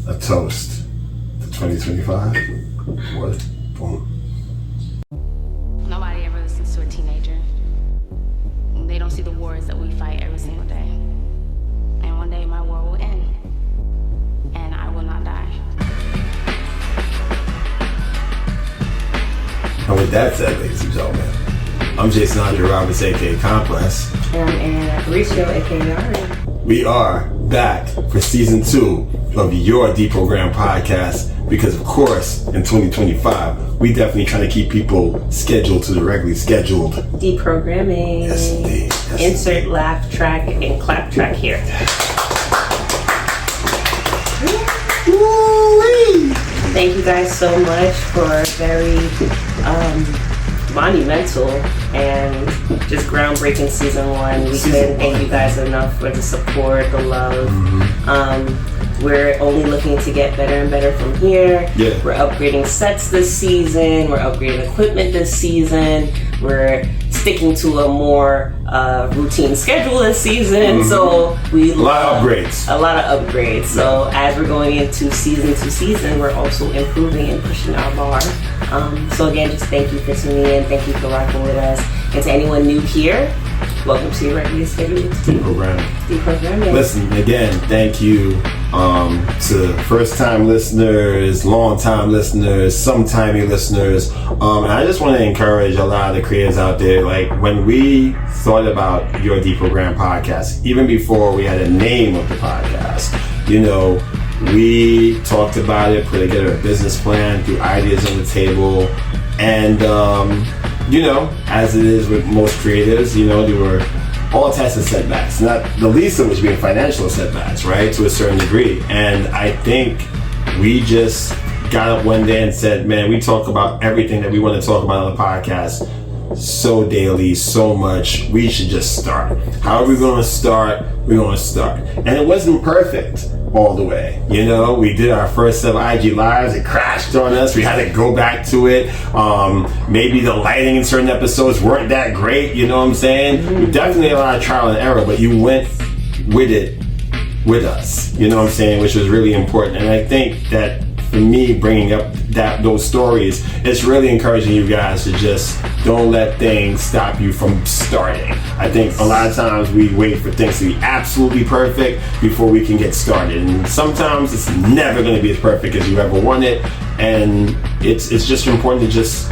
a toast to 2025. What? Boom. Nobody ever listens to a teenager. They don't see the wars that we fight every single day. And one day my war will end. And I will not die. And with that said, ladies and gentlemen, I'm Jason Andre Roberts, aka Conquest. And I'm Anna Aparicio, aka ARI. We are back for season 2 of your Deprogrammed podcast because, of course, in 2025, we definitely trying to keep people scheduled to the regularly scheduled Deprogramming. Yes, indeed. Yes, Insert indeed. laugh track and clap track here. Thank you guys so much for a very monumental and just groundbreaking season 1. We couldn't thank you guys enough for the support, the love. We're only looking to get better and better from here. Yeah. We're upgrading sets this season. We're upgrading equipment this season. We're sticking to a more routine schedule this season. So we A lot of upgrades. A lot of upgrades. So as we're going into season to season, we're also improving and pushing our bar. So again, just thank you for tuning in. Thank you for rocking with us. And to anyone new here, welcome to your regularly scheduled Deprogramming. Listen, again, thank you to first-time listeners, long-time listeners, sometime listeners. And I just want to encourage a lot of the creators out there. Like, when we thought about your Deprogrammed podcast, even before we had a name of the podcast, you know, we talked about it, put together a business plan, threw ideas on the table, and you know, as it is with most creatives, you know, there were all types of setbacks, not the least of which being financial setbacks, right, to a certain degree. And I think we just got up one day and said, man, we talk about everything that we want to talk about on the podcast so daily, so much, we should just start. How are we going to start? We're going to start. And it wasn't perfect all the way. You know, we did our first set of IG Lives. It crashed on us. We had to go back to it. Maybe the lighting in certain episodes weren't that great. You know what I'm saying? We definitely had a lot of trial and error, but you went with it with us. You know what I'm saying? Which was really important. And I think that for me, bringing up those stories, it's really encouraging you guys to just don't let things stop you from starting. I think a lot of times we wait for things to be absolutely perfect before we can get started, and sometimes it's never going to be as perfect as you ever want it, and it's just important to just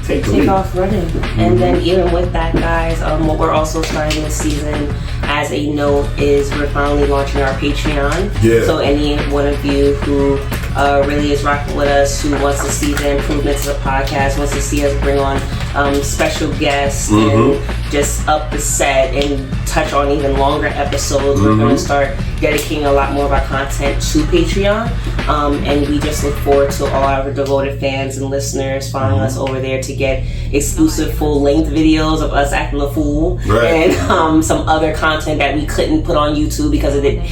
take off running. And then even with that, guys, what we're also starting this season as a note is we're finally launching our Patreon. So any one of you who really is rocking with us, who wants to see the improvements of the podcast, wants to see us bring on special guests and just up the set and touch on even longer episodes, we're going to start dedicating a lot more of our content to Patreon. And we just look forward to all our devoted fans and listeners following us over there to get exclusive full-length videos of us acting a fool, and some other content that we couldn't put on YouTube because of it.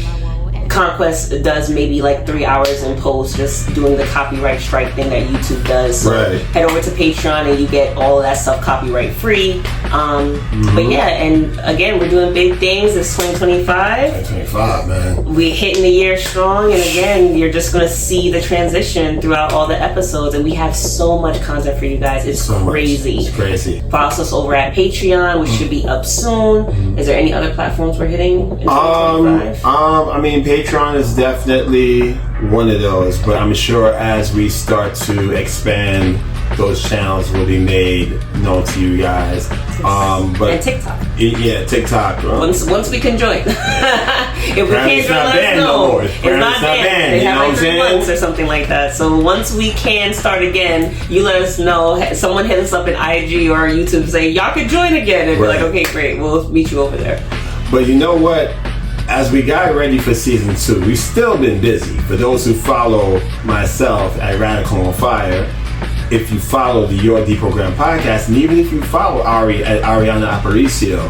Conquest does maybe like 3 hours in post, just doing the copyright strike thing that YouTube does. So head over to Patreon and you get all of that stuff copyright free. But yeah, and again, we're doing big things. It's 2025. 2025, man. We're hitting the year strong, and again, you're just gonna see the transition throughout all the episodes, and we have so much content for you guys. It's so crazy. It's crazy. Follow us over at Patreon, which should be up soon. Is there any other platforms we're hitting in 2025? I mean, Patreon is definitely one of those, but I'm sure as we start to expand, those channels will be made known to you guys. But and TikTok. Yeah, TikTok. Once we can join. If we can't join, let us know. It's not banned. They have like 3 months or something like that. So once we can start again, you let us know. Someone hit us up in IG or YouTube, say y'all can join again, and we're like, okay, great, we'll meet you over there. But you know what? As we got ready for season 2, we've still been busy. For those who follow myself at Radical on Fire, if you follow the Your Deprogrammed podcast, and even if you follow Ari at Ariana Aparicio,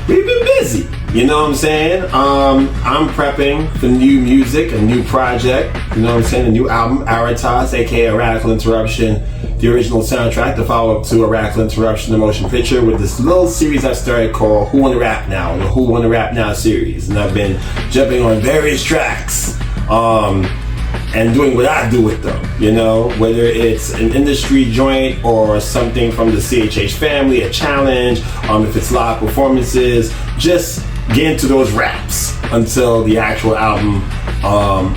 we've been busy. You know what I'm saying? I'm prepping for new music, a new project. You know what I'm saying? A new album, Aritas, aka A Radical Interruption, the original soundtrack, the follow-up to A Radical Interruption, the motion picture, with this little series I started called Who Wanna Rap Now, the Who Wanna Rap Now series. And I've been jumping on various tracks. and doing what I do with them, you know, whether it's an industry joint or something from the CHH family, a challenge, if it's live performances, just get into those raps until the actual album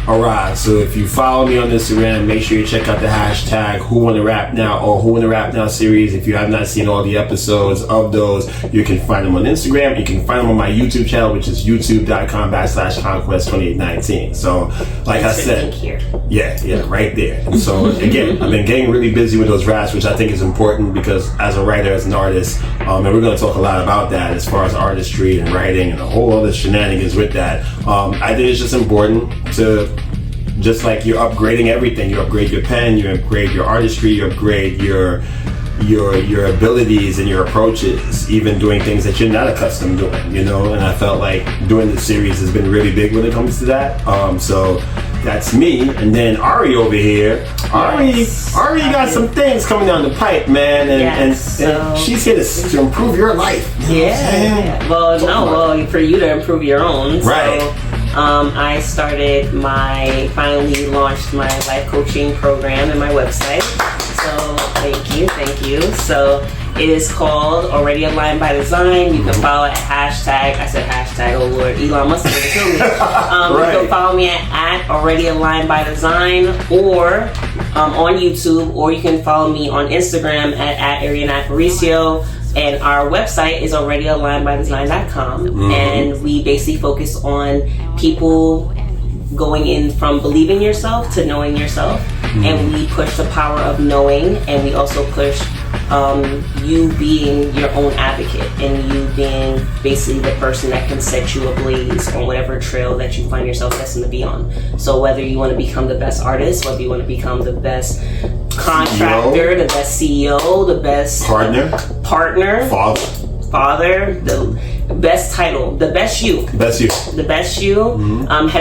arrives. So if you follow me on Instagram, make sure you check out the hashtag Who Wanna Rap Now or Who Wanna Rap Now series. If you have not seen all the episodes of those, you can find them on Instagram. You can find them on my YouTube channel, which is youtube.com/CONQUEST2819. So like I said, yeah, right there. And so again, I've been getting really busy with those raps, which I think is important because as a writer, as an artist, and we're going to talk a lot about that as far as artistry and writing and a whole other shenanigans with that. I think it's just important to, just like you're upgrading everything, you upgrade your pen, you upgrade your artistry, you upgrade your abilities and your approaches, even doing things that you're not accustomed to doing, you know. And I felt like doing this series has been really big when it comes to that. So that's me. And then Ari over here, Ari got some things coming down the pipe, man, and she's here to improve your life. Yeah. Well, for you to improve your own. Right. So, I finally launched my life coaching program and my website. So thank you. So it is called Already Aligned by Design. You can follow at hashtag, oh Lord, Elon Musk is gonna kill me. Right. You can follow me at Already Aligned by Design or on YouTube, or you can follow me on Instagram at Ariana Aparicio. And our website is alreadyalignedbydesign.com. And we basically focus on people going in from believing yourself to knowing yourself. And we push the power of knowing, and we also push you being your own advocate and you being basically the person that can set you ablaze on whatever trail that you find yourself destined to be on. So whether you want to become the best artist, whether you want to become the best contractor, the best CEO, the best partner, father, the best title, the best you. Head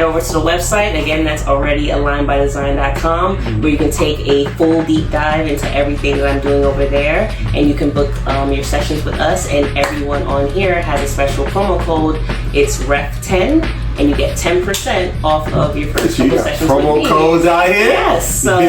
over to the website. Again, that's alreadyalignedbydesign.com, where you can take a full deep dive into everything that I'm doing over there, and you can book your sessions with us. And everyone on here has a special promo code. It's REF10. And you get 10% off of your first couple sessions with me. Promo codes out here? Yes. So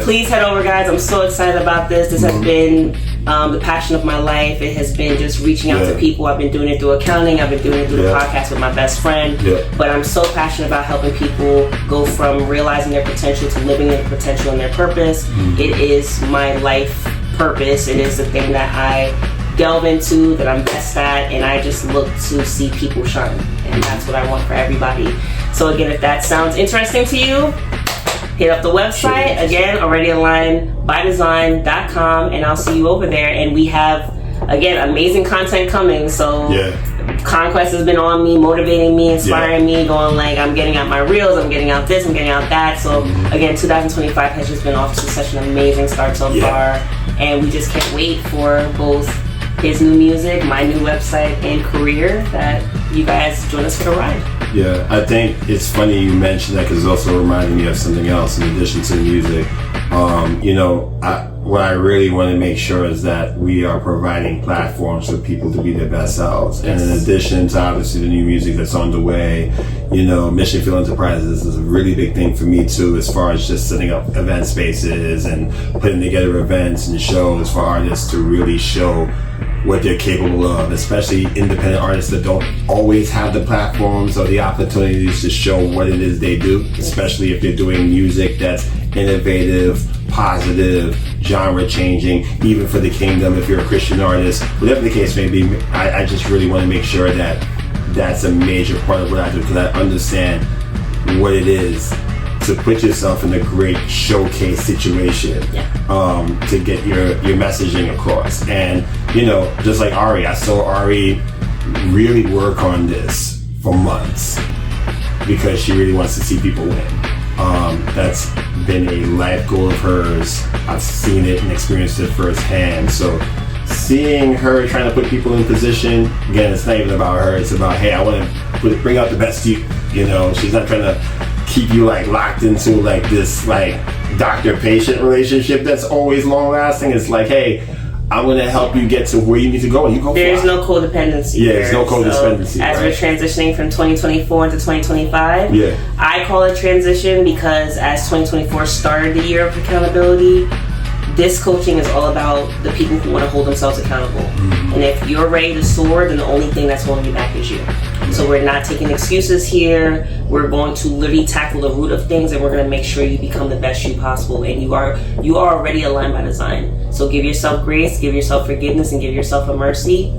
please head over, guys. I'm so excited about this. This has been the passion of my life. It has been just reaching out to people. I've been doing it through accounting. I've been doing it through the podcast with my best friend. But I'm so passionate about helping people go from realizing their potential to living their potential and their purpose. It is my life purpose. It is the thing that I delve into, that I'm best at, and I just look to see people shine, and that's what I want for everybody. So again, if that sounds interesting to you, hit up the website, again, alreadyalignedbydesign.com, and I'll see you over there. And we have, again, amazing content coming. So Conquest has been on me, motivating me, inspiring me, going like, I'm getting out my reels, I'm getting out this, I'm getting out that. So again, 2025 has just been off to such an amazing start so far, and we just can't wait for both his new music, my new website, and career, that you guys join us for the ride. Yeah, I think it's funny you mentioned that, because it's also reminding me of something else in addition to the music. What I really want to make sure is that we are providing platforms for people to be their best selves. And in addition to obviously the new music that's on the way, Mission Field Enterprises is a really big thing for me too, as far as just setting up event spaces and putting together events and shows for artists to really show what they're capable of, especially independent artists that don't always have the platforms or the opportunities to show what it is they do, especially if they're doing music that's innovative, positive, genre changing, even for the kingdom, if you're a Christian artist, whatever the case may be. I just really want to make sure that that's a major part of what I do, because I understand what it is to put yourself in a great showcase situation to get your messaging across. And just like Ari, I saw Ari really work on this for months because she really wants to see people win. That's been a life goal of hers. I've seen it and experienced it firsthand. So seeing her trying to put people in position, again, it's not even about her, it's about, hey, I want to bring out the best you. She's not trying to keep you locked into this doctor-patient relationship that's always long-lasting. It's like, hey, I'm going to help you get to where you need to go, and you go. There's no codependency. Yeah, there's no codependency. So, as we're transitioning from 2024 into 2025, I call it transition because as 2024 started the year of accountability, this coaching is all about the people who want to hold themselves accountable. And if you're ready to soar, then the only thing that's holding you back is you. So we're not taking excuses here. We're going to literally tackle the root of things, and we're going to make sure you become the best you possible. And you are already aligned by design. So give yourself grace, give yourself forgiveness, and give yourself a mercy,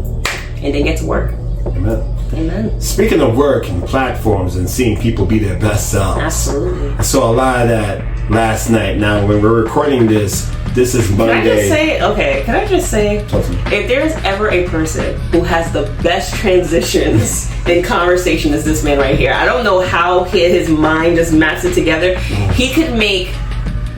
and then get to work. Amen. Speaking of work and platforms and seeing people be their best selves. Absolutely. I saw a lot of that last night. Now, when we're recording this is Monday. Can I just say, if there's ever a person who has the best transitions in conversation as this man right here, I don't know how his mind just maps it together. He could make,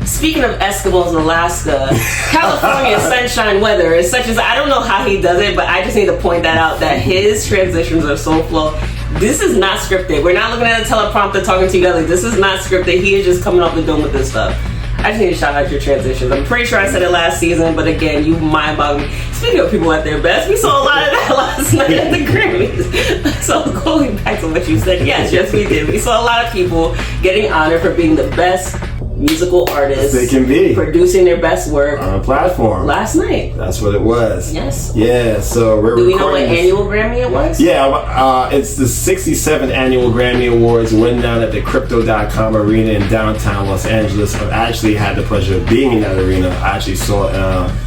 speaking of Eskimos in Alaska, California sunshine weather is such as, I don't know how he does it, but I just need to point that out, that his transitions are so flow. This is not scripted. We're not looking at a teleprompter talking together. This is not scripted. He is just coming off the dome with this stuff. I just need to shout out your transitions. I'm pretty sure I said it last season, but again, you mind-boggle me. Speaking of people at their best, we saw a lot of that last night at the Grammys. So going back to what you said, yes, we did. We saw a lot of people getting honored for being the best musical artists they can be, producing their best work on a platform last night. That's what it was. Yes. Yeah. So we're. Do we know what annual Grammy it was? Yeah, it's the 67th annual Grammy Awards. Went down at the Crypto.com arena in downtown Los Angeles. I actually had the pleasure of being in that arena. I actually saw.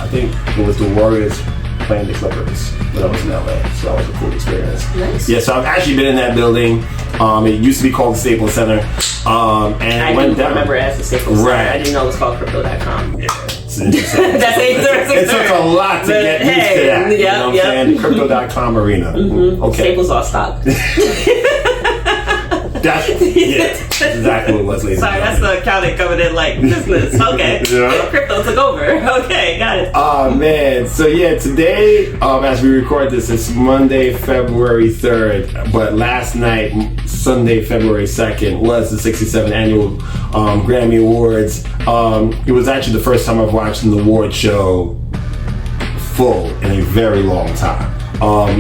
I think it was the Warriors playing the Clippers when I was in LA. So that was a cool experience. Nice. Yeah. So I've actually been in that building. It used to be called the Staples Center. And I went down. remember it as the Staples Center. Right. I didn't know it was called Crypto.com. Yeah. That's it took a lot to get used to that. You know what I'm saying? The Crypto.com arena. Okay. Staples all stock. That's exactly what it was, ladies. Sorry, that's the accountant coming in like business. Okay. Crypto took over. Okay, got it. Oh, man. So, yeah, today, as we record this, it's Monday, February 3rd. But last night, Sunday, February 2nd, was the 67th annual Grammy Awards. It was actually the first time I've watched an award show full in a very long time.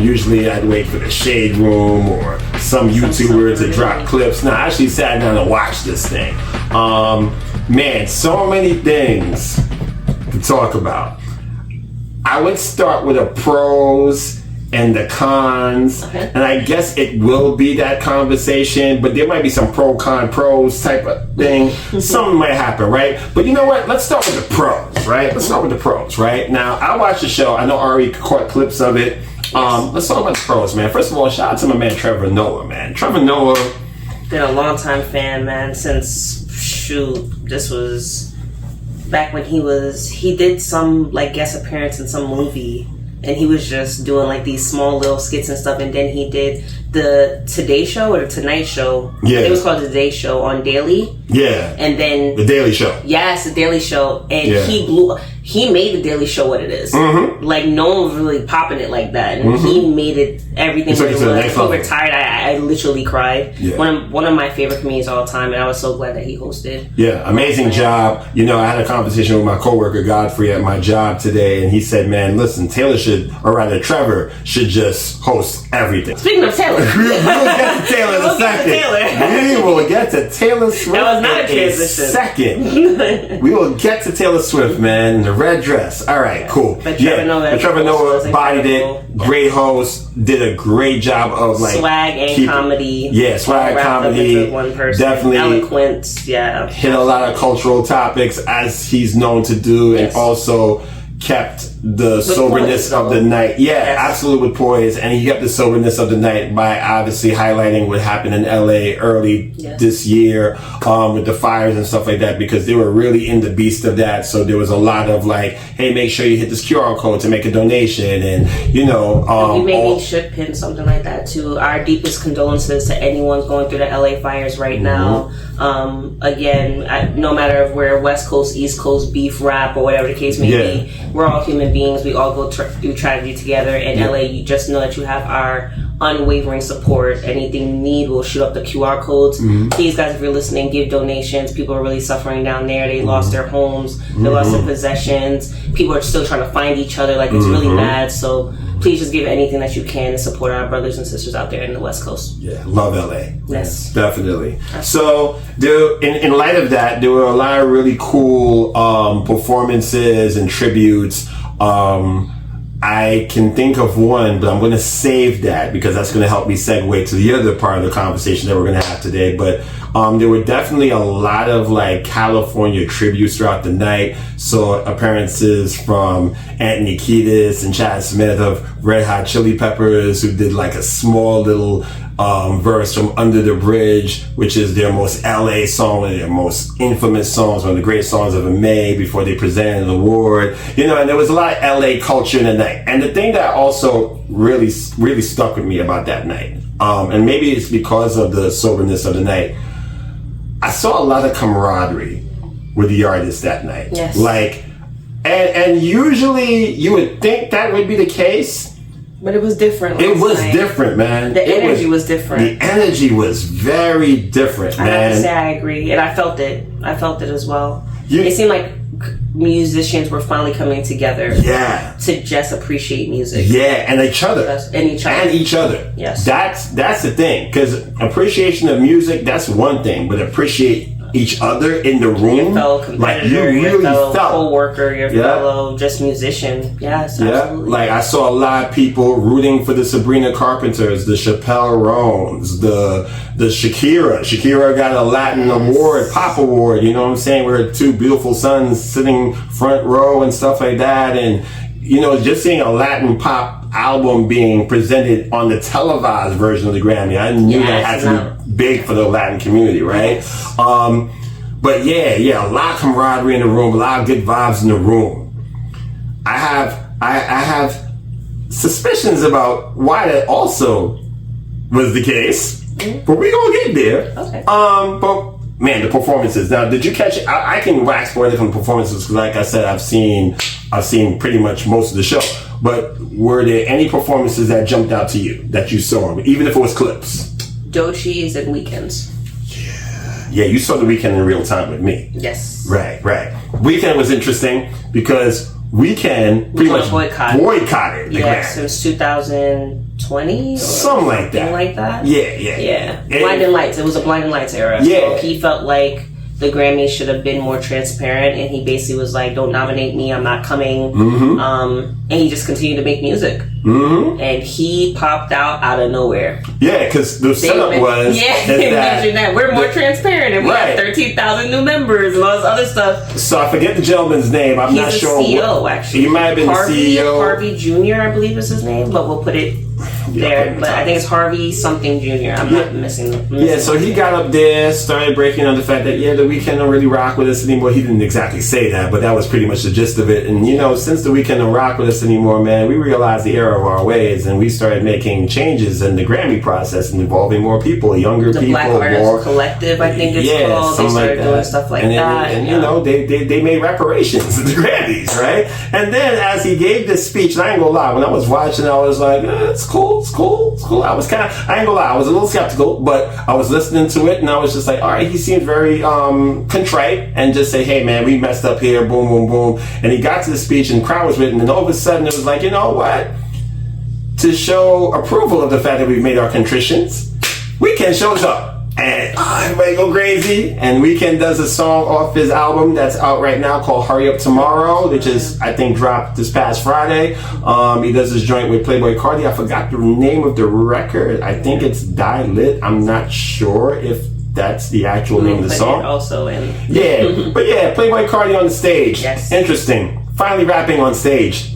Usually I'd wait for the Shade Room or some YouTuber to drop clips. No, I actually sat down and watched this thing. Man, so many things to talk about. I would start with the pros and the cons, and I guess it will be that conversation, but there might be some pros type of thing. Something might happen, right? But you know what? Let's start with the pros, right? Now, I watched the show. I know Ari caught clips of it. Let's talk about the pros, man. First of all, shout out to my man Trevor Noah, man. Trevor Noah, been a long time fan, man, since this was back when he did some like guest appearance in some movie, and he was just doing like these small little skits and stuff, and then he did the Today Show or the Tonight Show. Yeah, it was called the Today Show on Daily. Yeah, and then the Daily Show. Yes, the Daily Show, and he made the Daily Show what it is. Like no one was really popping it like that, and he made it everything what it was. He retired. I literally cried. Yeah. One of my favorite comedians of all time, and I was so glad that he hosted. Yeah, amazing job. You know, I had a conversation with my coworker Godfrey at my job today, and he said, "Man, listen, Trevor should just host everything." Speaking of Taylor, we will get to Taylor in a second. We will get to Taylor Swift. That was not a transition. Second, we will get to Taylor Swift, man. The red dress. All right, cool. But Trevor Noah bodied it. Great host. Did a great job of like swag and comedy. Yeah, swag, comedy. One person. Definitely eloquent. Yeah, hit a lot of cultural topics as he's known to do, and also kept the soberness of the night. Yeah, absolutely, with poise. And he kept the soberness of the night by obviously highlighting what happened in LA early this year with the fires and stuff like that, because they were really in the beast of that. So there was a lot of like, hey, make sure you hit this QR code to make a donation, and you know, we maybe should pin something like that too. Our deepest condolences to anyone going through the LA fires right now. Again, no matter if we're West Coast, East Coast, beef, rap, or whatever the case may be, we're all human beings. We all go through tragedy together. In LA, you just know that you have our unwavering support. Anything you need, we'll shoot up the QR codes. Please, guys, if you're listening, give donations. People are really suffering down there. They lost their homes, they lost their possessions. People are still trying to find each other. Like, it's really bad. So please just give anything that you can to support our brothers and sisters out there in the West Coast. Yeah, love LA. Yes, definitely. So, in light of that, there were a lot of really cool performances and tributes. I can think of one, but I'm going to save that because that's going to help me segue to the other part of the conversation that we're going to have today. But there were definitely a lot of like California tributes throughout the night. So appearances from Anthony Kiedis and Chad Smith of Red Hot Chili Peppers, who did like a small little verse from Under the Bridge, which is their most LA song, one of their most infamous songs, one of the great songs ever made before they presented an award. You know, and there was a lot of LA culture in the night. And the thing that also really stuck with me about that night, and maybe it's because of the soberness of the night, I saw a lot of camaraderie with the artists that night. Yes. Like, and usually you would think that would be the case. But it was different. It was different, man. The energy was different. The energy was very different, man. I have to say I agree. And I felt it. I felt it as well. It seemed like musicians were finally coming together. Yeah. To just appreciate music. Yeah, and each other. And each other. Yes. That's the thing. Because appreciation of music, that's one thing. But appreciate each other in the room, your fellow competitor, like you really your fellow felt co-worker, your fellow just musician. Yes, absolutely. Like I saw a lot of people rooting for the Sabrina Carpenters, the Chappelle Roans, the Shakira. Shakira got a Latin award, pop award. You know what I'm saying? With her two beautiful sons sitting front row and stuff like that, and you know, just seeing a Latin pop album being presented on the televised version of the Grammy, I knew that had to be big for the Latin community, right? Yes. But yeah, a lot of camaraderie in the room, a lot of good vibes in the room. I have suspicions about why that also was the case, but we're gonna get there. Okay. But man, the performances. Now, did you catch it? I can wax poetic on the performances because, like I said, I've seen pretty much most of the show. But were there any performances that jumped out to you that you saw, even if it was clips? Doechii's and Weeknd's. Yeah, you saw the Weeknd in real time with me. Yes. Right. Weeknd was interesting because Weeknd pretty much boycotted the Grammy. Since 2020 or something like that. Yeah. Blinding Lights. It was a Blinding Lights era. Yeah. So he felt like the Grammys should have been more transparent, and he basically was like, "Don't nominate me. I'm not coming." And he just continued to make music. And he popped out of nowhere. Yeah, because the setup was they mentioned that we're more transparent, and we have 13,000 new members and all this other stuff. So I forget the gentleman's name. I'm not sure. He's the CEO, actually. He might have been the CEO. Harvey Jr., I believe is his name, but we'll put it there. But I think it's Harvey something Jr. I'm not missing. So he got up there, started breaking on the fact that the Weeknd don't really rock with us anymore. He didn't exactly say that, but that was pretty much the gist of it. And you know, since the Weeknd don't rock with us anymore, man, we realized the error of our ways, and we started making changes in the Grammy process and involving more people, younger people, Black Artists Collective, I think it's called. They started doing stuff like that. And you know, they made reparations at the Grammys, right? And then as he gave this speech, and I ain't gonna lie, when I was watching, I was like, it's cool. I was I ain't gonna lie, I was a little skeptical, but I was listening to it and I was just like, all right, he seems very contrite, and just say, hey man, we messed up here, boom, boom, boom. And he got to the speech and the crowd was with him, and all of a sudden it was like, you know what? To show approval of the fact that we've made our contritions, Weeknd shows up. And everybody go crazy. And Weeknd does a song off his album that's out right now called Hurry Up Tomorrow, which is, I think, dropped this past Friday. He does this joint with Playboi Carti. I forgot the name of the record. I think it's Die Lit. I'm not sure if that's the actual name of the song. Also in. Yeah, but Playboi Carti on the stage. Yes. Interesting. Finally rapping on stage.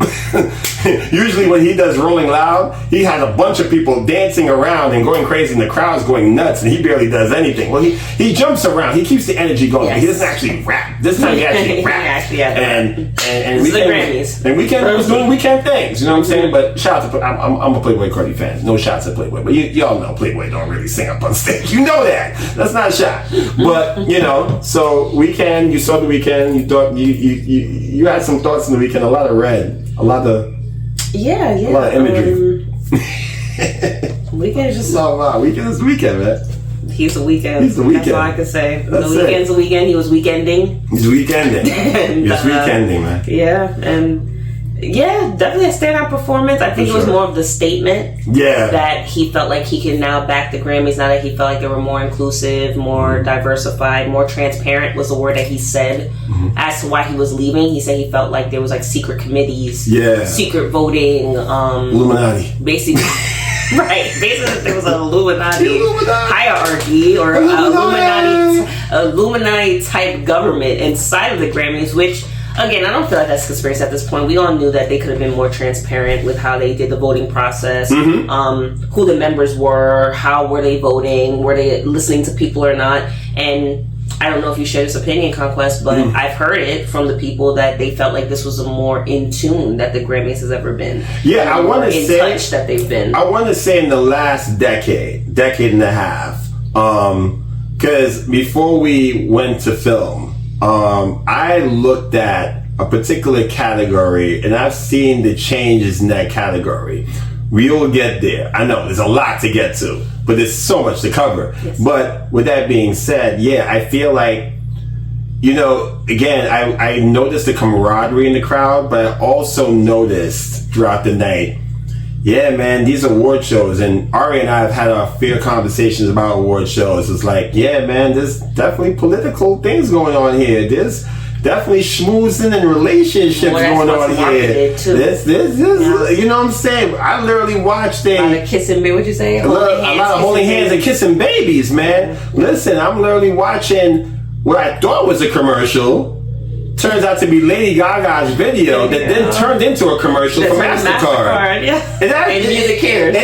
Usually when he does Rolling Loud, he has a bunch of people dancing around and going crazy and the crowd's going nuts and he barely does anything. Well, he jumps around. He keeps the energy going. Yes. He doesn't actually rap. This time he actually raps. And Grammys. And Weeknd was doing Weeknd things. You know what I'm saying? But shout out to, I'm a Playboi Carti fan. No shots at Playboi. But y'all know Playboi don't really sing up on stage. You know that. That's not a shot. But, you know, so Weeknd, you saw the Weeknd, you thought, you had some thoughts in the Weeknd, a lot of red. A lot of imagery. Weekend is just Weekend is the weekend, man. He's the weekend. He's the weekend. That's all I can say. That's the weekend's the weekend. He was weekending. He's weekending. He's weekending, man. Yeah, and definitely a standout performance. I think it was more of the statement. Yeah. That he felt like he can now back the Grammys now that he felt like they were more inclusive, more diversified, more transparent was the word that he said as to why he was leaving. He said he felt like there was like secret committees, secret voting, Illuminati. Basically. Right, basically there was an Illuminati hierarchy or Illuminati type government inside of the Grammys, which again, I don't feel like that's conspiracy at this point. We all knew that they could have been more transparent with how they did the voting process, who the members were, how were they voting, were they listening to people or not. And I don't know if you share this opinion, Conquest, but I've heard it from the people that they felt like this was a more in tune that the Grammys has ever been. Yeah, I want to say touch that they've been. I want to say in the last decade and a half, because before we went to film, I looked at a particular category and I've seen the changes in that category. We will get there. I know there's a lot to get to, but there's so much to cover. Yes. But with that being said, I feel like, again, I noticed the camaraderie in the crowd, but I also noticed throughout the night, man, these award shows, and Ari and I have had our fair conversations about award shows. It's like, man, there's definitely political things going on here. There's definitely schmoozing and relationships going on here. This, you know what I'm saying? I literally watched a lot of kissing babies. What'd you say? A lot of holding hands and kissing babies, man. Listen, I'm literally watching what I thought was a commercial. Turns out to be Lady Gaga's video that then turned into a commercial for MasterCard. It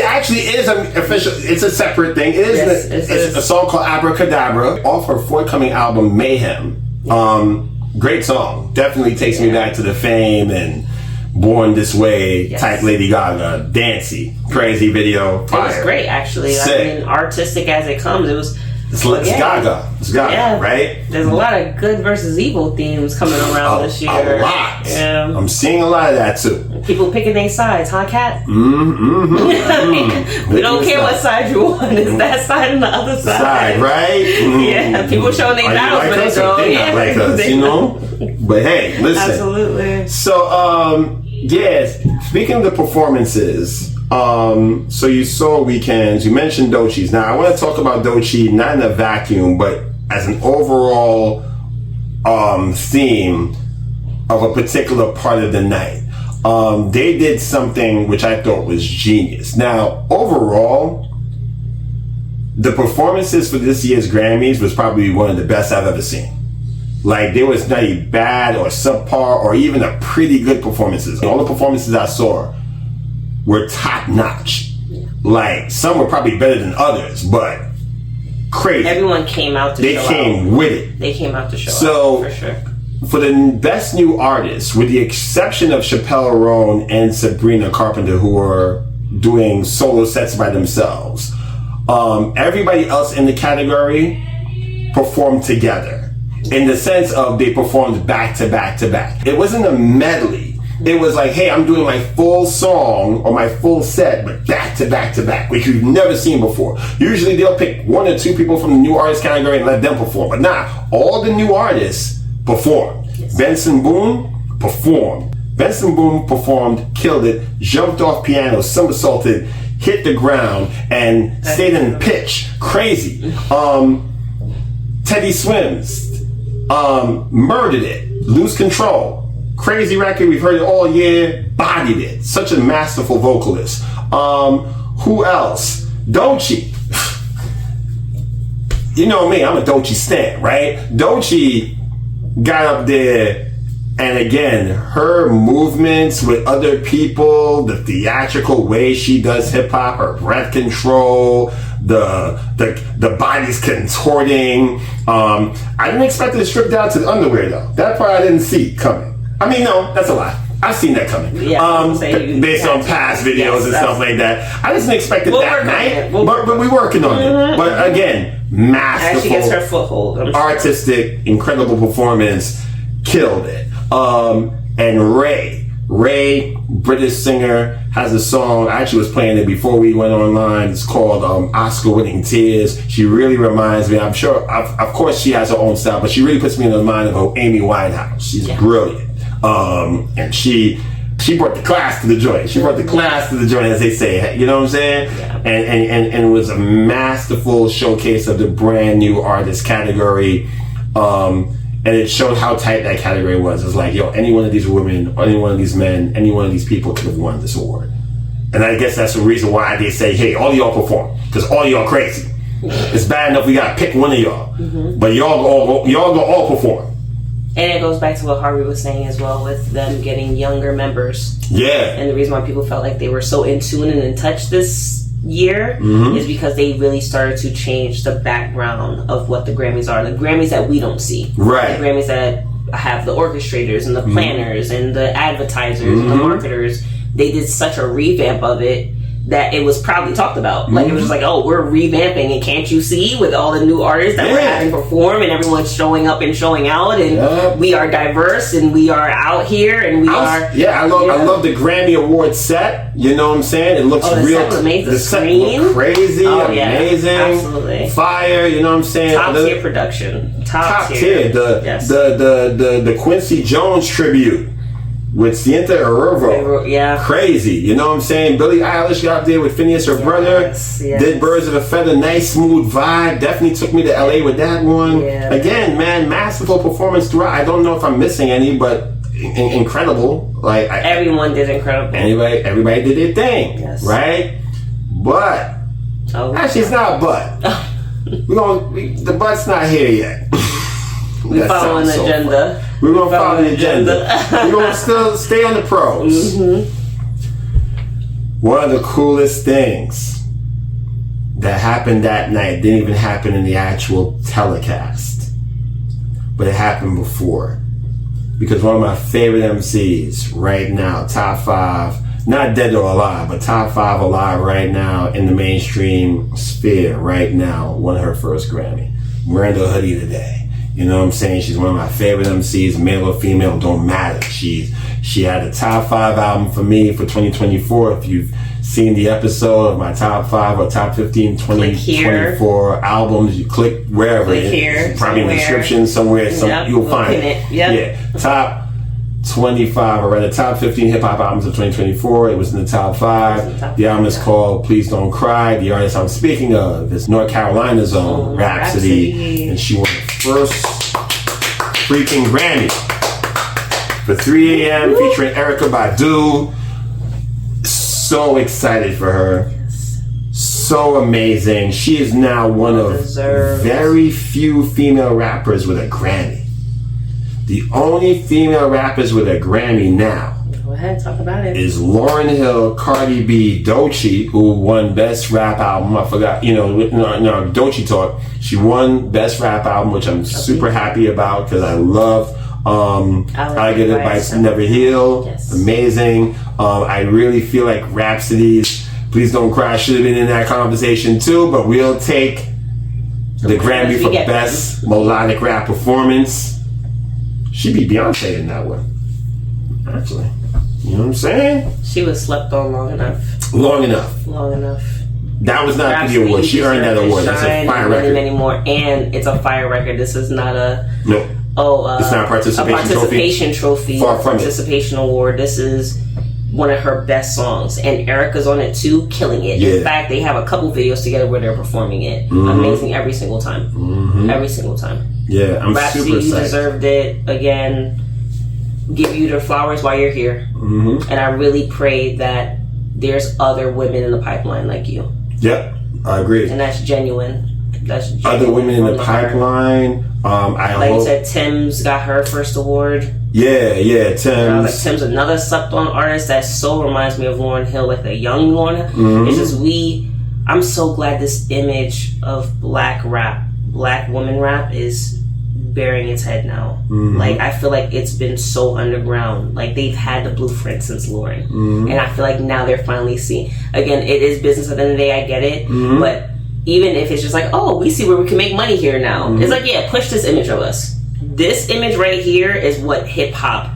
actually is an official. It's a separate thing. It's a song called Abracadabra off her forthcoming album Mayhem. Great song. Definitely takes me back to the Fame and Born This Way type Lady Gaga. Dancey. Crazy video. Fire. It was great, actually. Sick. I mean, artistic as it comes. It was... It's Gaga. It's Gaga, right? There's a lot of good versus evil themes coming around this year. A lot. Yeah. I'm seeing a lot of that too. People picking their sides, huh, Kat? We don't care what side you're on. It's that side and the other side. Right? Yeah. People showing their battles, but it's all like us, But hey, listen. Absolutely. So, speaking of the performances, so you saw Weekends, you mentioned Doechii's. Now I want to talk about Doechii not in a vacuum, but as an overall theme of a particular part of the night. They did something which I thought was genius. Now, overall, the performances for this year's Grammys was probably one of the best I've ever seen. Like, there was not a bad or subpar or even a pretty good performances. All the performances I saw were top notch. Like, some were probably better than others, but crazy. Everyone came out to show out. They came with it. They came out to show out, for sure. For the best new artists, with the exception of Chappelle Roan and Sabrina Carpenter, who are doing solo sets by themselves, everybody else in the category performed together. In the sense of they performed back to back to back. It wasn't a medley. It was like, hey, I'm doing my full song or my full set, but back to back to back, which you've never seen before. Usually they'll pick one or two people from the new artist category and let them perform. But all the new artists performed. Yes. Benson Boone performed. Killed it, jumped off piano, somersaulted, hit the ground, and stayed in pitch. Crazy. Teddy Swims murdered it. Lose Control. Crazy record, we've heard it all year, bodied it. Such a masterful vocalist. Who else? Doechii. You know me, I'm a Doechii stan, right? Doechii got up there, and again, her movements with other people, the theatrical way she does hip hop, her breath control, the body's contorting. I didn't expect her to strip down to the underwear though. That part I didn't see coming. I mean, no, that's a lie. I've seen that coming. Yeah, based on past videos and stuff like that. I just didn't expect it that night. But we're working on it. But again, masterful. She gets her foothold. Artistic, incredible performance. Killed it. And Ray Ray, British singer, has a song. I actually was playing it before we went online. It's called Oscar-Winning Tears. She really reminds me, I'm sure, of course she has her own style, but she really puts me in the mind of Amy Winehouse. She's brilliant. And she brought the class to the joint. She brought the class to the joint, as they say. You know what I'm saying? Yeah. And it was a masterful showcase of the brand new artist category. And it showed how tight that category was. It's like, yo, any one of these women, any one of these men, any one of these people could have won this award. And I guess that's the reason why they say, hey, all y'all perform. Because all y'all crazy. It's bad enough we gotta pick one of y'all. But y'all go all perform. And it goes back to what Harvey was saying as well, with them getting younger members. Yeah. And the reason why people felt like they were so in tune and in touch this year is because they really started to change the background of what the Grammys are. The Grammys that we don't see. Right. The Grammys that have the orchestrators and the planners and the advertisers and the marketers. They did such a revamp of it that it was proudly talked about. Like, it was just like, oh, we're revamping, and can't you see, with all the new artists that we're having perform, and everyone's showing up and showing out, and we are diverse, and we are out here, and we are... Yeah, I love the Grammy Awards set. You know what I'm saying? It looks real... Set was amazing. The set looked crazy, amazing, absolutely. Fire, you know what I'm saying? Top tier production. Top tier. The Quincy Jones tribute with Sienta Ervo. Crazy. You know what I'm saying? Billie Eilish got up there with Phineas, her brother. Did Birds of a Feather. Nice, smooth vibe. Definitely took me to LA with that one. Again, man, masterful performance throughout. I don't know if I'm missing any, but incredible. Like everyone did incredible. Everybody did their thing. Right? But actually, it's not a but. The but's not here yet. We're following the agenda. We're going to follow the agenda. We're going to still stay on the pros. One of the coolest things that happened that night didn't even happen in the actual telecast, but it happened before. Because one of my favorite MCs right now, top 5, not dead or alive, but top 5 alive right now in the mainstream sphere right now, won her first Grammy. Wearing the hoodie today. You know what I'm saying? She's one of my favorite MCs, male or female, don't matter. She had a top 5 album for me for 2024. If you've seen the episode of my top 5 or top 15 2024 albums, you click wherever. Click here, probably in the description somewhere. You'll find it. Yeah. Top 25, or rather top 15 hip-hop albums of 2024. It was in the top 5. The album is called Please Don't Cry. The artist I'm speaking of is North Carolina's own Rapsody. And she won the first freaking Grammy for 3 a.m. featuring Erykah Badu. So excited for her. So amazing. She is now one of very few female rappers with a Grammy. The only female rappers with a Grammy now. Go ahead, talk about it. Is Lauryn Hill, Cardi B, Doechii, who won Best Rap Album. I forgot, Doechii talk. She won Best Rap Album, which I'm super happy about because I love Alligator Bites Never Heal. Amazing. I really feel like Rapsody's Please Don't Cry should have been in that conversation too, but we'll take the Grammy for Best Melodic Rap Performance. She beat Beyonce in that one. Actually. You know what I'm saying? She was slept on long enough. Long enough. That was not the award. She earned that award. That's a fire record. Many more. And it's a fire record. This is not a... No. It's not a participation trophy. Far from participation award. This is one of her best songs. And Erykah's on it too, killing it. In fact, they have a couple videos together where they're performing it. Amazing every single time. Every single time. Yeah, I'm Rapsody, super excited. You deserved it. Again, give you the flowers while you're here. And I really pray that there's other women in the pipeline like you. Yep, I agree. And that's genuine. Other women in the pipeline. You said, Tim's got her first award. Yeah, Tim's. Tim's another slept-on artist that so reminds me of Lauryn Hill, like the young Lauryn Hill. It's just I'm so glad this image of black woman rap is bearing its head now. Like, I feel like it's been so underground. Like, they've had the blueprint since Lauryn. And I feel like now they're finally seeing. Again, it is business at the end of the day, I get it. But even if it's just like, oh, we see where we can make money here now. It's like, yeah, push this image of us. This image right here is what hip-hop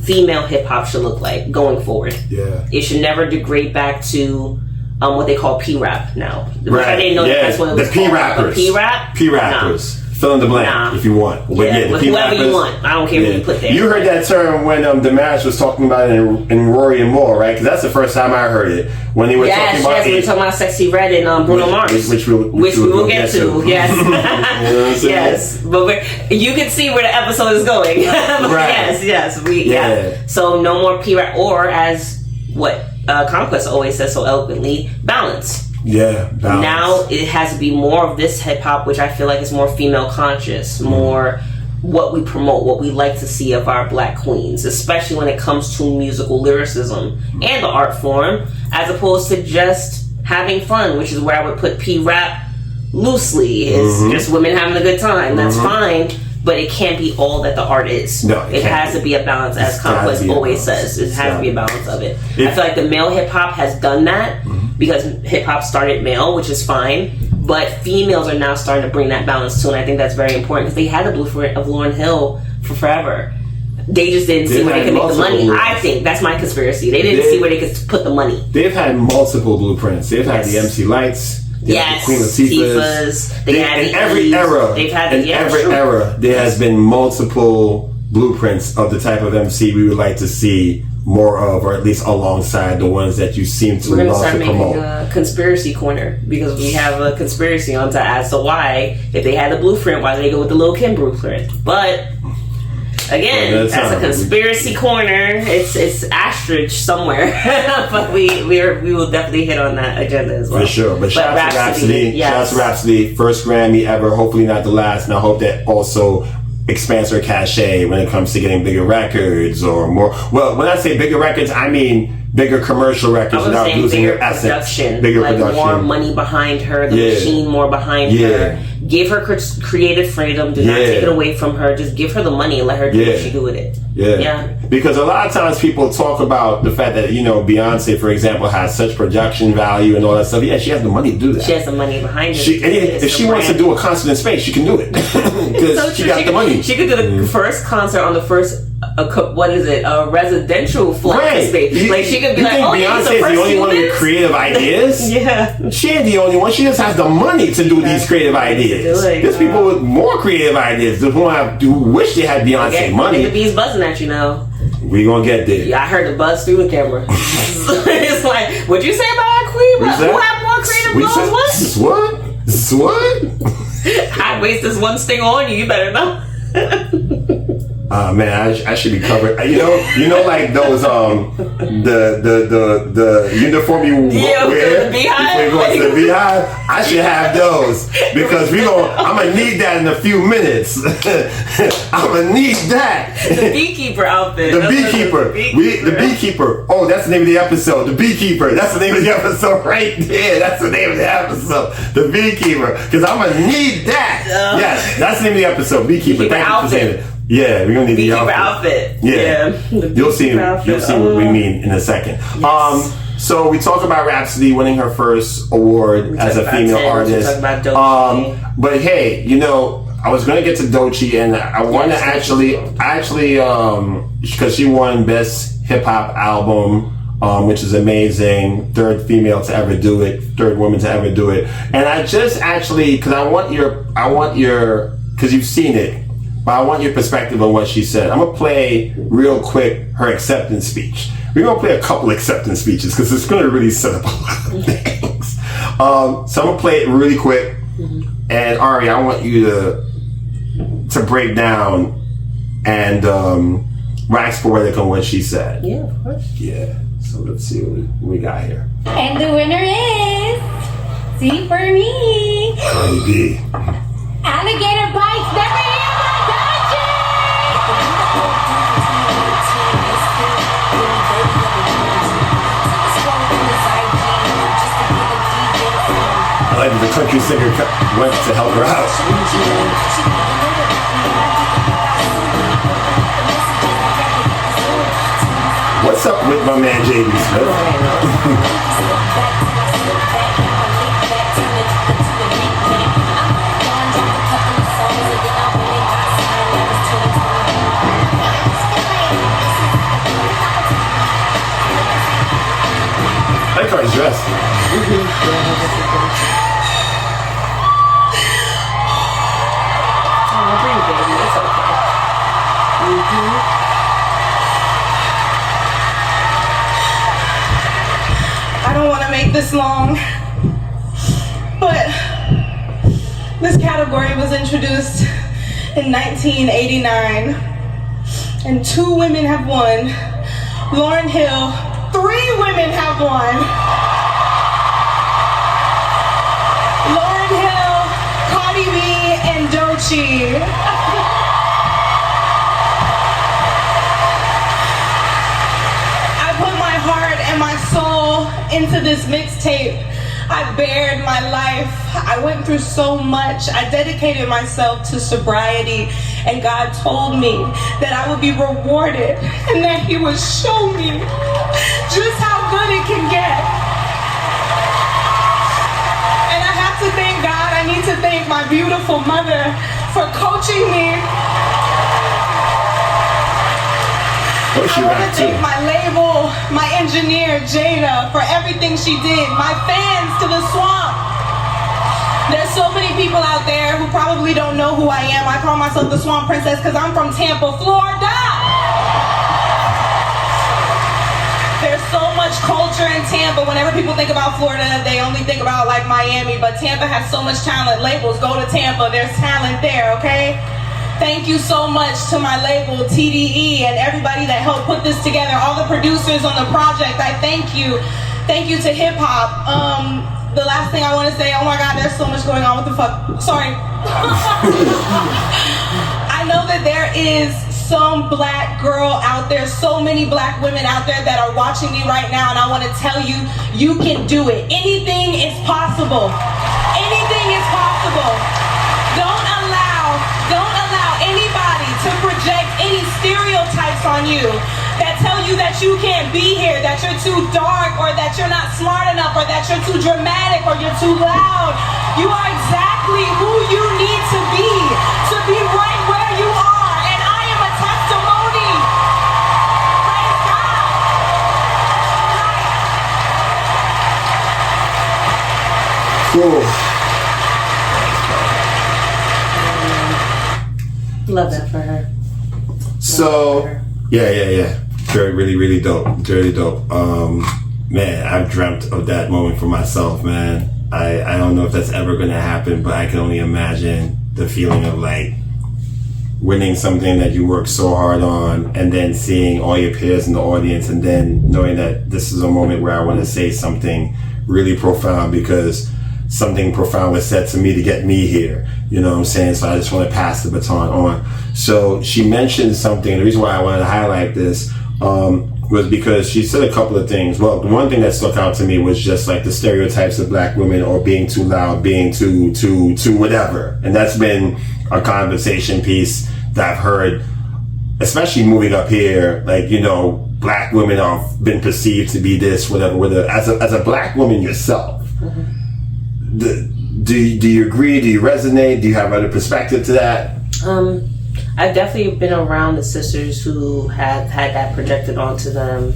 female hip hop should look like going forward. Yeah. It should never degrade back to what they call P-rap now. Right. I didn't know that's what it was the P-rappers. P-rap? P-rappers. Fill in the blank if you want. But yeah, with whoever you want. I don't care who you put there. You heard that term when Damash was talking about it in Rory and Moore, right? Because that's the first time I heard it. When they were talking about we were talking about Sexy Red and Bruno Mars. Which we will get to. Yes. You know yes. But you can see where the episode is going. Right. Yes. So no more P-rap, or as what Conquest always says so eloquently, balance. Yeah, balance. Now it has to be more of this hip hop, which I feel like is more female conscious, more what we promote, what we like to see of our black queens, especially when it comes to musical lyricism and the art form, as opposed to just having fun, which is where I would put P-rap loosely. It's just women having a good time. That's fine, but it can't be all that the art is. No, it has to be a balance, as Conquest always says. It has to be a balance of it. I feel like the male hip hop has done that because hip hop started male, which is fine. But females are now starting to bring that balance too, and I think that's very important because they had the blueprint of Lauryn Hill for forever. They just didn't see where they could make the money. I think that's my conspiracy. They didn't see where they could put the money. They've had multiple blueprints. They've had the MC Lights. They had the Queen Latifahs. They had in every era. They've had every era. There has been multiple blueprints of the type of MC we would like to see more of, or at least alongside the ones that you seem to love to promote. We're going to start making a conspiracy corner because we have a conspiracy on to as to why, if they had a blueprint, why did they go with the Lil' Kim blueprint? But again, that's a conspiracy corner. It's asterisk somewhere, but we will definitely hit on that agenda as well. For sure. But shout out to Rapsody. Shout out to Rapsody. First Grammy ever. Hopefully not the last. And I hope that also expands her cachet when it comes to getting bigger records or more. Well, when I say bigger records, I mean bigger commercial records without losing your essence. Bigger production. More money behind her, the machine more behind her. Give her creative freedom. Do not take it away from her. Just give her the money and let her do what she do with it. Yeah. Because a lot of times people talk about the fact that, Beyonce, for example, has such production value and all that stuff. Yeah, she has the money to do that. She has the money behind her. If she wants to do a concert in space, she can do it. Because she got the money. She could do the first concert on the first, a residential flight to space. Like, she could be like, Beyonce is the only one with creative ideas? Yeah. She ain't the only one. She just has the money to do these creative ideas. There's people with more creative ideas who wish they had Beyonce money. The bee's buzzing at you now. We gonna get there. Yeah, I heard the buzz through the camera. It's like, what'd you say about our queen? Who have more creative goals? What? I waste this one sting on you. You better know. Man, I should be covered. You know, like those the uniform you wear before you go to the beehive. I should have those because I'm gonna need that in a few minutes. I'm gonna need that. The beekeeper outfit. The beekeeper. Oh, that's the name of the episode. The beekeeper. That's the name of the episode right there. That's the name of the episode. The beekeeper. Because I'm gonna need that. Yes, that's the name of the episode. Beekeeper. Thank you for saying it. Yeah, we're gonna need the outfit. Yeah. You'll see what we mean in a second. Yes. So we talk about Rapsody winning her first award as a female artist. We talk about Doechii. But hey, I was gonna get to Doechii, and I want to actually, because she won Best Hip Hop Album. Which is amazing. Third female to ever do it. Third woman to ever do it. And I just actually, because I want your, because you've seen it. But I want your perspective on what she said. I'm going to play real quick her acceptance speech. We're going to play a couple acceptance speeches because it's going to really set up a lot of things. So I'm going to play it really quick. And Ari, I want you to break down and wax poetic on what she said. Yeah, of course. Yeah. So let's see what we got here. And the winner is C for me. Cardi B. Alligator bites never here. I like the country singer went to help her out. What's up with my man JB Smith? this long, but this category was introduced in 1989, and 2 women have won. Lauryn Hill, 3 women have won. Lauryn Hill, Cardi B, and Doechii. I put my heart and my soul into this mixtape. I bared my life. I went through so much. I dedicated myself to sobriety, and God told me that I would be rewarded and that He would show me just how good it can get. And I have to thank God. I need to thank my beautiful mother for coaching me. I want to thank my label, my engineer, Jada, for everything she did. My fans to the swamp. There's so many people out there who probably don't know who I am. I call myself the Swamp Princess because I'm from Tampa, Florida. There's so much culture in Tampa. Whenever people think about Florida, they only think about like Miami, but Tampa has so much talent. Labels, go to Tampa. There's talent there, okay? Thank you so much to my label, TDE, and everybody that helped put this together, all the producers on the project. I thank you. Thank you to hip hop. The last thing I want to say, oh my God, there's so much going on. What the fuck? Sorry. I know that there is some black girl out there, so many black women out there that are watching me right now, and I want to tell you, you can do it. Anything is possible. Anything is possible. Don't allow anybody to project any stereotypes on you that tell you that you can't be here, that you're too dark, or that you're not smart enough, or that you're too dramatic, or you're too loud. You are exactly who you need to be right where you are, and I am a testimony. Praise God. Cool. Love that for her. So, yeah. Really dope. Really dope. Man, I've dreamt of that moment for myself, man. I don't know if that's ever going to happen, but I can only imagine the feeling of like winning something that you worked so hard on, and then seeing all your peers in the audience, and then knowing that this is a moment where I want to say something really profound because something profound was said to me to get me here. You know what I'm saying? So I just want to pass the baton on. So she mentioned something. The reason why I wanted to highlight this was because she said a couple of things. Well, the one thing that stuck out to me was just like the stereotypes of black women, or being too loud, being too whatever. And that's been a conversation piece that I've heard, especially moving up here. Like, you know, black women have been perceived to be this, whatever. As a black woman yourself, do you agree? Do you resonate? Do you have other perspective to that? I've definitely been around the sisters who have had that projected onto them.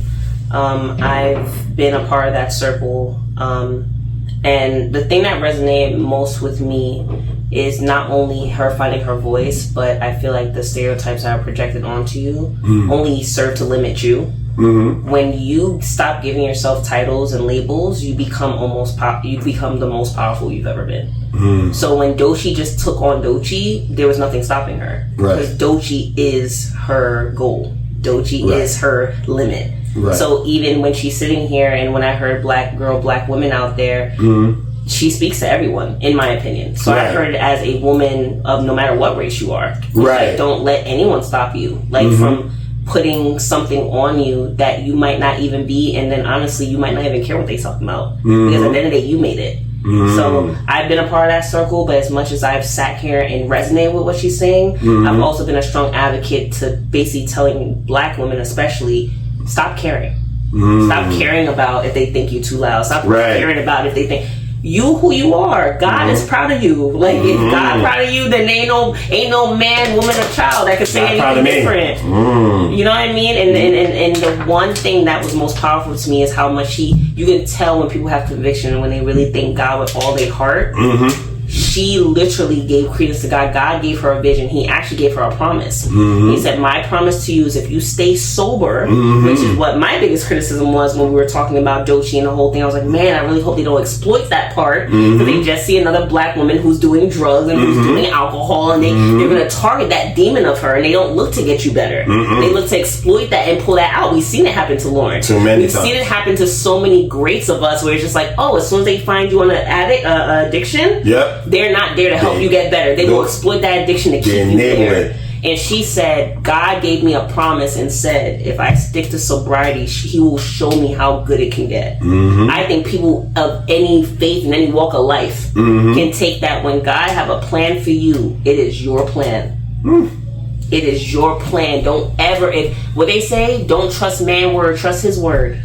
I've been a part of that circle. And the thing that resonated most with me is not only her finding her voice, but I feel like the stereotypes that are projected onto you only serve to limit you. Mm-hmm. When you stop giving yourself titles and labels, you become you become the most powerful you've ever been. Mm. So when Doechii just took on Doechii, there was nothing stopping her. Because Doechii is her goal. Doechii is her limit. Right. So even when she's sitting here, and when I heard black women out there, she speaks to everyone, in my opinion. So I heard it as a woman of no matter what race you are. Like, don't let anyone stop you. Like from putting something on you that you might not even be, and then honestly you might not even care what they talking about, because at the end of the day you made it. So I've been a part of that circle, but as much as I've sat here and resonated with what she's saying, I've also been a strong advocate to basically telling black women especially, stop caring. Stop caring about if they think you too loud. Stop caring about if they think you who you are. God is proud of you. Like if God proud of you, then ain't no man, woman, or child that can say anything different. You know what I mean? And the one thing that was most powerful to me is how much you can tell when people have conviction and when they really thank God with all their heart. She she literally gave credence to God. God gave her a vision. He actually gave her a promise. He said, my promise to you is if you stay sober, which is what my biggest criticism was when we were talking about Doechii and the whole thing. I was like, man, I really hope they don't exploit that part. Because they just see another black woman who's doing drugs and who's doing alcohol, and they're going to target that demon of her, and they don't look to get you better. They look to exploit that and pull that out. We've seen it happen to Lauren. We've seen it happen to so many greats of us where it's just like, oh, as soon as they find you on an addiction, they're not there to help you get better. They will exploit that addiction to keep you there. And she said, God gave me a promise and said, if I stick to sobriety, he will show me how good it can get. I think people of any faith in any walk of life can take that. When God have a plan for you, it is your plan. It is your plan. Don't ever, what they say, don't trust man's word, trust his word.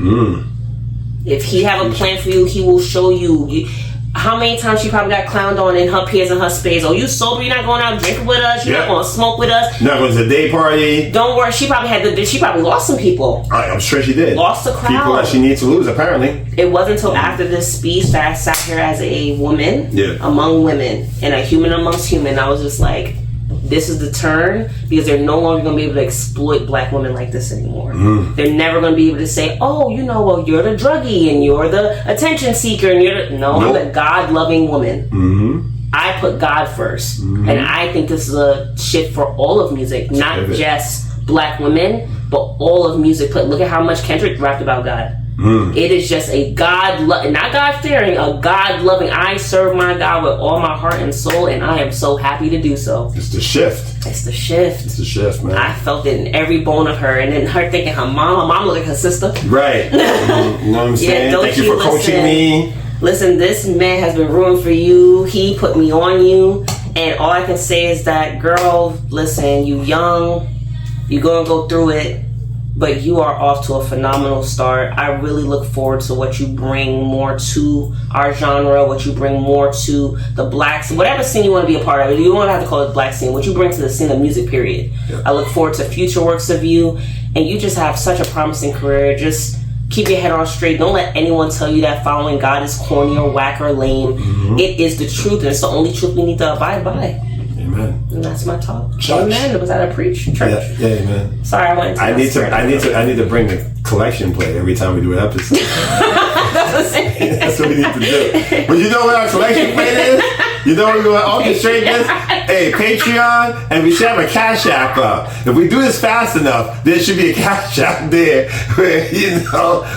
If he have a plan for you, he will show you. How many times she probably got clowned on in her peers and her space? Oh, you sober? You're not going out drinking with us? You're not going to smoke with us? Not going to the day party? Don't worry. She probably lost some people. I'm sure she did. Lost the crowd. People that she needs to lose, apparently. It wasn't until after this speech that I sat here as a woman among women and a human amongst human. I was just like, this is the turn, because they're no longer going to be able to exploit black women like this anymore. They're never going to be able to say, oh, well, you're the druggie and you're the attention seeker and you're the... No, I'm the God-loving woman. I put God first. And I think this is a shift for all of music, not just black women, but all of music. Look at how much Kendrick rapped about God. It is just a not God-fearing, a God-loving. I serve my God with all my heart and soul, and I am so happy to do so. It's the shift. It's the shift, man. I felt it in every bone of her, and then her thinking her mom looked like her sister. Right. You know what I'm saying? Thank you for coaching me. Listen, this man has been ruined for you. He put me on you, and all I can say is that, girl, listen, you young, you gonna go through it. But you are off to a phenomenal start. I really look forward to what you bring more to our genre, what you bring more to the black scene, whatever scene you want to be a part of. You don't have to call it black scene. What you bring to the scene of music, period. I look forward to future works of you. And you just have such a promising career. Just keep your head on straight. Don't let anyone tell you that following God is corny or whack or lame. It is the truth, and it's the only truth we need to abide by. Amen. And that's my talk. Church. Amen. Was that a preach? Church. Yeah, amen. Sorry, I went. I need to bring the collection plate every time we do an episode. That's what we need to do. But you know what our collection plate is? You know what we're going to orchestrate this? Hey, Patreon, and we should have a Cash App up. If we do this fast enough, there should be a Cash App there where,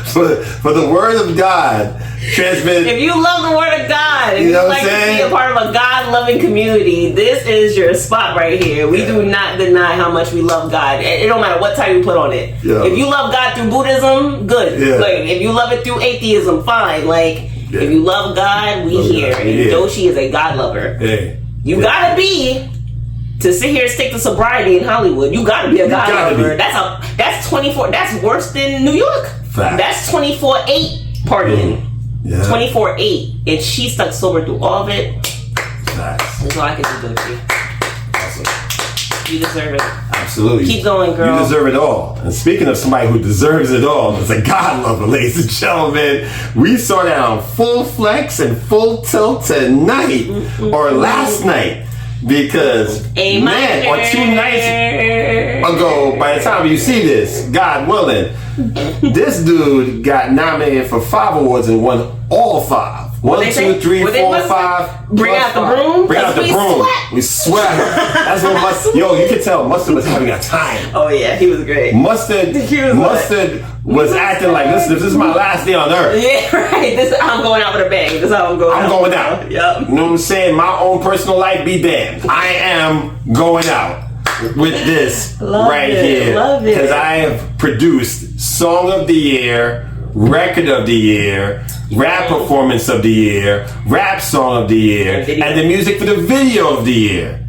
for the Word of God transmitted. If you love the Word of God, if you'd like to be a part of a God-loving community, this is your spot right here. We do not deny how much we love God. It don't matter what title you put on it. If you love God through Buddhism, good. Like, if you love it through atheism, fine. Like, if you love God, we here. And Doechii is a God lover. You gotta be to sit here and stick to sobriety in Hollywood. You gotta be a God lover. That's 24. That's worse than New York. That's 24/8 partying. 24/8, and she stuck sober through all of it. That's all I can do, Doechii. Awesome. You deserve it. Absolutely. Keep going, girl. You deserve it all. And speaking of somebody who deserves it all, it's a God lover, ladies and gentlemen. We saw that on Full Flex and Full Tilt tonight, or last night. Because, man, or 2 nights ago, by the time you see this, God willing, this dude got nominated for 5 awards and won all 5. 1, 2, 3, 4, 5. Bring out the broom. Bring out the broom. We sweat. That's what Mustard. Yo, you can tell Mustard was having a time. Oh yeah, he was great. Mustard was acting like this is my last day on earth. Yeah, right. I'm going out with a bang. This is how I'm going. I'm going out. Yep. You know what I'm saying? My own personal life be damned. I am going out with this here. Love it. Because I have produced Song of the Year, Record of the Year, Rap Performance of the Year, Rap Song of the Year, and the music for the video of the year.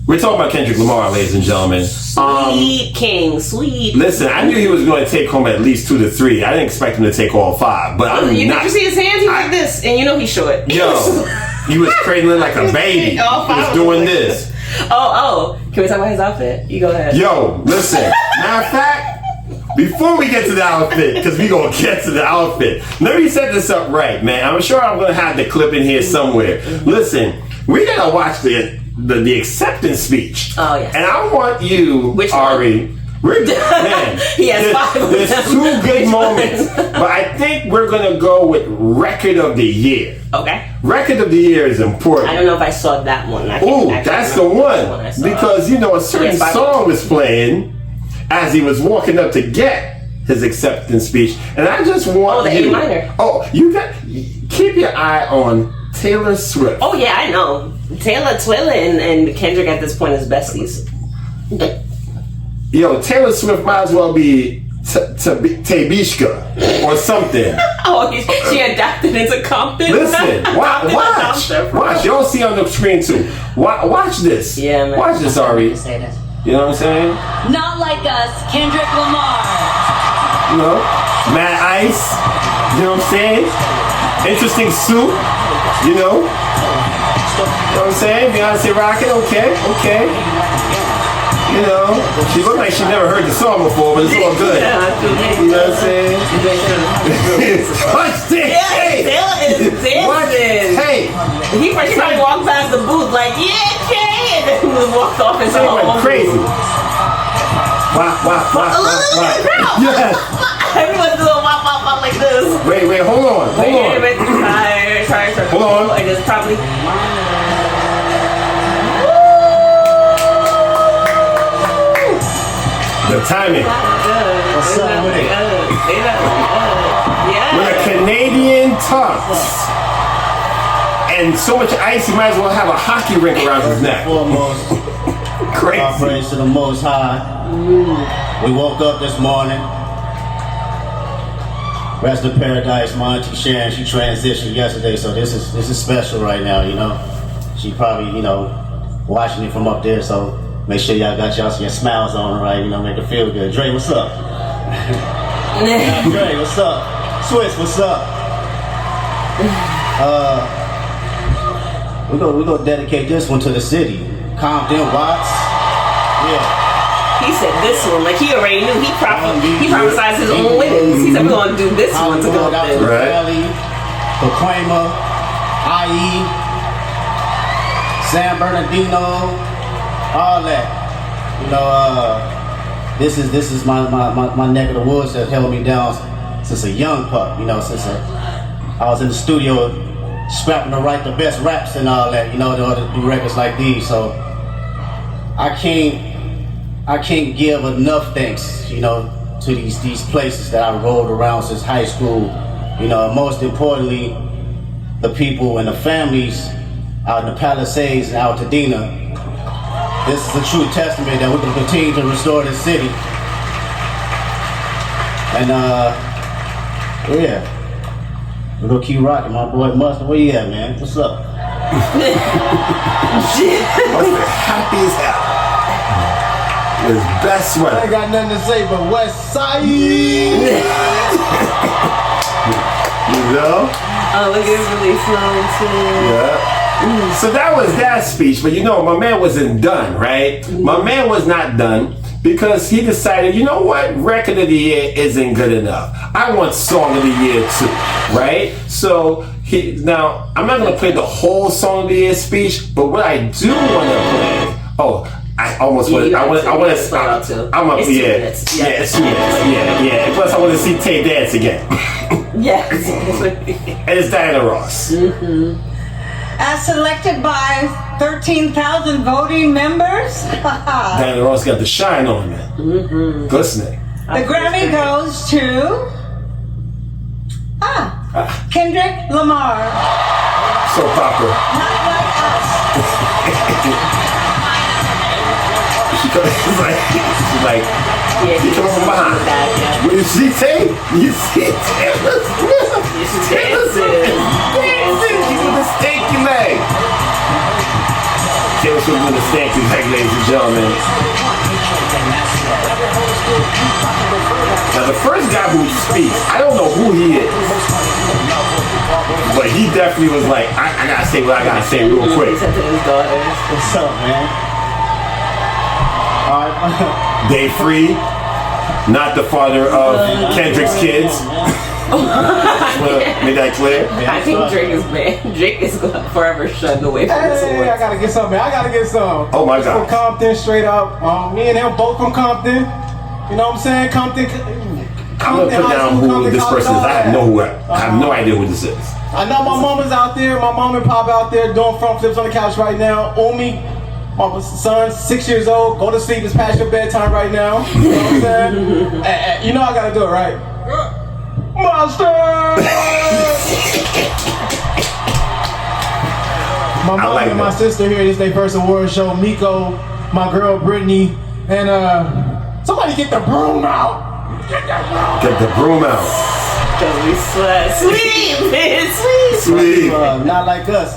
We're talking about Kendrick Lamar, ladies and gentlemen. Sweet King, sweet. Listen, I knew he was going to take home at least 2 to 3. I didn't expect him to take all 5, but I'm not. Did you see his hands? He was like this, and you know he's short. Yo, he was cradling like a baby. He was doing this. Oh, can we talk about his outfit? You go ahead. Yo, listen. Matter of fact, before we get to the outfit, because we going to get to the outfit, let me set this up right, man. I'm sure I'm going to have the clip in here somewhere. Listen, we gotta watch the acceptance speech. Oh yes. And I want you, Which Ari. Man, he has 5 there's 2 good moments, but I think we're gonna go with record of the year. Okay. Record of the year is important. I don't know if I saw that one. Oh, that's the one. Because you know a certain song was playing as he was walking up to get his acceptance speech, and I just want the A minor. Oh, you got keep your eye on Taylor Swift. Oh yeah, I know. Twila and Kendrick at this point is besties. Yo, Taylor Swift might as well be Tabishka or something. Oh, she adapted into Compton. Listen, watch. You don't see on the screen too. Watch this. Yeah, man. Watch this, Ari. You know what I'm saying? Not like us, Kendrick Lamar. You know, Mad Ice. You know what I'm saying? Interesting suit. You know. You know what I'm saying? Beyonce rocking. Okay. You know, she looked like she never heard the song before, but it's all good. You know what I'm saying? Watch this! Yeah, Taylor is dancing. Hey! He first time walked past the booth like, yeah, Jay! And then he was walked off into They the went home. crazy. Wow. Yes. Everyone's doing wop like this. Wait, hold on. Try. Hold on. I guess probably. The timing. What's up with it? Yeah. When a Canadian talks and so much ice, he might as well have a hockey rink around his neck. Foremost, Crazy. our praise to the Most High. We woke up this morning. Rest of paradise, my auntie Sharon, she transitioned yesterday, so this is special right now, you know. She probably, you know, watching it from up there, so make sure y'all got your smiles on, right? You know, make her feel good. Dre, what's up? Dre, what's up? Swiss, what's up? We're gonna dedicate this one to the city. Compton, Watts. Yeah. He said this one, like he already knew. He prophesized his own winnings. He said we're gonna do this one to go out to there. Right. Valley, Pacoima, IE, San Bernardino, all that. You know, this is my neck of the woods that held me down since a young pup. You know, since I was in the studio scrapping to write the best raps and all that. You know, in order to do records like these. So I can't give enough thanks, you know, to these places that I rolled around since high school. You know, and most importantly, the people and the families out in the Palisades and out to Dina. This is a true testament that we can continue to restore this city. And yeah, we're gonna keep rocking. My boy Mustard, where you at, man? What's up? Mustard happy as hell. His best I sweater. ain't got nothing to say but West Side. You know? Oh, look, it's really flowing too. Yeah. So that was that speech, but you know, my man wasn't done, right? My man was not done because he decided, you know what? Record of the year isn't good enough. I want song of the year too, right? So now I'm not gonna play the whole song of the year speech, but what I do want to play. I almost want. I want to stop. I'm up. It's 2 minutes. Yeah, it's 2 minutes. Yeah. And plus, I want to see Tay dance again. Yes. And it's Diana Ross. As selected by 13,000 voting members, Diana Ross got the shine on it. Glistening. the Grammy goes to Kendrick Lamar. So proper. Not like us. She's like, Yeah, she come from behind. What did she say? You see Taylor Swift. Taylor Swift is dancing. She's with a stanky leg. Taylor Swift with a stanky leg, ladies and gentlemen. Now the first guy who speaks, I don't know who he is, but he definitely was like, I gotta say what I gotta say real quick. What's up, man? Day Free, not the father of Kendrick's kids. Make that clear. I think Drake is banned. Drake is forever shunned away from this Hey, award. I gotta get some, man. I gotta get some. Oh my He's God. from Compton, straight up. Me and him both from Compton. You know what I'm saying? Compton. I'm gonna put down who this person is. I have no idea who this is. I know my mom is out there. My mom and pop out there doing front flips on the couch right now. Umi, my son, 6 years old. Go to sleep. It's past your bedtime right now. You know what I'm saying? You know I gotta do it, right? Monster! My mom like and my that. sister here. This is their first award show. Miko, my girl Brittany, and somebody get the broom out. Get the broom out. Cause we sweat. Sweet, man, sweet. Sweet. Not like us.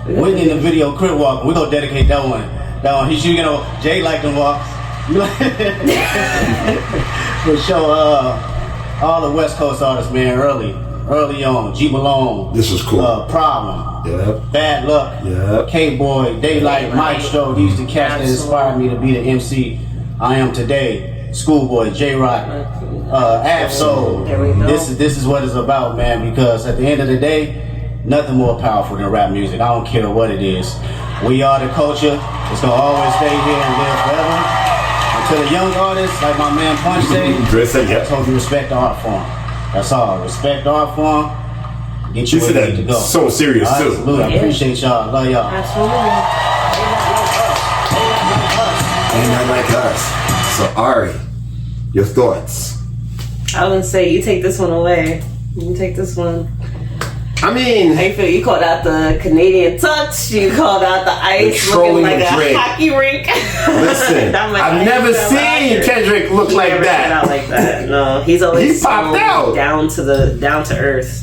Whitney in the video crib walk. We're gonna dedicate that one. You know, Jay like them walks. For sure, all the West Coast artists, man, early on. G Malone. This was cool. Problem. Yep. Bad Luck. Yep. K-Boy, Daylight, Maestro. These the cats that inspired me to be the MC I am today. Schoolboy, J-Rock, Ab-Soul. There we go. This is what it's about, man, because at the end of the day, nothing more powerful than rap music. I don't care what it is. We are the culture. It's gonna always stay here and live forever. And to the young artists, like my man Punch said, I told you respect the art form. That's all. Respect the art form. Get you She where said you need to that go. so serious too. Absolutely. I appreciate y'all. Love y'all. Absolutely. Ain't not like us. So Ari, your thoughts? I would say you take this one away. You take this one. I mean, How you feel? You called out the Canadian tux. You called out the ice The looking like trolling a Drake. hockey rink. listen, That might I've be never so seen accurate. Kendrick look He like never that. shut out like that. No, he's always He popped so out. down to earth.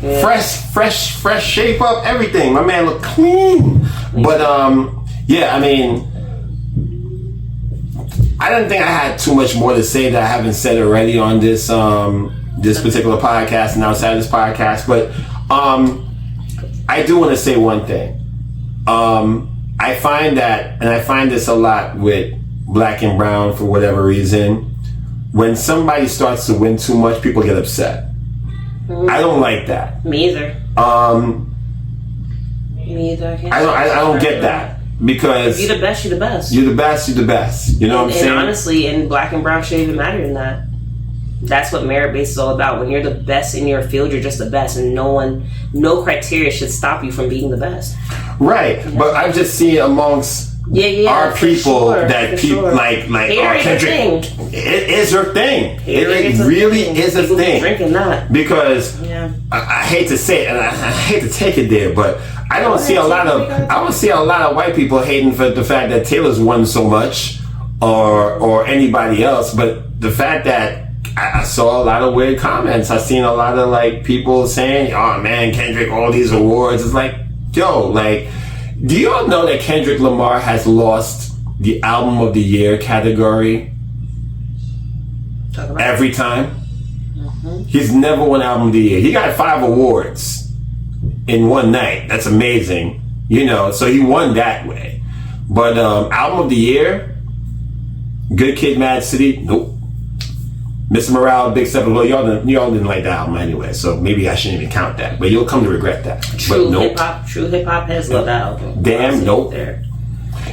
Yeah. Fresh shape up, everything. My man looked clean. But yeah, I mean, I didn't think I had too much more to say that I haven't said already on this this particular podcast and outside this podcast. But I do want to say one thing. I find that, and I find this a lot with Black and Brown for whatever reason, when somebody starts to win too much, people get upset. I don't like that. Me either. Me either. I don't get that, because You're the best. You're the best. you're the best. You're the best. You know what I'm saying? And honestly, in Black and Brown shouldn't even matter than that. That's what merit based is all about. When you're the best in your field, you're just the best, and no criteria should stop you from being the best. Right, but I've just seen amongst our for people sure, that for people sure. like Hater is a Kendrick. thing. It is her thing. Hater It is a really thing. is a People be thing. drinking that. Because Yeah. I hate to say it, and I hate to take it there, but I don't see a lot of white people hating for the fact that Taylor's won so much, or anybody else. But the fact that I saw a lot of weird comments. I seen a lot of like people saying, "Oh man, Kendrick, all these awards." It's like, yo, like, do you all know that Kendrick Lamar has lost the Album of the Year category every time? He's never won Album of the Year. He got 5 awards in one night. That's amazing. You know, so he won that way. But Album of the Year, Good Kid, Mad City, nope. Mr. Morale, Big Step, well, y'all didn't like the album anyway, so maybe I shouldn't even count that. But you'll come to regret that. True But nope. hip hop has loved that album. Damn, nope. There.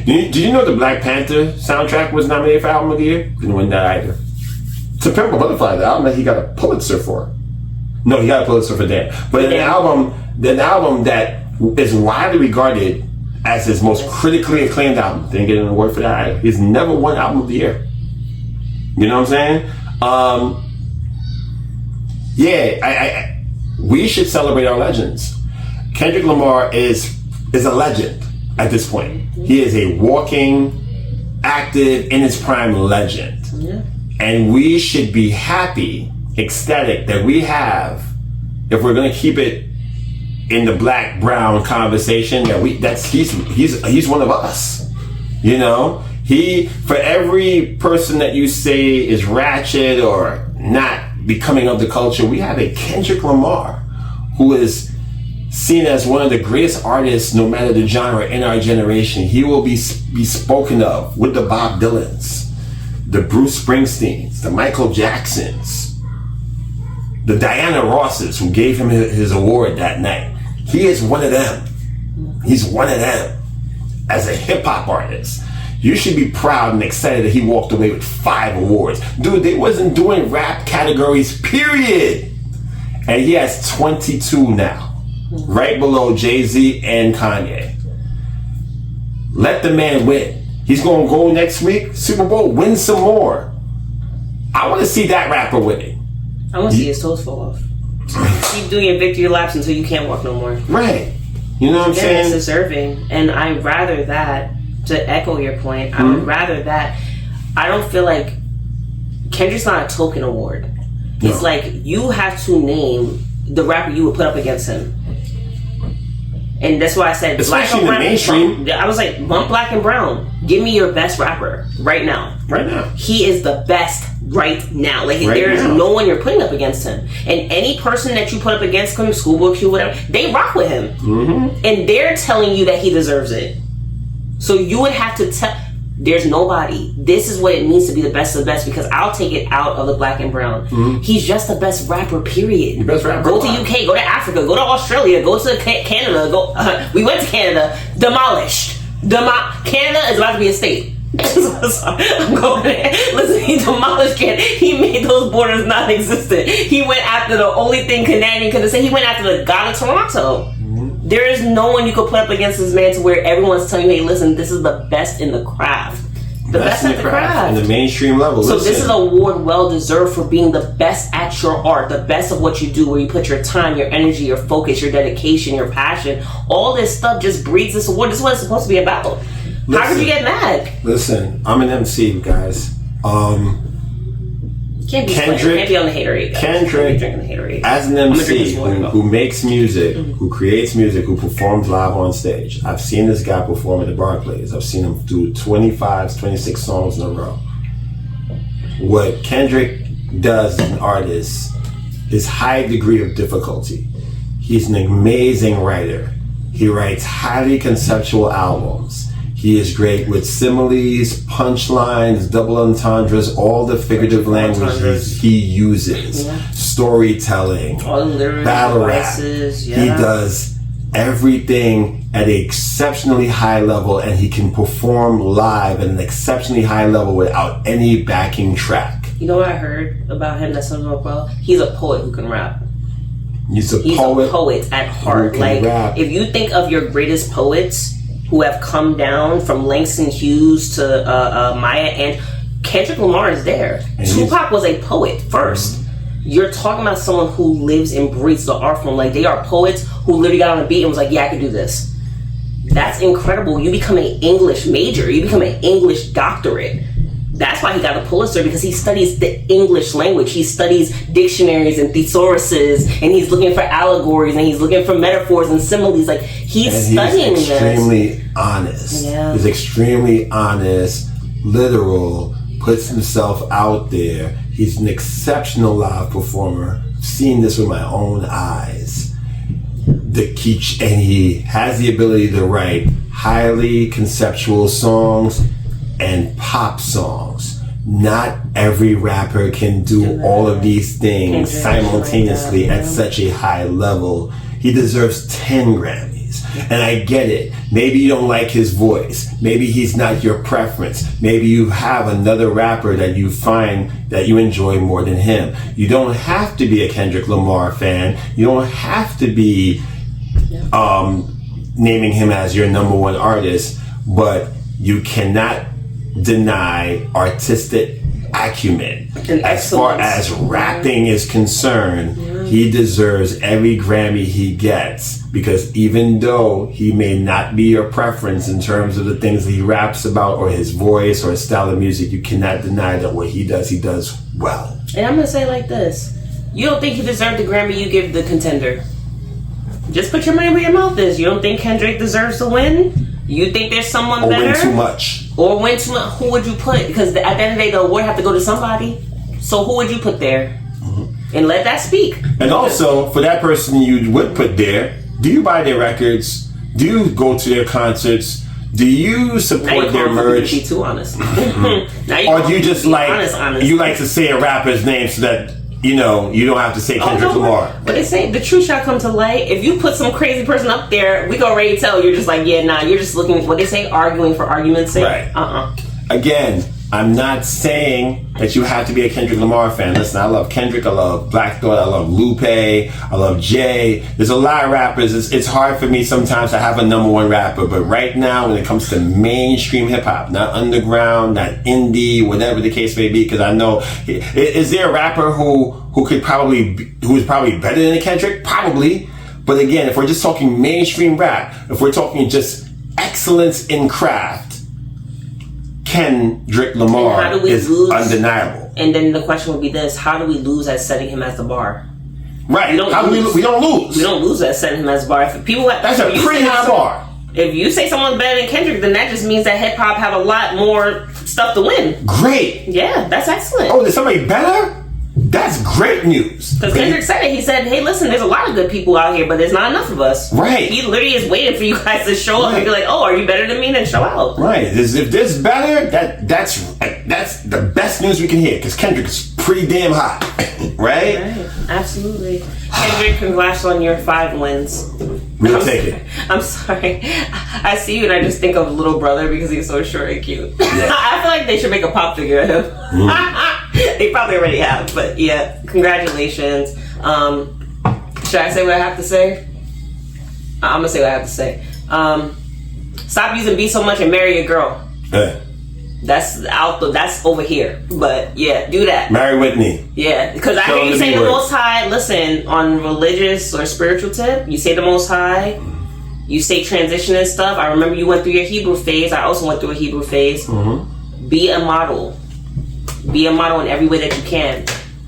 Did you know the Black Panther soundtrack was nominated for Album of the Year? Didn't win that either. To Pimp a Butterfly, the album that he got a Pulitzer for. No, he got a Pulitzer for that. But an album that is widely regarded as his most critically acclaimed album, didn't get an award for that either. He's never won Album of the Year. You know what I'm saying? We should celebrate our legends. Kendrick Lamar is a legend at this point. He is a walking, active, in his prime legend. Yeah. And we should be happy, ecstatic that we have, if we're gonna keep it in the Black Brown conversation, he's one of us. You know? For every person that you say is ratchet or not becoming of the culture, we have a Kendrick Lamar who is seen as one of the greatest artists, no matter the genre, in our generation. He will be spoken of with the Bob Dylans, the Bruce Springsteens, the Michael Jacksons, the Diana Rosses who gave him his award that night. He is one of them. He's one of them. As a hip-hop artist, you should be proud and excited that he walked away with 5 awards. Dude, they wasn't doing rap categories, period. And he has 22 now. Right below Jay-Z and Kanye. Let the man win. He's going to go next week, Super Bowl, win some more. I want to see that rapper winning. I want to see his toes fall off. Keep doing your victory laps until you can't walk no more. Right. You know what I'm saying? It's deserving. And I'd rather that, to echo your point, I would rather that. I don't feel like Kendrick's not a token award. No. It's like you have to name the rapper you would put up against him. And that's why I said especially Black and Brown. I was like, bump Black and Brown. Give me your best rapper right now. Right now. He is the best right now. Like there is no one you're putting up against him. And any person that you put up against him, Schoolboy Q, whatever, they rock with him. Mm-hmm. And they're telling you that he deserves it. So you would have to tell. There's nobody. This is what it means to be the best of the best, because I'll take it out of the Black and Brown. Mm-hmm. He's just the best rapper, period. The best rapper. Go to UK, go to Africa, go to Australia, go to Canada. We went to Canada, demolished. Canada is about to be a state. I'm going there. Listen, he demolished Canada. He made those borders non-existent. He went after the only thing Canadian could have said. He went after the god of Toronto. There is no one you could put up against this man to where everyone's telling you, hey, listen, this is the best in the craft. The best at the craft. In the mainstream level. So this is an award well deserved for being the best at your art, the best of what you do, where you put your time, your energy, your focus, your dedication, your passion. All this stuff just breeds this award. This is what it's supposed to be about. How could you get mad? Listen, I'm an MC, guys. Can't be on the haterade. Kendrick, drinking the haterade. As an MC who makes music, who creates music, who performs live on stage. I've seen this guy perform at the Barclays. I've seen him do 25, 26 songs in a row. What Kendrick does as an artist is high degree of difficulty. He's an amazing writer. He writes highly conceptual albums. He is great with similes, punchlines, double entendres, all the figurative language he uses. Yeah. Storytelling, battle rap. Yeah. He does everything at an exceptionally high level, and he can perform live at an exceptionally high level without any backing track. You know what I heard about him that sums him up well? He's a poet who can rap. He's a poet at heart. Like, rap. If you think of your greatest poets who have come down from Langston Hughes to Maya Angelou, Kendrick Lamar is there. And Tupac was a poet first. You're talking about someone who lives and breathes the art form. Like, they are poets who literally got on a beat and was like, yeah, I can do this. That's incredible. You become an English major. You become an English doctorate. That's why he got a Pulitzer, because he studies the English language. He studies dictionaries and thesauruses, and he's looking for allegories, and he's looking for metaphors and similes. Like, he's studying this. He's extremely honest. Yeah. He's extremely honest, literal, puts himself out there. He's an exceptional live performer. I've seen this with my own eyes. And he has the ability to write highly conceptual songs and pop songs. Not every rapper can do all of these things simultaneously at such a high level. He deserves 10 Grammys. And I get it. Maybe you don't like his voice. Maybe he's not your preference. Maybe you have another rapper that you find that you enjoy more than him. You don't have to be a Kendrick Lamar fan. You don't have to be naming him as your number one artist, but you cannot deny artistic acumen. As far as rapping is concerned, he deserves every Grammy he gets, because even though he may not be your preference in terms of the things that he raps about or his voice or his style of music, you cannot deny that what he does well. And I'm gonna say it like this: you don't think he deserved the Grammy, you give the contender. Just put your money where your mouth is. You don't think Kendrick deserves to win? You think there's someone better? Or win too much. Or win too much. Who would you put? Because at the end of the day, the award have to go to somebody. So who would you put there? Mm-hmm. And let that speak. And also, for that person you would put there, do you buy their records? Do you go to their concerts? Do you support their merch? Be too honest. Mm-hmm. Or do you just like honest. You like to say a rapper's name so that you know, you don't have to say Kendrick Lamar. But they say the truth shall come to light. If you put some crazy person up there, we go ready to tell you're just like, yeah, nah, you're just looking, what they say, arguing for argument's sake. Right. Again, I'm not saying that you have to be a Kendrick Lamar fan. Listen, I love Kendrick, I love Black Thought, I love Lupe, I love Jay. There's a lot of rappers. It's hard for me sometimes to have a number one rapper, but right now when it comes to mainstream hip hop, not underground, not indie, whatever the case may be, because I know, is there a rapper who is probably better than a Kendrick? Probably. But again, if we're just talking mainstream rap, if we're talking just excellence in craft, Kendrick Lamar is undeniable. And then the question would be this: how do we lose at setting him as the bar? Right. We don't lose. We don't lose at setting him as the bar. If people that's a pretty high bar. If you say someone's better than Kendrick, then that just means that hip hop have a lot more stuff to win. Great. Yeah, that's excellent. Oh, there's somebody better? That's great news. Because Kendrick said it. He said, hey, listen, there's a lot of good people out here, but there's not enough of us. Right. He literally is waiting for you guys to show up and be like, oh, are you better than me? Then show out. Right. If there's better, that's the best news we can hear, because Kendrick is pretty damn hot. Right? Absolutely. Kendrick, congrats on your 5 wins. We'll take it. I'm sorry. I see you and I just think of Little Brother because he's so short and cute. Yeah. I feel like they should make a pop figure of him. They probably already have, but yeah, congratulations. Should I say what I have to say? I'm gonna say what I have to say. Stop using B so much and marry a girl. Yeah. That's over here, but yeah, do that. Marry Whitney. Yeah, because I hear you say the Most High. Listen, on religious or spiritual tip, you say the Most High. You say transition and stuff. I remember you went through your Hebrew phase. I also went through a Hebrew phase. Mm-hmm. Be a model. Be a model in every way that you can.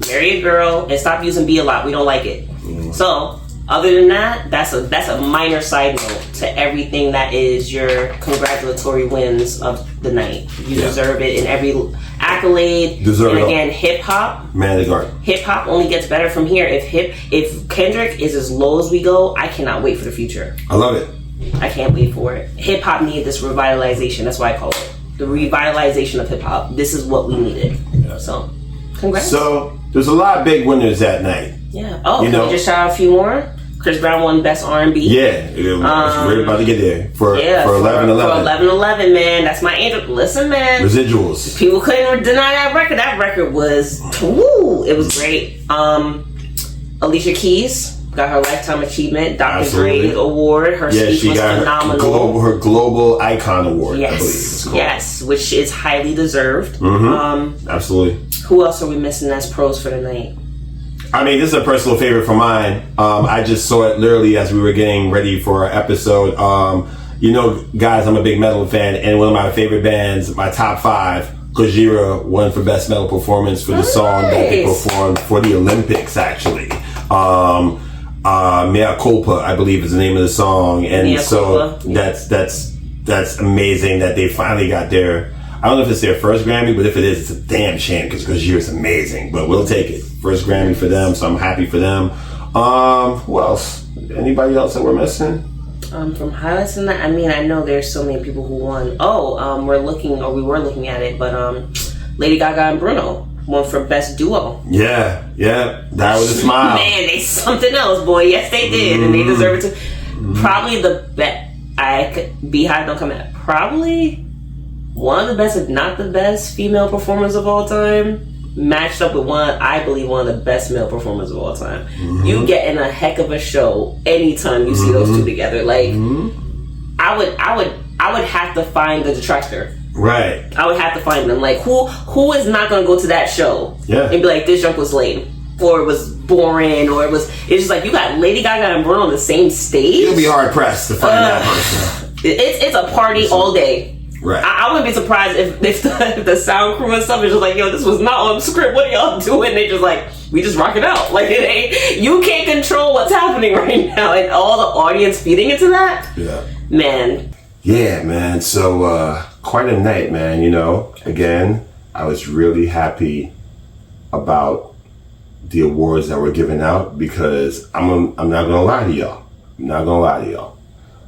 Marry a girl and stop using be a lot. We don't like it. Mm-hmm. So, other than that, that's a minor side note to everything that is your congratulatory wins of the night. You deserve it in every accolade. Deserve and again, hip hop. Man of the garden. Hip hop only gets better from here. If Kendrick is as low as we go, I cannot wait for the future. I love it. I can't wait for it. Hip hop needed this revitalization. That's why I call it the revitalization of hip hop. This is what we needed. Yeah. So, congrats. So there's a lot of big winners that night. Yeah. Oh, can we just shout out a few more? Chris Brown won Best R&B. Yeah, we're about to get there for 11/11. For 11/11, man, that's my angel. Listen, man, residuals. People couldn't deny that record. That record was, it was great. Alicia Keys got her Lifetime Achievement Dr. Dre Award. Her speech was phenomenal. Her Global Icon Award. Yes, I believe it's called. Yes, which is highly deserved. Mm-hmm. Absolutely. Who else are we missing as pros for the night? I mean, this is a personal favorite for mine. I just saw it literally as we were getting ready for our episode. You know, guys, I'm a big metal fan, and one of my favorite bands, my top 5, Gojira won for Best Metal Performance for the song that they performed for the Olympics, actually. Mea Culpa, I believe, is the name of the song, and so that's amazing that they finally got their. I don't know if it's their first Grammy, but if it is, it's a damn shame because Gojira is amazing. But we'll take it. First Grammy for them, so I'm happy for them. Who else? Anybody else that we're missing? From highlights in that, I mean, I know there's so many people who won. We were looking at it, but Lady Gaga and Bruno won for Best Duo. Yeah, that was a smile. Man, they something else, boy. Yes, they did, and they deserve it too. Probably the best. Beehive don't come at. Probably one of the best, if not the best, female performers of all time. Matched up with I believe one of the best male performers of all time. Mm-hmm. You get in a heck of a show anytime you see those two together. Like, I would have to find the detractor. Right. I would have to find them. Like, who is not going to go to that show and be like, this junk was lame, or it was boring, or it's just like you got Lady Gaga and Bruno on the same stage. You'll be hard pressed to find that person. It's a party all day. Right. I wouldn't be surprised if the sound crew and stuff is just like, yo, this was not on script. What are y'all doing? They just like, we just rock it out. Like, you can't control what's happening right now, and all the audience feeding into that. Yeah. Man. Yeah, man. So quite a night, man. You know, again, I was really happy about the awards that were given out because I'm not gonna lie to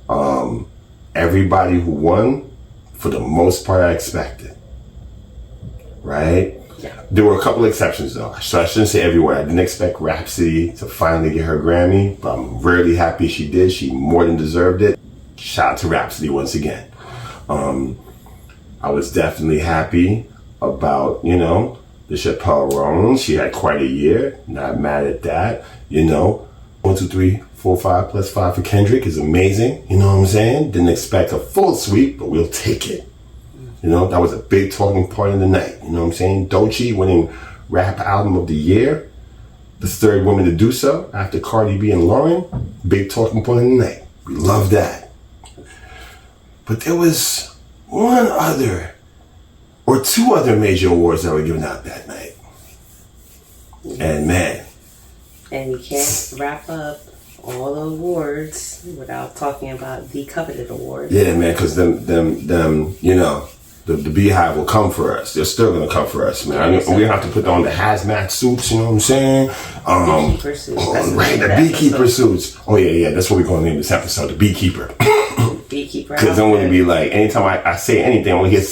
y'all. Everybody who won, for the most part, I expected. Right? There were a couple exceptions though, so I shouldn't say everywhere. I didn't expect Rapsody to finally get her Grammy, but I'm really happy she did. She more than deserved it. Shout out to Rapsody once again. I was definitely happy about, you know, the Chappelle Roan. She had quite a year. Not mad at that. You know, 1, 2, 3, 4, 5 plus 5 for Kendrick is amazing. You know what I'm saying? Didn't expect a full sweep, but we'll take it. You know, that was a big talking point of the night. You know what I'm saying? Doechii winning Rap Album of the Year. The third woman to do so after Cardi B and Lauren. Big talking point of the night. We love that. But there was one other or two other major awards that were given out that night. And man. And you can't wrap up all the awards without talking about the coveted awards. Yeah, man, because them, you know, the Beehive will come for us. They're still gonna come for us, man. We have to put on the hazmat suits. You know what I'm saying? Beekeeper suits. Right, the beekeeper suits. Oh yeah, that's what we're gonna name this episode, the beekeeper. Beekeeper. Because I'm gonna be like, anytime I say anything, I'm gonna get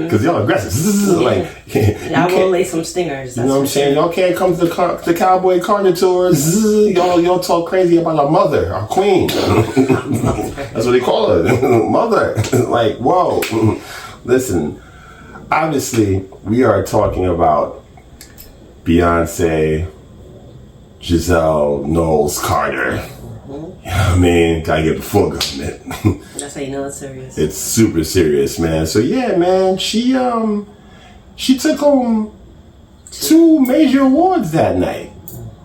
because y'all aggressive. Like, I will lay some stingers. You know what I'm saying? Y'all can't come to the Cowboy Carter tours. Y'all talk crazy about our mother, our queen. That's what they call her, mother. Like, whoa. Listen, obviously, we are talking about Beyonce, Giselle Knowles Carter. You know what I mean? Gotta get the full government. That's how you know it's serious. It's super serious, man. So yeah, man, she took home 2 major awards that night.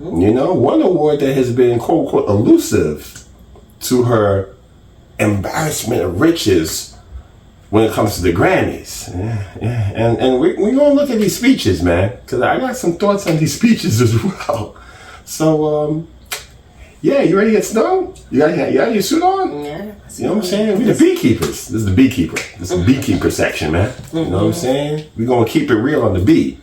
You know, one award that has been quote unquote elusive to her embarrassment of riches when it comes to the Grammys. Yeah. And we're gonna look at these speeches, man, because I got some thoughts on these speeches as well. So yeah, you ready to get stung? You got your suit on? Yeah. You know what I'm saying? We the beekeepers. This is the beekeeper. This is the beekeeper section, man. You know what I'm saying? We're going to keep it real on the bee.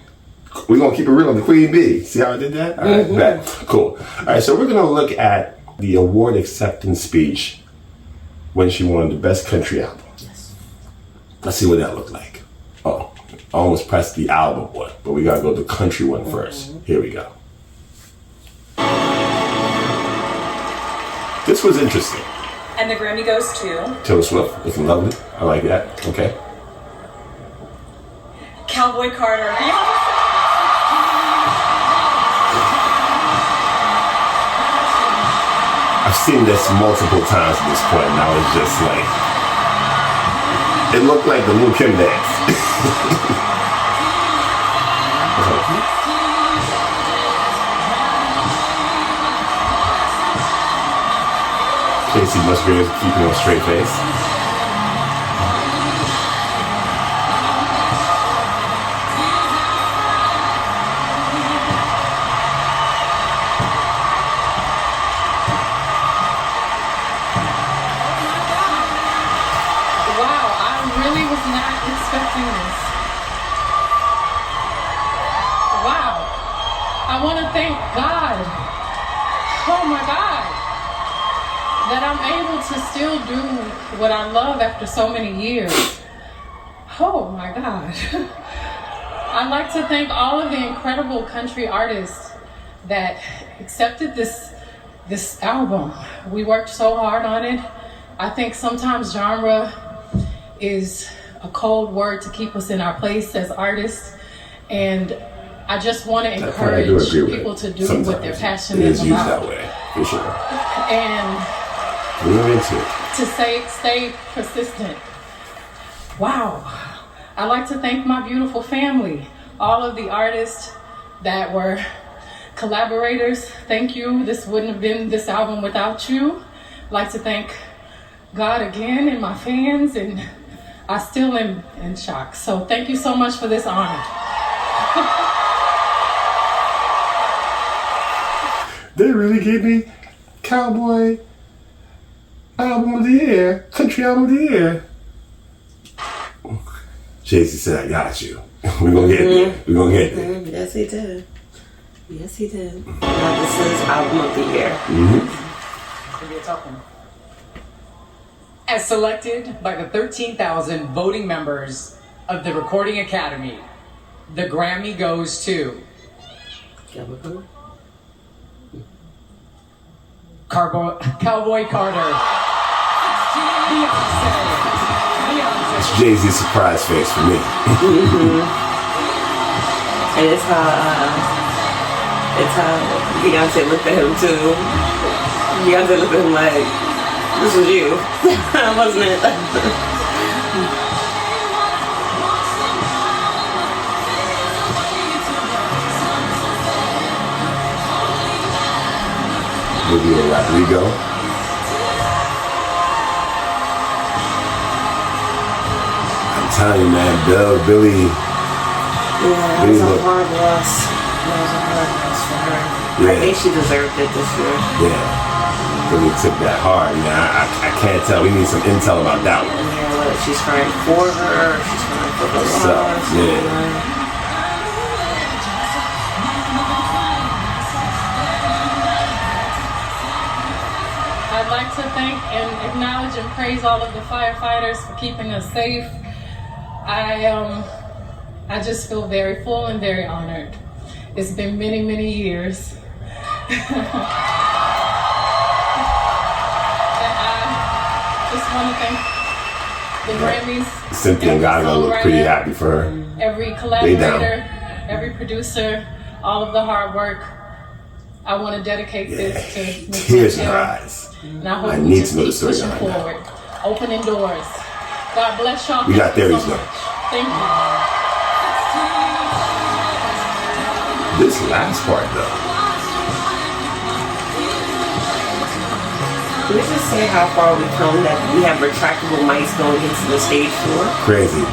We're going to keep it real on the queen bee. See how I did that? All right, bet. Cool. All right, so we're going to look at the award acceptance speech when she won the Best Country Album. Yes. Let's see what that looked like. Oh, I almost pressed the album one, but we got to go to the country one first. Here we go. This was interesting. And the Grammy goes to Taylor Swift, looking lovely. I like that. Okay. Cowboy Carter. I've seen this multiple times at this point, and I was just like, it looked like the Lil Kim dance. Casey must be keeping a straight face. Wow, I really was not expecting this. Wow. I want to thank God. Oh my God. That I'm able to still do what I love after so many years. Oh my God. I'd like to thank all of the incredible country artists that accepted this album. We worked so hard on it. I think sometimes genre is a cold word to keep us in our place as artists. And I just want to encourage people to do what they're passionate about. It is used that way, for sure. And to stay persistent. Wow. I'd like to thank my beautiful family, all of the artists that were collaborators. Thank you. This wouldn't have been this album without you. I'd like to thank God again and my fans, and I still am in shock. So thank you so much for this honor. They really gave me Cowboy Album of the Year, Country Album of the Year. Jay-Z said, I got you. We're going to get there. We're going to get there. Yes, he did. Yes, he did. Now, this is Album of the Year. As selected by the 13,000 voting members of the Recording Academy, the Grammy goes to Cowboy Carter. Beyonce. It's Jay-Z's surprise face for me. And it's how Beyonce looked at him too. Beyonce looked at him like, this was you, wasn't it? Maybe a Rodrigo. I'm telling you, man, Billy. Yeah, it was a hard loss. It was a hard loss for her. Yeah. I think she deserved it this year. Yeah. Billy took that hard, man. I can't tell. We need some intel about that one. Yeah, whether she's crying for her, or she's crying for the loss. Yeah. I'd like to thank and acknowledge and praise all of the firefighters for keeping us safe. I just feel very full and very honored. It's been many, many years. And I just want to thank the Grammys. Cynthia and Gaga look pretty happy for her. Every collaborator, every producer, all of the hard work. I want to dedicate this to Ms. Tears in her eyes. And I hope I we need just to know the keep story pushing behind forward, opening doors. God bless y'all. We got Thank you theories so though. much. Thank you. This last part though. Can we just say how far we've come that we have retractable mics going into the stage floor? Crazy.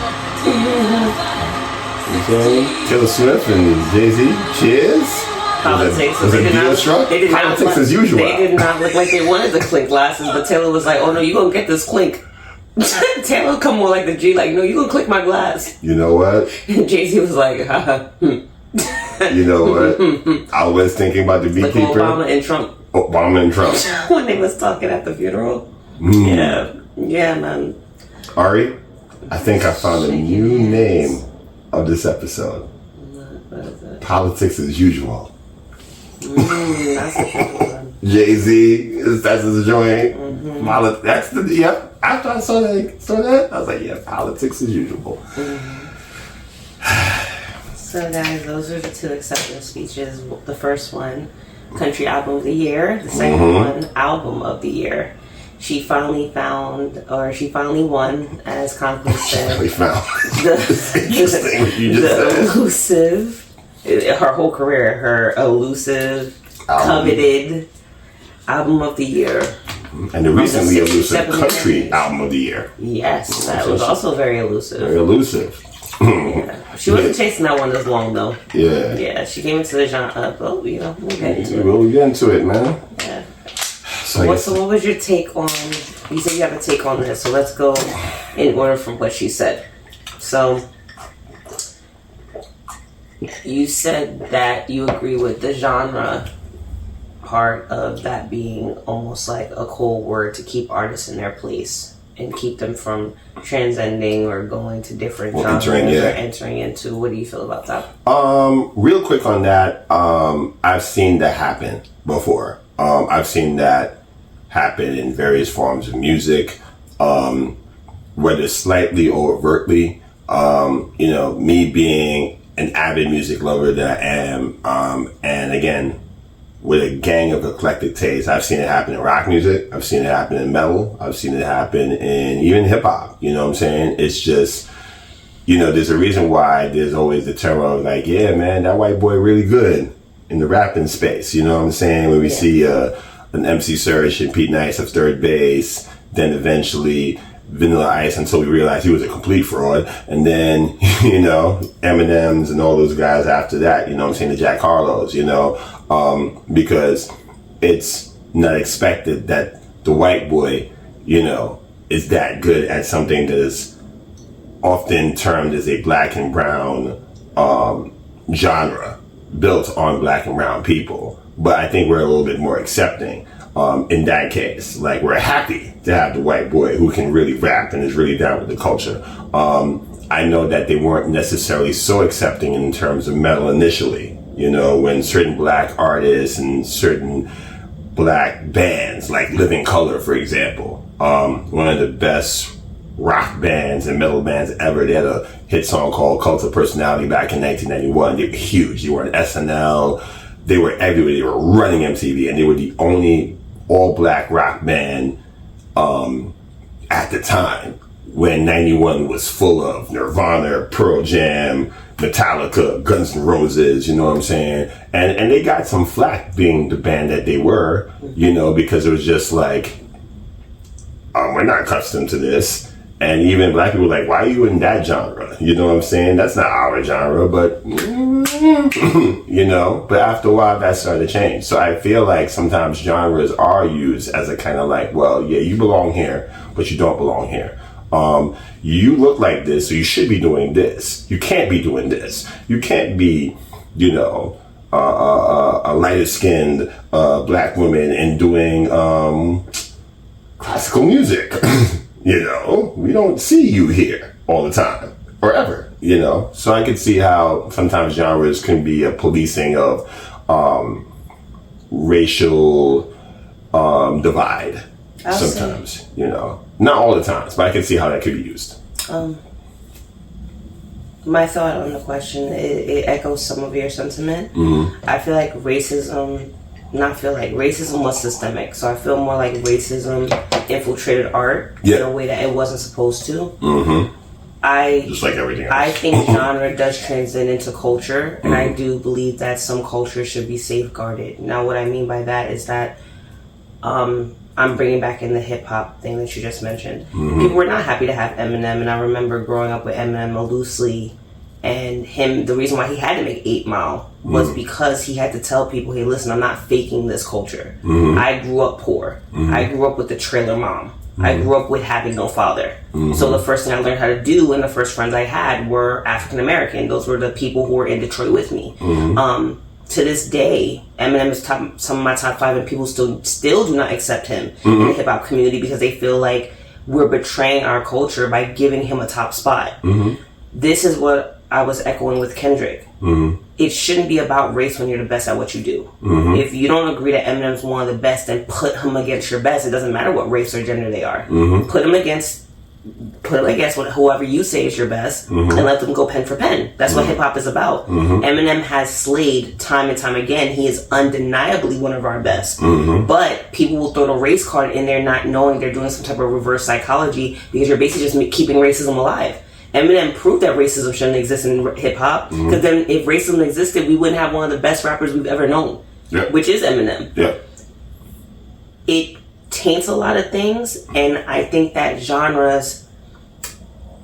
Okay. Taylor Swift and Jay-Z. Cheers. Politics. Was it Dio struck? Politics as usual. They did not look like they wanted the clink glasses, but Taylor was like, oh no, you gonna get this clink. Taylor come more like the G, like, no, you gonna click my glass. You know what? And Jay-Z was like, haha. You know what? I was thinking about the Beekeeper. Like Obama and Trump. Obama and Trump. When they was talking at the funeral. Yeah, man. Ari, I think I found a new name of this episode. What is it? Politics as usual. That's a good one. Jay-Z, that's his joint. That's the, yep. After I saw that, I was like, yeah, politics as usual. So guys, those are the two acceptance speeches. The first one, Country Album of the Year. The second one, Album of the Year. She finally won, as Conquest said. It's interesting what you just said. Elusive, her whole career, her elusive, coveted Album of the Year. And the recently elusive Country Album of the Year. Yes, that was also very elusive. Very elusive. Yeah. She wasn't chasing that one as long though. Yeah. Yeah, she came into the genre, but we'll get into it. We'll get into it, man. Yeah. So what was your take on, you said you have a take on this, so let's go in order from what she said. So, you said that you agree with the genre part of that being almost like a cold word to keep artists in their place and keep them from transcending or going to different genres or entering into. What do you feel about that? Real quick on that, I've seen that happen before. I've seen that happen in various forms of music, whether slightly or overtly. Me being an avid music lover that I am, and again, with a gang of eclectic tastes. I've seen it happen in rock music. I've seen it happen in metal. I've seen it happen in even hip hop. You know what I'm saying? It's just, there's a reason why there's always the term of like, yeah, man, that white boy really good in the rapping space. You know what I'm saying? When we see an MC Serge and Pete Nice of third base, then eventually Vanilla Ice until we realized he was a complete fraud. And then, Eminem's and all those guys after that, you know what I'm saying? The Jack Harlows, because it's not expected that the white boy, is that good at something that is often termed as a black and brown genre built on black and brown people. But I think we're a little bit more accepting in that case. Like, we're happy to have the white boy who can really rap and is really down with the culture. I know that they weren't necessarily so accepting in terms of metal initially. You know, when certain black artists and certain black bands, like Living Colour, for example, one of the best rock bands and metal bands ever. They had a hit song called Cult of Personality back in 1991. They were huge. They were on SNL. They were everywhere. They were running MTV, and they were the only all-black rock band at the time, when 91 was full of Nirvana, Pearl Jam, Metallica, Guns N' Roses, you know what I'm saying? And they got some flack being the band that they were, you know, because it was just like, we're not accustomed to this. And even black people were like, why are you in that genre? You know what I'm saying? That's not our genre, but, you know, but after a while that started to change. So I feel like sometimes genres are used as a kind of like, well, yeah, you belong here, but you don't belong here. You look like this, so you should be doing this. You can't be doing this. You can't be, you know, a lighter skinned black woman and doing classical music. You know, we don't see you here all the time or ever, you know. So I could see how sometimes genres can be a policing of racial divide. Sometimes, you know. Not all the times, but I can see how that could be used. My thought on the question, it echoes some of your sentiment. I feel like racism was systemic. So I feel more like racism infiltrated art in a way that it wasn't supposed to. Just like everything else. I think genre does transcend into culture, and I do believe that some cultures should be safeguarded. Now, what I mean by that is that I'm bringing back in the hip-hop thing that you just mentioned. People were not happy to have Eminem, and I remember growing up with Eminem loosely, and him, the reason why he had to make 8 Mile was because he had to tell people, hey, listen, I'm not faking this culture. I grew up poor. I grew up with a trailer mom. I grew up with having no father. So the first thing I learned how to do, and the first friends I had were African American. Those were the people who were in Detroit with me. To this day, Eminem is some of my top 5, and people still do not accept him in the hip hop community because they feel like we're betraying our culture by giving him a top spot. This is what I was echoing with Kendrick. It shouldn't be about race when you're the best at what you do. If you don't agree that Eminem's one of the best, then put him against your best. It doesn't matter what race or gender they are. Put him against whoever you say is your best, and let them go pen for pen. That's what hip hop is about. Eminem has slayed time and time again. He is undeniably one of our best. But people will throw the race card in there not knowing they're doing some type of reverse psychology because you're basically just keeping racism alive. Eminem proved that racism shouldn't exist in hip-hop, because then if racism existed, we wouldn't have one of the best rappers we've ever known, which is Eminem. It taints a lot of things, and I think that genres,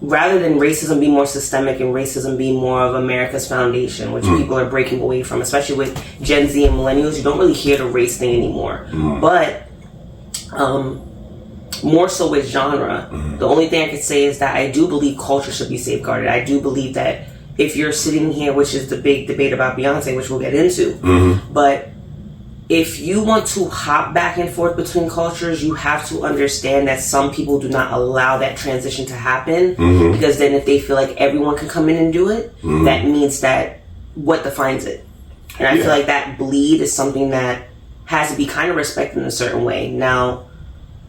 rather than racism be more systemic and racism be more of America's foundation, which people are breaking away from, especially with Gen Z and millennials, you don't really hear the race thing anymore. But more so with genre, the only thing I could say is that I do believe culture should be safeguarded. I do believe that if you're sitting here, which is the big debate about Beyonce, which we'll get into, but if you want to hop back and forth between cultures, you have to understand that some people do not allow that transition to happen, because then if they feel like everyone can come in and do it, that means that what defines it? And I feel like that bleed is something that has to be kind of respected in a certain way. Now,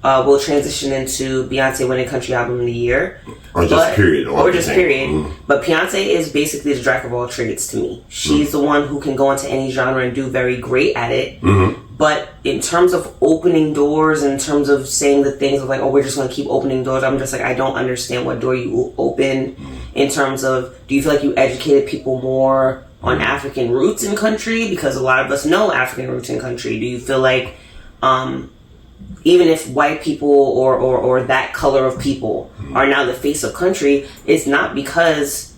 we'll transition into Beyonce winning Country Album of the Year. Or just period. But Beyonce is basically the jack of all trades to me. She's the one who can go into any genre and do very great at it. But in terms of opening doors, in terms of saying the things of like, oh, we're just going to keep opening doors, I'm just like, I don't understand what door you open. In terms of, do you feel like you educated people more on African roots in country? Because a lot of us know African roots in country. Do you feel like even if white people or that color of people are now the face of country, it's not because,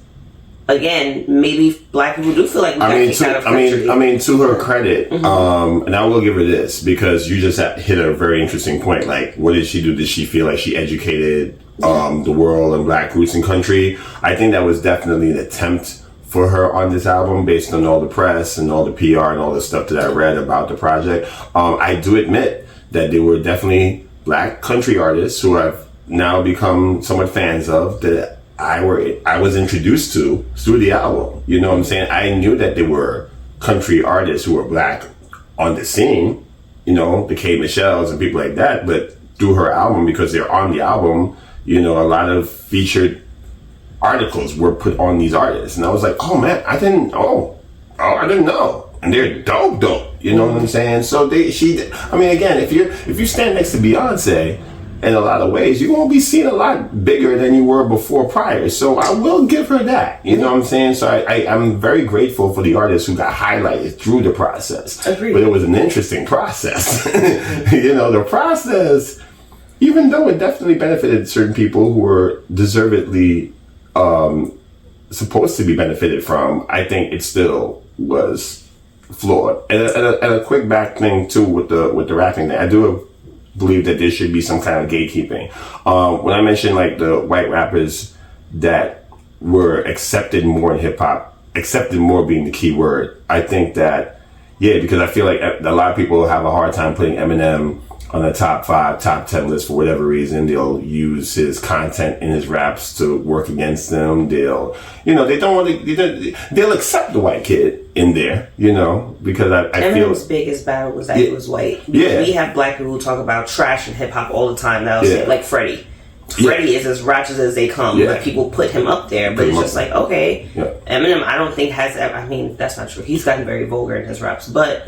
again, maybe black people do feel like we got kicked out of country. I mean, to her credit, and I will give her this, because you just hit a very interesting point. Like, what did she do? Did she feel like she educated the world and black roots in country? I think that was definitely an attempt for her on this album, based on all the press and all the PR and all the stuff that I read about the project. I do admit that there were definitely black country artists who I've now become somewhat fans of that I was introduced to through the album. You know what I'm saying? I knew that there were country artists who were black on the scene, you know, the K. Michelle's and people like that, but through her album, because they're on the album, you know, a lot of featured articles were put on these artists. And I was like, oh man, I didn't know. And they're dope. You know what I'm saying? So again, if you stand next to Beyonce, in a lot of ways, you're going to be seen a lot bigger than you were before prior. So I will give her that. You know what I'm saying? So I'm very grateful for the artists who got highlighted through the process. Agreed. But it was an interesting process. You know, the process, even though it definitely benefited certain people who were deservedly supposed to be benefited from, I think it still was flawed. And a quick back thing too with the rapping thing, I do believe that there should be some kind of gatekeeping. When I mentioned like the white rappers that were accepted more in hip hop, accepted more being the key word, I think that, because I feel like a lot of people have a hard time putting Eminem on the top 5, top 10 list for whatever reason. They'll use his content in his raps to work against them. They'll accept the white kid in there, you know, because I feel Eminem's biggest battle was that he was white. We have black people who talk about trash and hip hop all the time. That was like Freddie. Freddie is as ratchet as they come, but people put him up there. But it's just like, okay, Eminem, I don't think that's not true. He's gotten very vulgar in his raps, but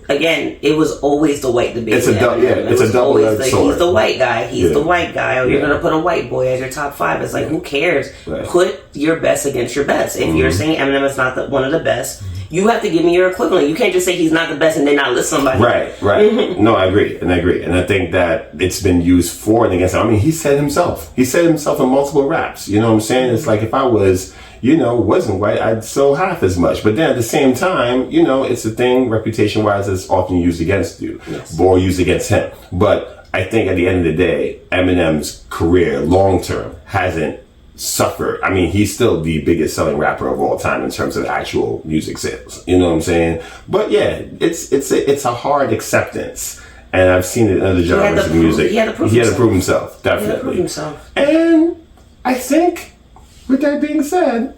again, it was always the white debate. It's a double-edged sword. He's the white guy. He's the white guy. Or you're gonna put a white boy as your top 5. It's like, who cares? Right. Put your best against your best. If you're saying Eminem is not one of the best, you have to give me your equivalent. You can't just say he's not the best and then not list somebody. Right. No, I agree. And I think that it's been used for and against. I mean, he said himself in multiple raps. You know what I'm saying? It's like, if I was, wasn't white, I'd sell half as much. But then at the same time, it's a thing, reputation-wise, that's often used against you, or used against him. But I think at the end of the day, Eminem's career, long-term, hasn't suffered. I mean, he's still the biggest selling rapper of all time in terms of actual music sales. You know what I'm saying? But yeah, it's a hard acceptance. And I've seen it in other genres of music. He had to prove himself, definitely. And I think, with that being said,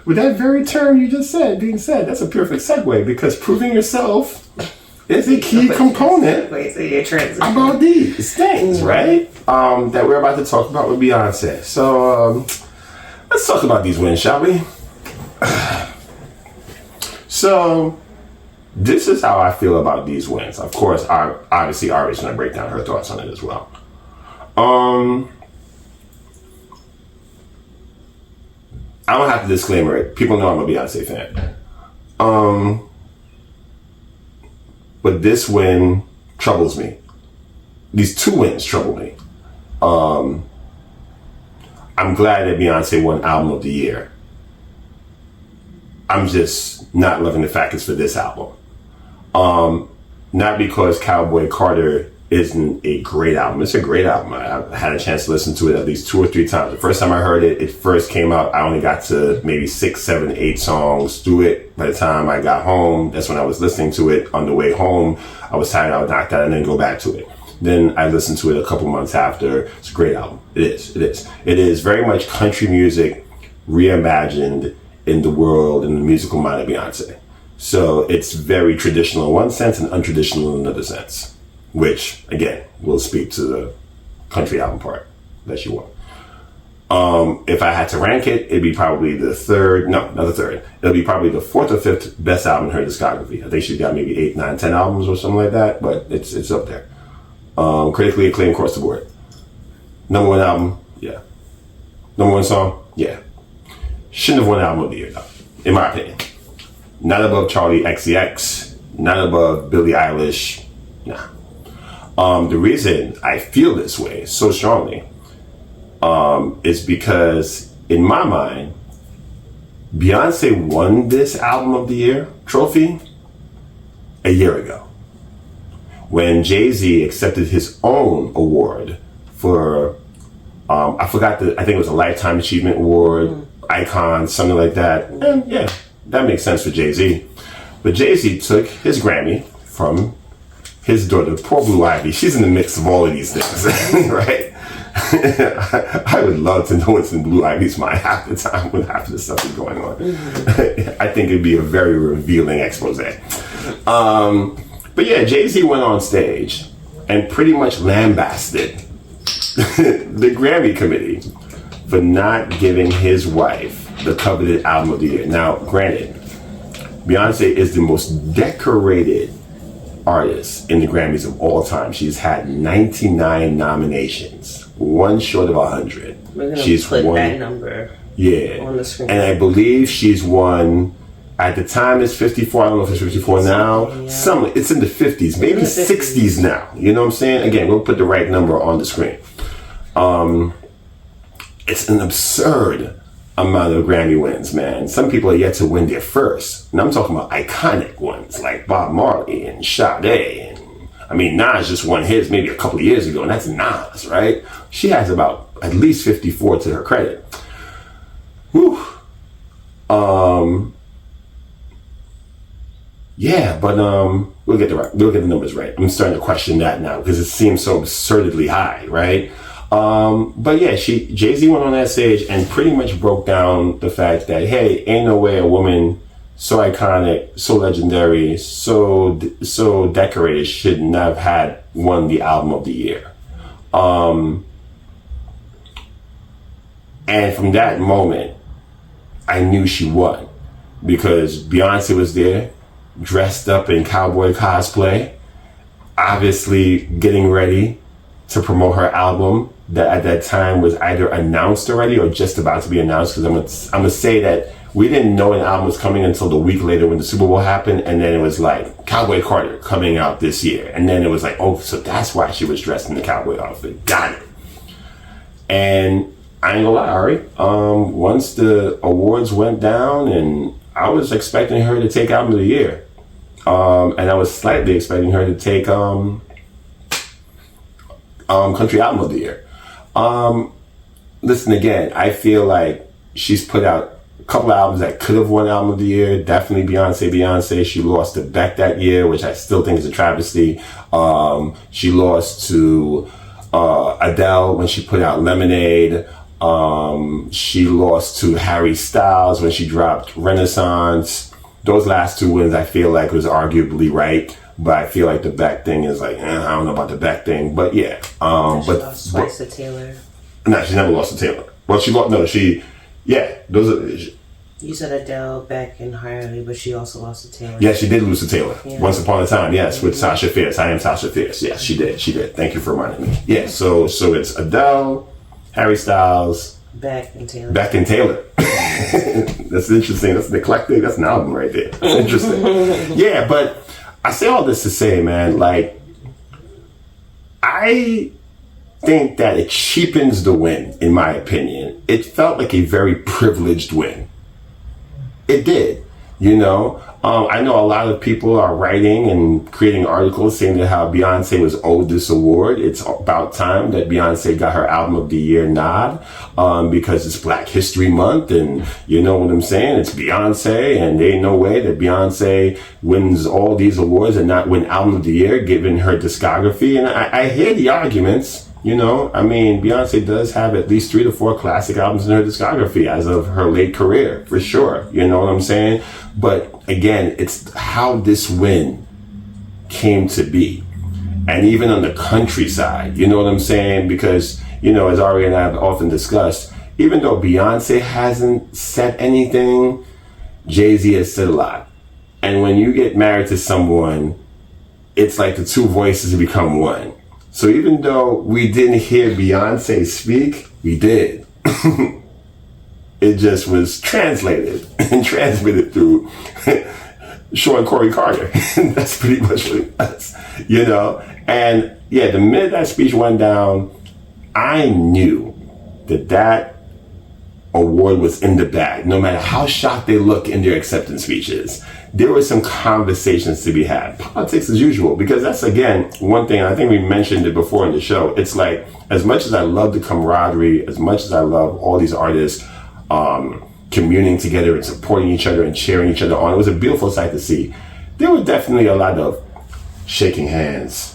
with that very term you just said, that's a perfect segue, because proving yourself is a key component about these things, right? That we're about to talk about with Beyonce. So let's talk about these wins, shall we? So this is how I feel about these wins. Of course, obviously Ari's going to break down her thoughts on it as well. I don't have to disclaimer it. People know I'm a Beyonce fan. But this win troubles me. These 2 wins trouble me. I'm glad that Beyonce won Album of the Year. I'm just not loving the fact it's for this album. Not because Cowboy Carter isn't a great album. It's a great album. I had a chance to listen to it at least 2 or 3 times. The first time I heard it, it first came out, I only got to maybe 6, 7, 8 songs through it. By the time I got home, that's when I was listening to it. On the way home, I was tired, I would knock that and then go back to it. Then I listened to it a couple months after. It's a great album. It is very much country music reimagined in the world, in the musical mind of Beyonce. So it's very traditional in one sense and untraditional in another sense, which, again, will speak to the country album part that she won. If I had to rank it, it'd be probably the 3rd, no, not the 3rd. It'll be probably the 4th or 5th best album in her discography. I think she's got maybe 8, 9, 10 albums or something like that, but it's up there. Critically acclaimed across the board. Number 1 album, yeah. Number 1 song, yeah. Shouldn't have won Album of the Year, though, in my opinion. Not above Charli XCX, not above Billie Eilish, nah. The reason I feel this way so strongly is because, in my mind, Beyonce won this Album of the Year trophy a year ago, when Jay-Z accepted his own award for, I think it was a Lifetime Achievement Award, Icon, something like that. And yeah, that makes sense for Jay-Z. But Jay-Z took his Grammy from his daughter, poor Blue Ivy. She's in the mix of all of these things, right? I would love to know what's in Blue Ivy's mind half the time when half of the stuff is going on. I think it'd be a very revealing expose. But yeah, Jay-Z went on stage and pretty much lambasted the Grammy committee for not giving his wife the coveted album of the year. Now, granted, Beyonce is the most decorated artist in the Grammys of all time. She's had 99 nominations, one short of 100. We're gonna she's put won, that number on the screen. And I believe she's won, at the time it's 54, I don't know if it's 54 now. Yeah. It's in the 50s, maybe 60s now. You know what I'm saying? Again, we'll put the right number on the screen. It's an absurd amount of Grammy wins, man. Some people are yet to win their first. And I'm talking about iconic ones like Bob Marley and Sade. And I mean, Nas just won his maybe a couple of years ago, and that's Nas, right? She has about at least 54 to her credit. Whew. Yeah, but we'll get the numbers right. I'm starting to question that now because it seems so absurdly high, right? But yeah, Jay-Z went on that stage and pretty much broke down the fact that, hey, ain't no way a woman so iconic, so legendary, so decorated shouldn't have had won the album of the year. And from that moment, I knew she won because Beyonce was there, dressed up in cowboy cosplay, obviously getting ready to promote her album that at that time was either announced already or just about to be announced. Because I'm gonna say that we didn't know an album was coming until the week later when the Super Bowl happened, and then it was like Cowboy Carter coming out this year, and then it was like, oh, so that's why she was dressed in the cowboy outfit. Got it. And I ain't gonna lie, Ari. Once the awards went down, and I was expecting her to take album of the year. And I was slightly expecting her to take country album of the year. Listen, again, I feel like she's put out a couple of albums that could have won album of the year. Definitely Beyonce. She lost to Beck that year, which I still think is a travesty. She lost to Adele when she put out Lemonade. She lost to Harry Styles when she dropped Renaissance. Those last two wins I feel like was arguably right, but I feel like the Beck thing is like, I don't know about the Beck thing, but yeah. She lost twice to Taylor. No, she never lost to Taylor. Well, those are... You said Adele, Beck, and Harley, but she also lost to Taylor. Yeah, she did lose to Taylor. Yeah. Once upon a time, yes, with Sasha Fierce. I am Sasha Fierce. Yes, she did. Thank you for reminding me. Yeah, so it's Adele, Harry Styles, Beck and Taylor. That's interesting. That's an eclectic. That's an album right there. That's interesting. Yeah, but I say all this to say, man, like, I think that it cheapens the win, in my opinion. It felt like a very privileged win. It did, you know. I know a lot of people are writing and creating articles saying that how Beyonce was owed this award. It's about time that Beyonce got her album of the year nod, because it's Black History Month, and you know what I'm saying? It's Beyonce, and there ain't no way that Beyonce wins all these awards and not win album of the year, given her discography. And I hear the arguments, you know. I mean, Beyonce does have at least 3 to 4 classic albums in her discography as of her late career, for sure. You know what I'm saying? But again, it's how this win came to be. And even on the countryside, you know what I'm saying? Because, you know, as Ari and I have often discussed, even though Beyonce hasn't said anything, Jay-Z has said a lot. And when you get married to someone, it's like the two voices become one. So even though we didn't hear Beyonce speak, we did. It just was translated and transmitted through Sean Corey Carter. That's pretty much what it was, you know? And yeah, the minute that speech went down, I knew that award was in the bag. No matter how shocked they look in their acceptance speeches, there were some conversations to be had. Politics as usual, because that's, again, one thing, I think we mentioned it before in the show. It's like, as much as I love the camaraderie, as much as I love all these artists communing together and supporting each other and cheering each other on, it was a beautiful sight to see. There was definitely a lot of shaking hands,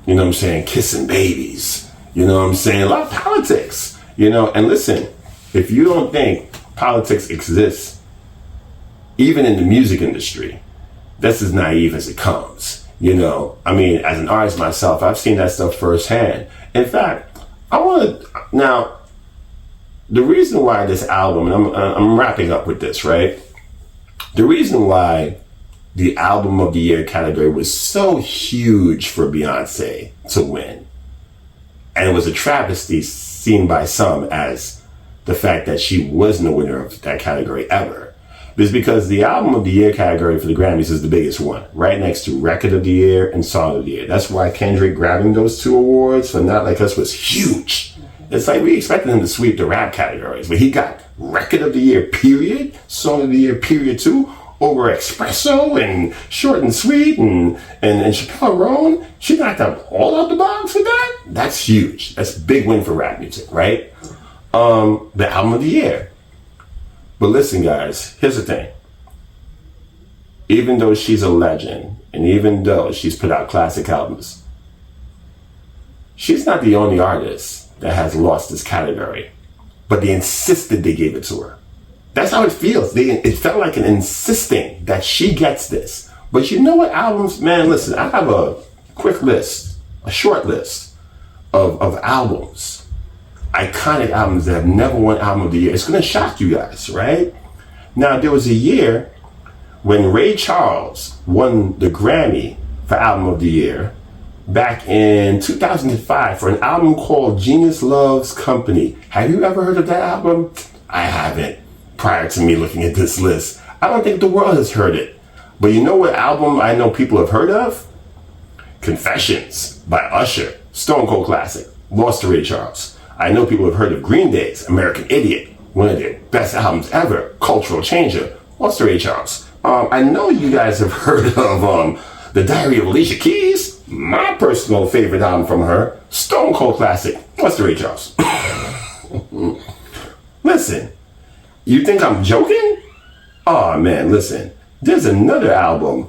you know what I'm saying, kissing babies, You know what I'm saying? A lot of politics, you know. And listen, if you don't think politics exists, even in the music industry, that's as naive as it comes. You know, I mean, as an artist myself, I've seen that stuff firsthand. In fact, now, the reason why this album, and I'm wrapping up with this, right? The reason why the Album of the Year category was so huge for Beyonce to win, and it was a travesty seen by some as the fact that she wasn't a winner of that category ever, is because the Album of the Year category for the Grammys is the biggest one, right next to Record of the Year and Song of the Year. That's why Kendrick grabbing those 2 awards for Not Like Us was huge. It's like we expected him to sweep the rap categories, but he got Record of the Year, period, Song of the Year, period, too, over Espresso and Short and Sweet and Chappelle Roan. She knocked out all out the box with that. That's huge. That's a big win for rap music, right? The Album of the Year. But listen, guys, here's the thing. Even though she's a legend, and even though she's put out classic albums, she's not the only artist that has lost this category, but they insisted they gave it to her. That's how it feels. It felt like an insisting that she gets this. But you know what albums, man, listen, I have a quick list, a short list of albums, iconic albums that have never won Album of the Year. It's gonna shock you guys, right? Now, there was a year when Ray Charles won the Grammy for Album of the Year back in 2005 for an album called Genius Loves Company. Have you ever heard of that album? I haven't. Prior to me looking at this list, I don't think the world has heard it. But you know what album I know people have heard of? Confessions by Usher, Stone Cold classic, lost to Ray Charles. I know people have heard of Green Day's American Idiot, one of their best albums ever, cultural changer, lost to Ray Charles. I know you guys have heard of The Diary of Alicia Keys, my personal favorite album from her, Stone Cold classic, lost to Ray Charles. Listen, you think I'm joking? Oh man, listen. There's another album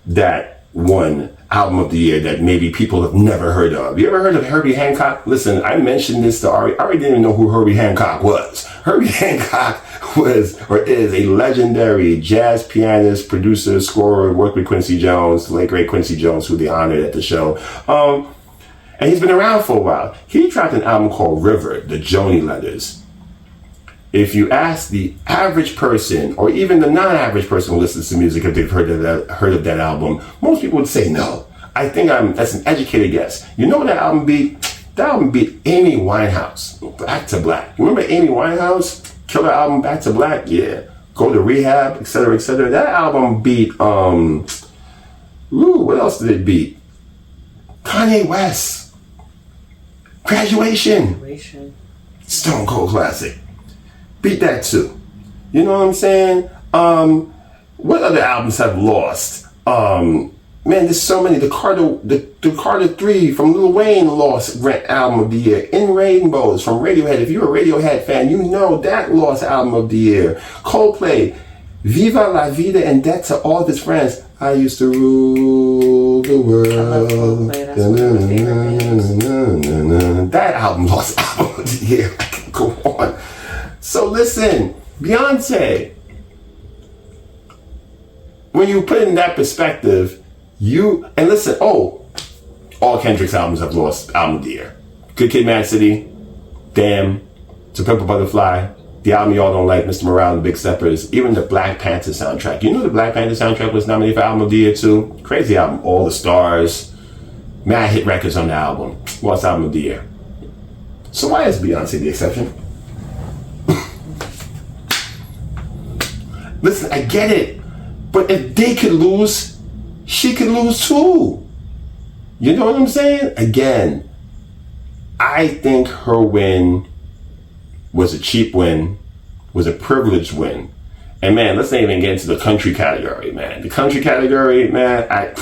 that won Album of the Year that maybe people have never heard of. You ever heard of Herbie Hancock? Listen, I mentioned this to Ari. Ari didn't even know who Herbie Hancock was. Herbie Hancock was or is a legendary jazz pianist, producer, scorer, worked with Quincy Jones, the late great Quincy Jones, who they honored at the show. And he's been around for a while. He dropped an album called River, the Joni Letters. If you ask the average person, or even the non-average person who listens to music, if they've heard of that album, most people would say no. I think that's an educated guess. You know what that album beat? That album beat Amy Winehouse, Back to Black. Remember Amy Winehouse? Killer album, Back to Black? Yeah. Go to Rehab, etc., etc. That album beat, what else did it beat? Kanye West. Graduation. Stone Cold classic. Beat that too. You know what I'm saying? What other albums have lost? Man, there's so many. The Carter 3 from Lil Wayne lost Album of the Year. In Rainbows from Radiohead. If you're a Radiohead fan, you know that lost Album of the Year. Coldplay, Viva la Vida and Debt to All of His Friends. I used to rule the world. That album lost Album of the Year. I can go on. So listen, Beyonce, when you put it in that perspective, and listen, all Kendrick's albums have lost Album of the Year. Good Kid, Mad City, Damn, To Pimp a Butterfly, the album y'all don't like, Mr. Morale and Big Steppers, even the Black Panther soundtrack. You know the Black Panther soundtrack was nominated for Album of the Year too? Crazy album, All the Stars, mad hit records on the album, lost Album of the Year. So why is Beyonce the exception? Listen, I get it, but if they could lose, she could lose too. You know what I'm saying? Again, I think her win was a cheap win, was a privileged win. And man, let's not even get into the country category, man. The country category, man,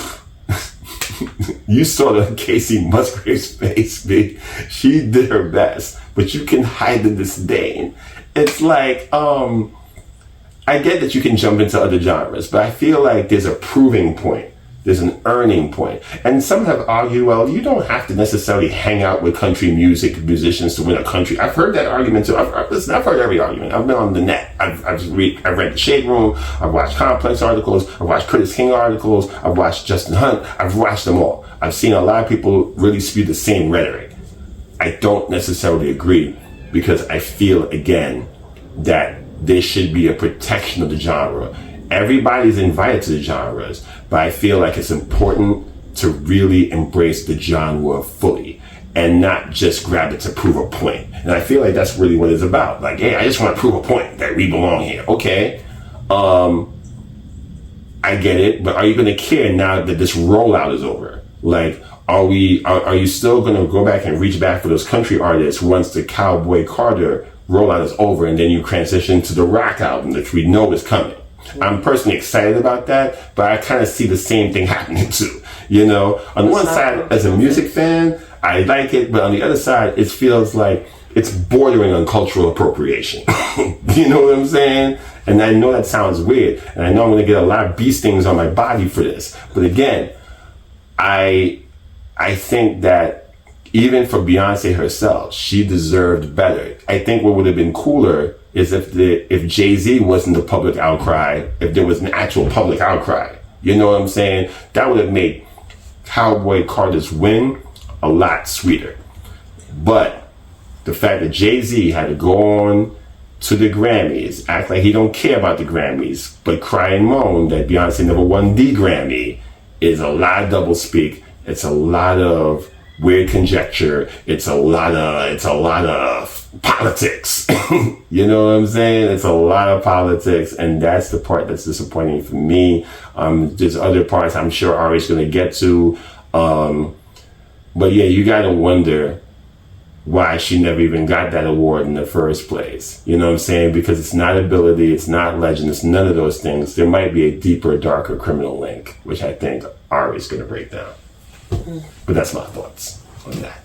you saw the Casey Musgrave's face, B. She did her best, but you can hide the disdain. It's like, I get that you can jump into other genres, but I feel like there's a proving point There's an earning point. And some have argued, well, you don't have to necessarily hang out with country musicians to win a country. I've heard that argument too. I've heard every argument. I've been on the net. I've read The Shade Room. I've watched Complex articles. I've watched Curtis King articles. I've watched Justin Hunt. I've watched them all. I've seen a lot of people really spew the same rhetoric. I don't necessarily agree because I feel, again, that there should be a protection of the genre. Everybody's invited to the genres, but I feel like it's important to really embrace the genre fully and not just grab it to prove a point. And I feel like that's really what it's about. Like, hey, I just want to prove a point that we belong here. Okay. I get it, but are you going to care now that this rollout is over? Like, are you still going to go back and reach back for those country artists once the Cowboy Carter rollout is over and then you transition to the rock album, which we know is coming? I'm personally excited about that, but I kind of see the same thing happening too. You know, on one side, as a music fan, I like it, but on the other side, it feels like it's bordering on cultural appropriation. You know what I'm saying? And I know that sounds weird, and I know I'm going to get a lot of bee stings on my body for this. But again, I think that even for Beyonce herself, she deserved better. I think what would have been cooler is if Jay-Z wasn't the public outcry, if there was an actual public outcry. You know what I'm saying? That would have made Cowboy Carter's win a lot sweeter. But the fact that Jay-Z had to go on to the Grammys, act like he don't care about the Grammys, but cry and moan that Beyonce never won the Grammy is a lot of doublespeak. It's a lot of weird conjecture. It's a lot of politics. You know what I'm saying? It's a lot of politics, and that's the part that's disappointing for me. There's other parts I'm sure Ari's going to get to. But yeah, you got to wonder why she never even got that award in the first place. You know what I'm saying? Because it's not ability, it's not legend, it's none of those things. There might be a deeper, darker criminal link, which I think Ari's going to break down. But that's my thoughts on that.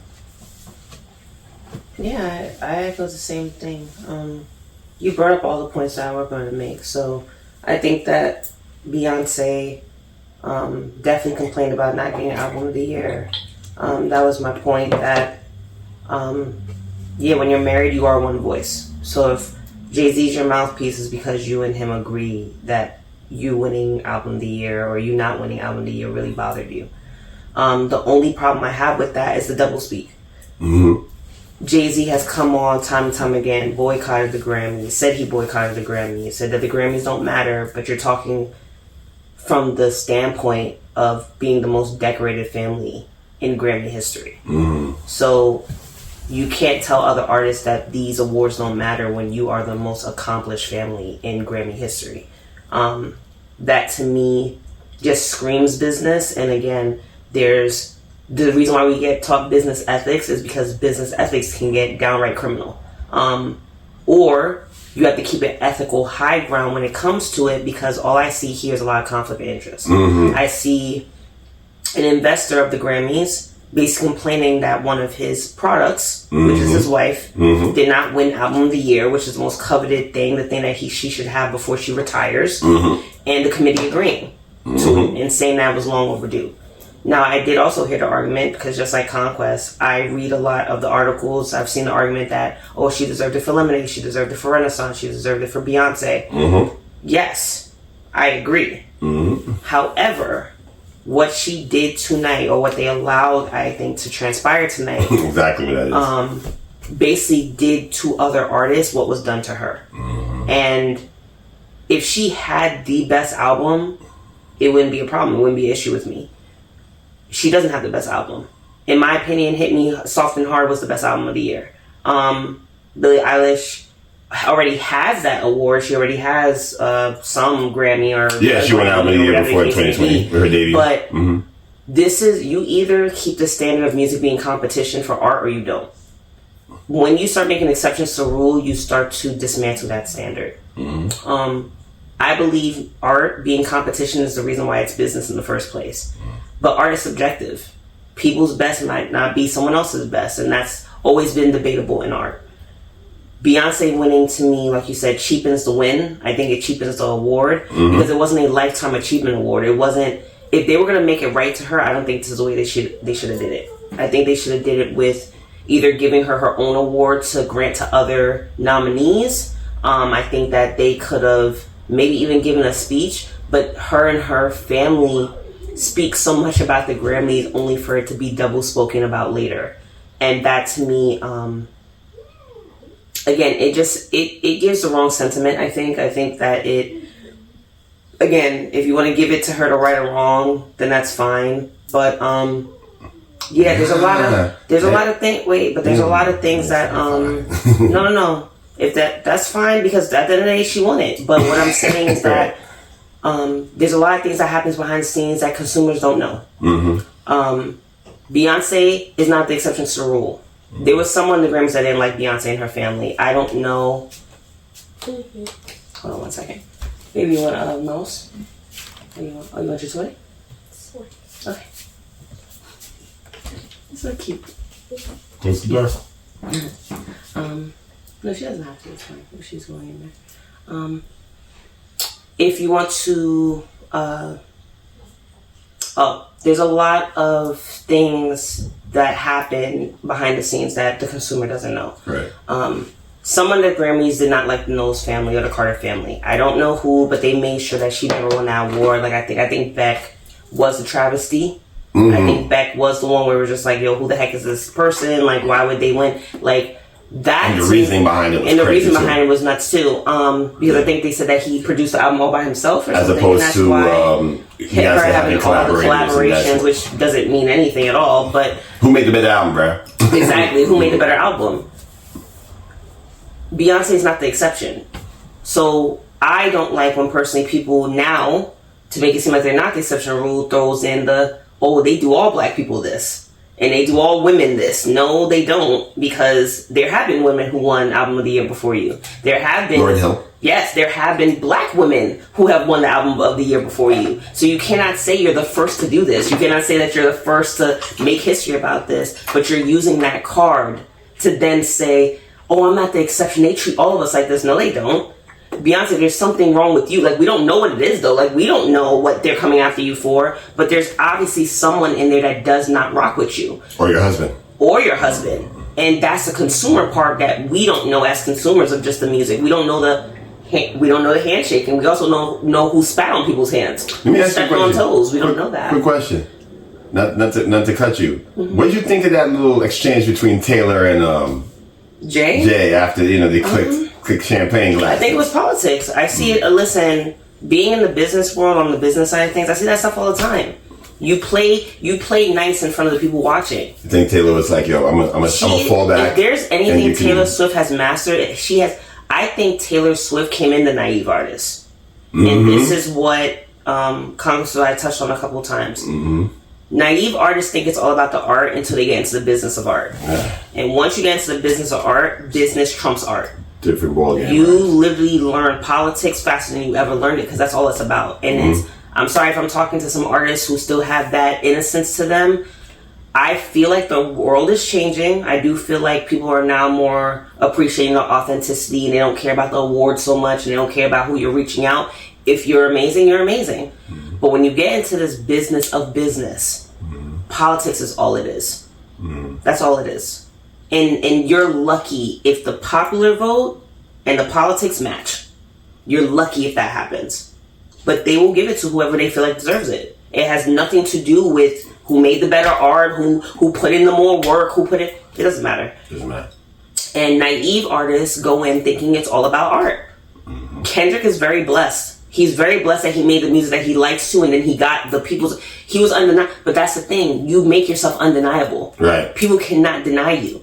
Yeah, I echo the same thing. You brought up all the points that I was going to make. So I think that Beyonce definitely complained about not getting Album of the Year. That was my point that, when you're married, you are one voice. So if Jay-Z's your mouthpiece, is because you and him agree that you winning Album of the Year or you not winning Album of the Year really bothered you. The only problem I have with that is the doublespeak. Mm-hmm. Jay-Z has come on time and time again, boycotted the Grammys, said he boycotted the Grammys, said that the Grammys don't matter, but you're talking from the standpoint of being the most decorated family in Grammy history. Mm-hmm. So you can't tell other artists that these awards don't matter when you are the most accomplished family in Grammy history. That to me just screams business, and again, there's the reason why we get taught business ethics is because business ethics can get downright criminal. Or you have to keep an ethical high ground when it comes to it, because all I see here is a lot of conflict of interest. Mm-hmm. I see an investor of the Grammys basically complaining that one of his products, mm-hmm. which is his wife, mm-hmm. did not win Album of the Year, which is the most coveted thing, the thing that she should have before she retires, mm-hmm. and the committee agreeing mm-hmm. to it and saying that was long overdue. Now, I did also hear the argument, because just like Conquest, I read a lot of the articles. I've seen the argument that, she deserved it for Lemonade, she deserved it for Renaissance, she deserved it for Beyonce. Mm-hmm. Yes, I agree. Mm-hmm. However, what she did tonight, or what they allowed, I think, to transpire tonight, exactly what that is. Basically did to other artists what was done to her. Mm-hmm. And if she had the best album, it wouldn't be a problem. It wouldn't be an issue with me. She doesn't have the best album. In my opinion, Hit Me Soft and Hard was the best album of the year. Billie Eilish already has that award. She already has some Grammy or... Yeah, she won Album of the Year before 2020 with her debut. But this is... You either keep the standard of music being competition for art, or you don't. When you start making exceptions to the rule, you start to dismantle that standard. Mm-hmm. I believe art being competition is the reason why it's business in the first place. But art is subjective. People's best might not be someone else's best, and that's always been debatable in art. Beyonce winning, to me, like you said, cheapens the win. I think it cheapens the award, because it wasn't a Lifetime Achievement Award. It wasn't if they were gonna make it right to her, I don't think this is the way they should have did it. I think they should have did it with either giving her own award to grant to other nominees. I think that they could have maybe even given a speech, but her and her family speak so much about the Grammys only for it to be double spoken about later. And that to me, again, it gives the wrong sentiment, I think. I think that again, if you want to give it to her to right or wrong, then that's fine. But yeah, there's a lot of things. Wait, but there's a lot of things that no. If that's fine, because at the end of the day she won it. But what I'm saying is that there's a lot of things that happens behind the scenes that consumers don't know. Beyonce is not the exception to the rule. There was someone in the Grammys that didn't like Beyonce and her family. I don't know. Hold on one second. Maybe you want mouse? You want your toy? Okay. It's so cute. Close the door. No, she doesn't have to. It's fine if she's going in there. If you want to, there's a lot of things that happen behind the scenes that the consumer doesn't know. Right. Someone at Grammys did not like the Knowles family or the Carter family. I don't know who, but they made sure that she never won that award. Like I think Beck was a travesty. I think Beck was the one where we're just like, yo, who the heck is this person? Like, why would they win? Like that. And the reasoning behind it was and the crazy reason behind it was nuts too. Because I think they said that he produced the album all by himself, or as something. opposed to he has to have collaborations, which doesn't mean anything at all. But who made the better album, bro? Exactly, who made the better album? Beyonce's not the exception. So I don't like when personally people now, to make it seem like they're not the exception rule, throws in they do all black people this. And they do all women this. No, they don't, because there have been women who won Album of the Year before you. There have been... Lauryn Hill. Yes, there have been black women who have won the Album of the Year before you. So you cannot say you're the first to do this. You cannot say that you're the first to make history about this, but you're using that card to then say, oh, I'm not the exception. They treat all of us like this. No, they don't. Beyonce, there's something wrong with you. Like, we don't know what it is, though. Like, we don't know what they're coming after you for. But there's obviously someone in there that does not rock with you. Or your husband. And that's the consumer part that we don't know as consumers of just the music. We don't know the handshake, and we also know who spat on people's hands. Let me ask you a question. On toes. We don't know that. Quick question. Not to cut you. What did you think of that little exchange between Taylor and Jay after they clicked champagne glasses? I think it was politics. I see it. Listen, being in the business world, on the business side of things, I see that stuff all the time. You play nice in front of the people watching. You think Taylor was like, yo, I'm a fall back? If there's anything Taylor Swift has mastered, she has. I think Taylor Swift came in the naive artist, and this is what CONQUEST I touched on a couple of times. Naive artists think it's all about the art until they get into the business of art. And once you get into the business of art, business trumps art. Different ballgame. You literally learn politics faster than you ever learned it, because that's all it's about. And I'm sorry if I'm talking to some artists who still have that innocence to them. I feel like the world is changing. I do feel like people are now more appreciating the authenticity, and they don't care about the awards so much, and they don't care about who you're reaching out. If you're amazing, you're amazing. But when you get into this business of business, politics is all it is. That's all it is. And you're lucky if the popular vote and the politics match. You're lucky if that happens. But they will give it to whoever they feel like deserves it. It has nothing to do with who made the better art, who put in the more work, it doesn't matter. And naive artists go in thinking it's all about art. Kendrick is very blessed. He's very blessed that he made the music that he likes to, and then he got he was undeniable. But that's the thing, you make yourself undeniable. Right. People cannot deny you.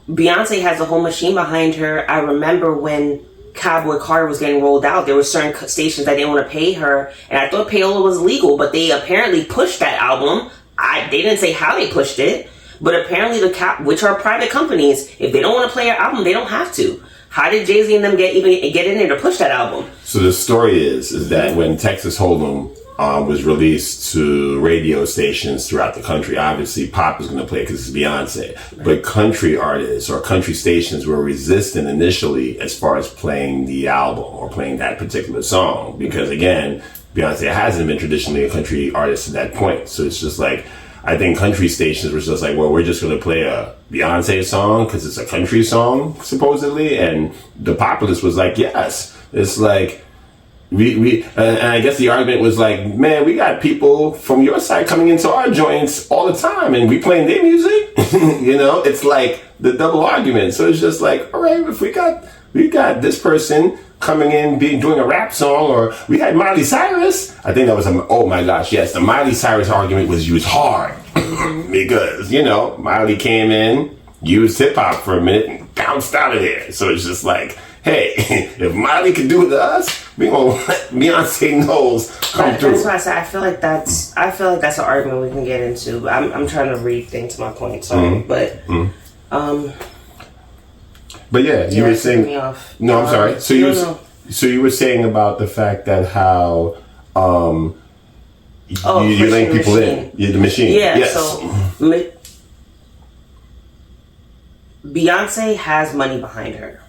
Beyonce has a whole machine behind her. I remember when COWBOY Carter was getting rolled out, there were certain stations that didn't want to pay her, and I thought payola was legal, but they apparently pushed that album. They didn't say how they pushed it, but apparently which are private companies, if they don't want to play your album, they don't have to. How did Jay-Z and them get in there to push that album? So the story is that when Texas Hold'em was released to radio stations throughout the country, obviously pop was going to play because it's Beyonce. Right. But country artists or country stations were resistant initially as far as playing the album or playing that particular song. Because again, Beyonce hasn't been traditionally a country artist to that point. So it's just like, I think country stations were just like, well, we're just going to play a Beyonce song because it's a country song, supposedly. And the populace was like, yes. It's like, and I guess the argument was like, man, we got people from your side coming into our joints all the time and we playing their music. You know, it's like the double argument. So it's just like, all right, if we got this person coming in doing a rap song, or we had Miley Cyrus. I think that was oh my gosh, yes, the Miley Cyrus argument was used hard because, you know, Miley came in, used hip hop for a minute and bounced out of there. So it's just like, hey, if Miley can do it to us, we gonna let Beyonce Knowles come through. That's why I said I feel like that's an argument we can get into. I'm trying to rethink to my point, sorry, but But yeah, you were saying. Me off. No, I'm sorry. So you were saying about the fact that how you link people in. Yeah, the machine. Yeah. Yes. So Beyonce has money behind her.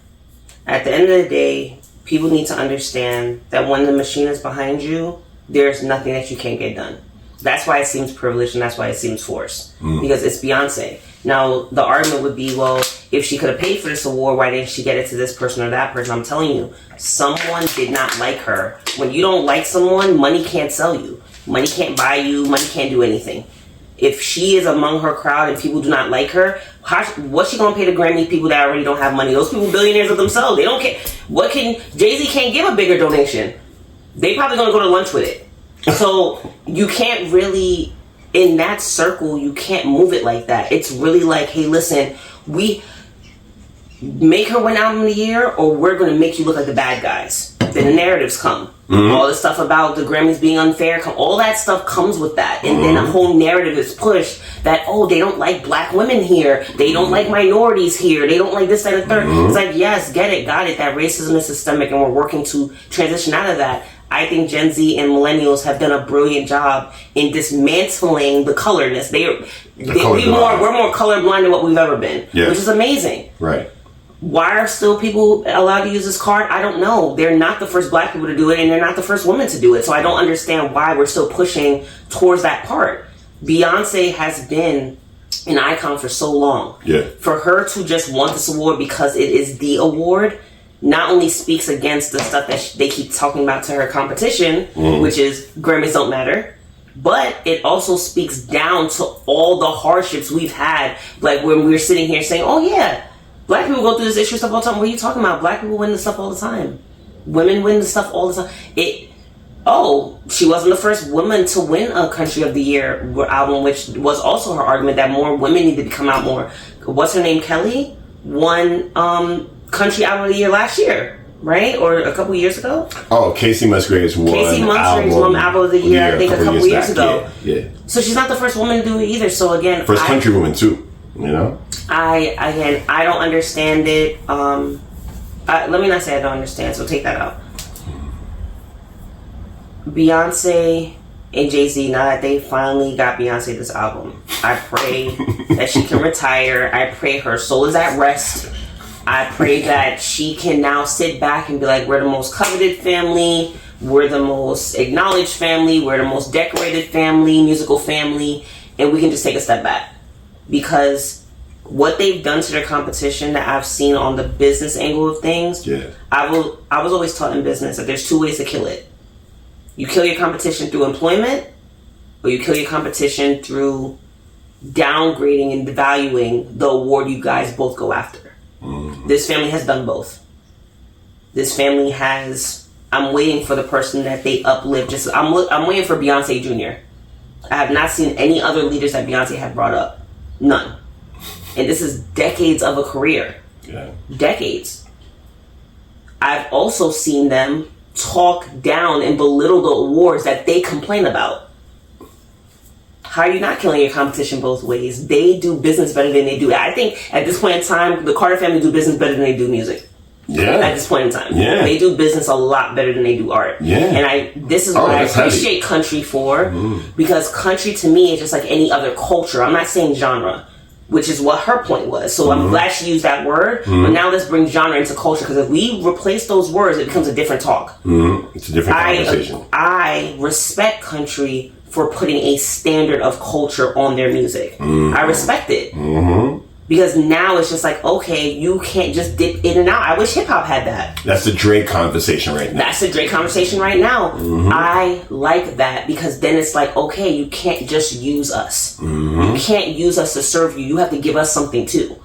At the end of the day, people need to understand that when the machine is behind you, there's nothing that you can't get done. That's why it seems privileged and that's why it seems forced. Because it's Beyonce. Now, the argument would be, well, if she could have paid for this award, why didn't she get it to this person or that person? I'm telling you, someone did not like her. When you don't like someone, money can't sell you. Money can't buy you. Money can't do anything. If she is among her crowd and people do not like her, what's she gonna pay the Grammy people that already don't have money? Those people billionaires of themselves. They don't care. Jay-Z can't give a bigger donation. They probably gonna go to lunch with it. So you can't really, in that circle, you can't move it like that. It's really like, hey, listen, we make her win album of the year, or we're gonna make you look like the bad guys. Then the narratives come. All this stuff about the Grammys being unfair, all that stuff comes with that. And then a whole narrative is pushed that, oh, they don't like black women here. They don't like minorities here. They don't like this, that, and the third. It's like, yes, get it, got it. That racism is systemic and we're working to transition out of that. I think Gen Z and millennials have done a brilliant job in dismantling the colorness. We're more colorblind than what we've ever been, which is amazing. Right. Why are still people allowed to use this card? I don't know. They're not the first black people to do it, and they're not the first women to do it. So I don't understand why we're still pushing towards that part. Beyonce has been an icon for so long. Yeah. For her to just want this award because it is the award not only speaks against the stuff that they keep talking about to her competition, which is Grammys don't matter, but it also speaks down to all the hardships we've had. Like when we're sitting here saying, oh yeah, black people go through this issue stuff all the time. What are you talking about? Black people win the stuff all the time. Women win the stuff all the time. She wasn't the first woman to win a Country of the Year album, which was also her argument that more women need to come out more. What's her name? Kelly won Country Album of the Year last year, right? Or a couple years ago? Oh, Casey Musgraves won Album of the Year, I think a couple years ago. Yeah. So she's not the first woman to do it either. So again, first country woman too. You know, I don't understand it. Let me not say I don't understand. So take that out. Beyonce and Jay-Z, now that they finally got Beyonce this album, I pray that she can retire. I pray her soul is at rest. I pray that she can now sit back and be like, we're the most coveted family, we're the most acknowledged family, we're the most decorated family, musical family, and we can just take a step back. Because what they've done to their competition that I've seen on the business angle of things, I was always taught in business that there's two ways to kill it. You kill your competition through employment, or you kill your competition through downgrading and devaluing the award you guys both go after. This family has done both. This family has, I'm waiting for the person that they uplift. I'm waiting for Beyonce Jr. I have not seen any other leaders that Beyonce had brought up. None. And this is decades of a career. Yeah. Decades. I've also seen them talk down and belittle the awards that they complain about. How are you not killing your competition both ways? They do business better than they do. I think at this point in time, the Carter family do business better than they do music. Yeah. At this point in time. Yeah. They do business a lot better than they do art. Yeah. And this is what I appreciate country for. Because country to me is just like any other culture. I'm not saying genre. which is what her point was. So I'm glad she used that word. But now let's bring genre into culture, because if we replace those words, it becomes a different talk. It's a different conversation. I respect country for putting a standard of culture on their music. I respect it. Because now it's just like, okay, you can't just dip in and out. I wish hip hop had that. That's the Drake conversation right now. That's the Drake conversation right now. I like that, because then it's like, okay, you can't just use us. You can't use us to serve you. You have to give us something too.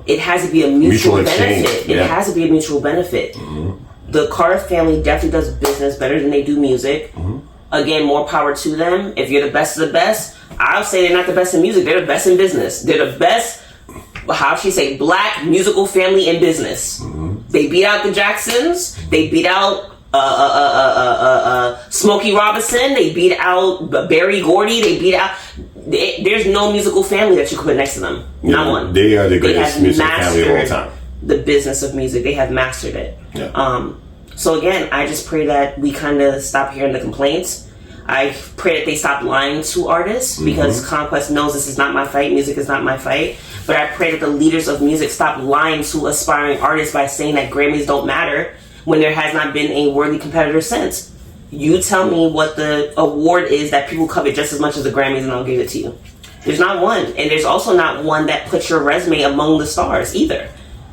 It has to be a mutual benefit. It has to be a mutual benefit. The Carter family definitely does business better than they do music. Again, more power to them. If you're the best of the best, I'll say they're not the best in music. They're the best in business. They're the best, how she say, black musical family in business. They beat out the Jacksons. They beat out Smokey Robinson. They beat out Berry Gordy. They beat out. There's no musical family that you could put next to them. Not one. They are the greatest musical family of all time. The business of music. They have mastered it. So again, I just pray that we kind of stop hearing the complaints. I pray that they stop lying to artists, because Conquest knows this is not my fight. Music is not my fight. But I pray that the leaders of music stop lying to aspiring artists by saying that Grammys don't matter when there has not been a worthy competitor since. You tell me what the award is that people covet just as much as the Grammys, and I'll give it to you. There's not one. And there's also not one that puts your resume among the stars either.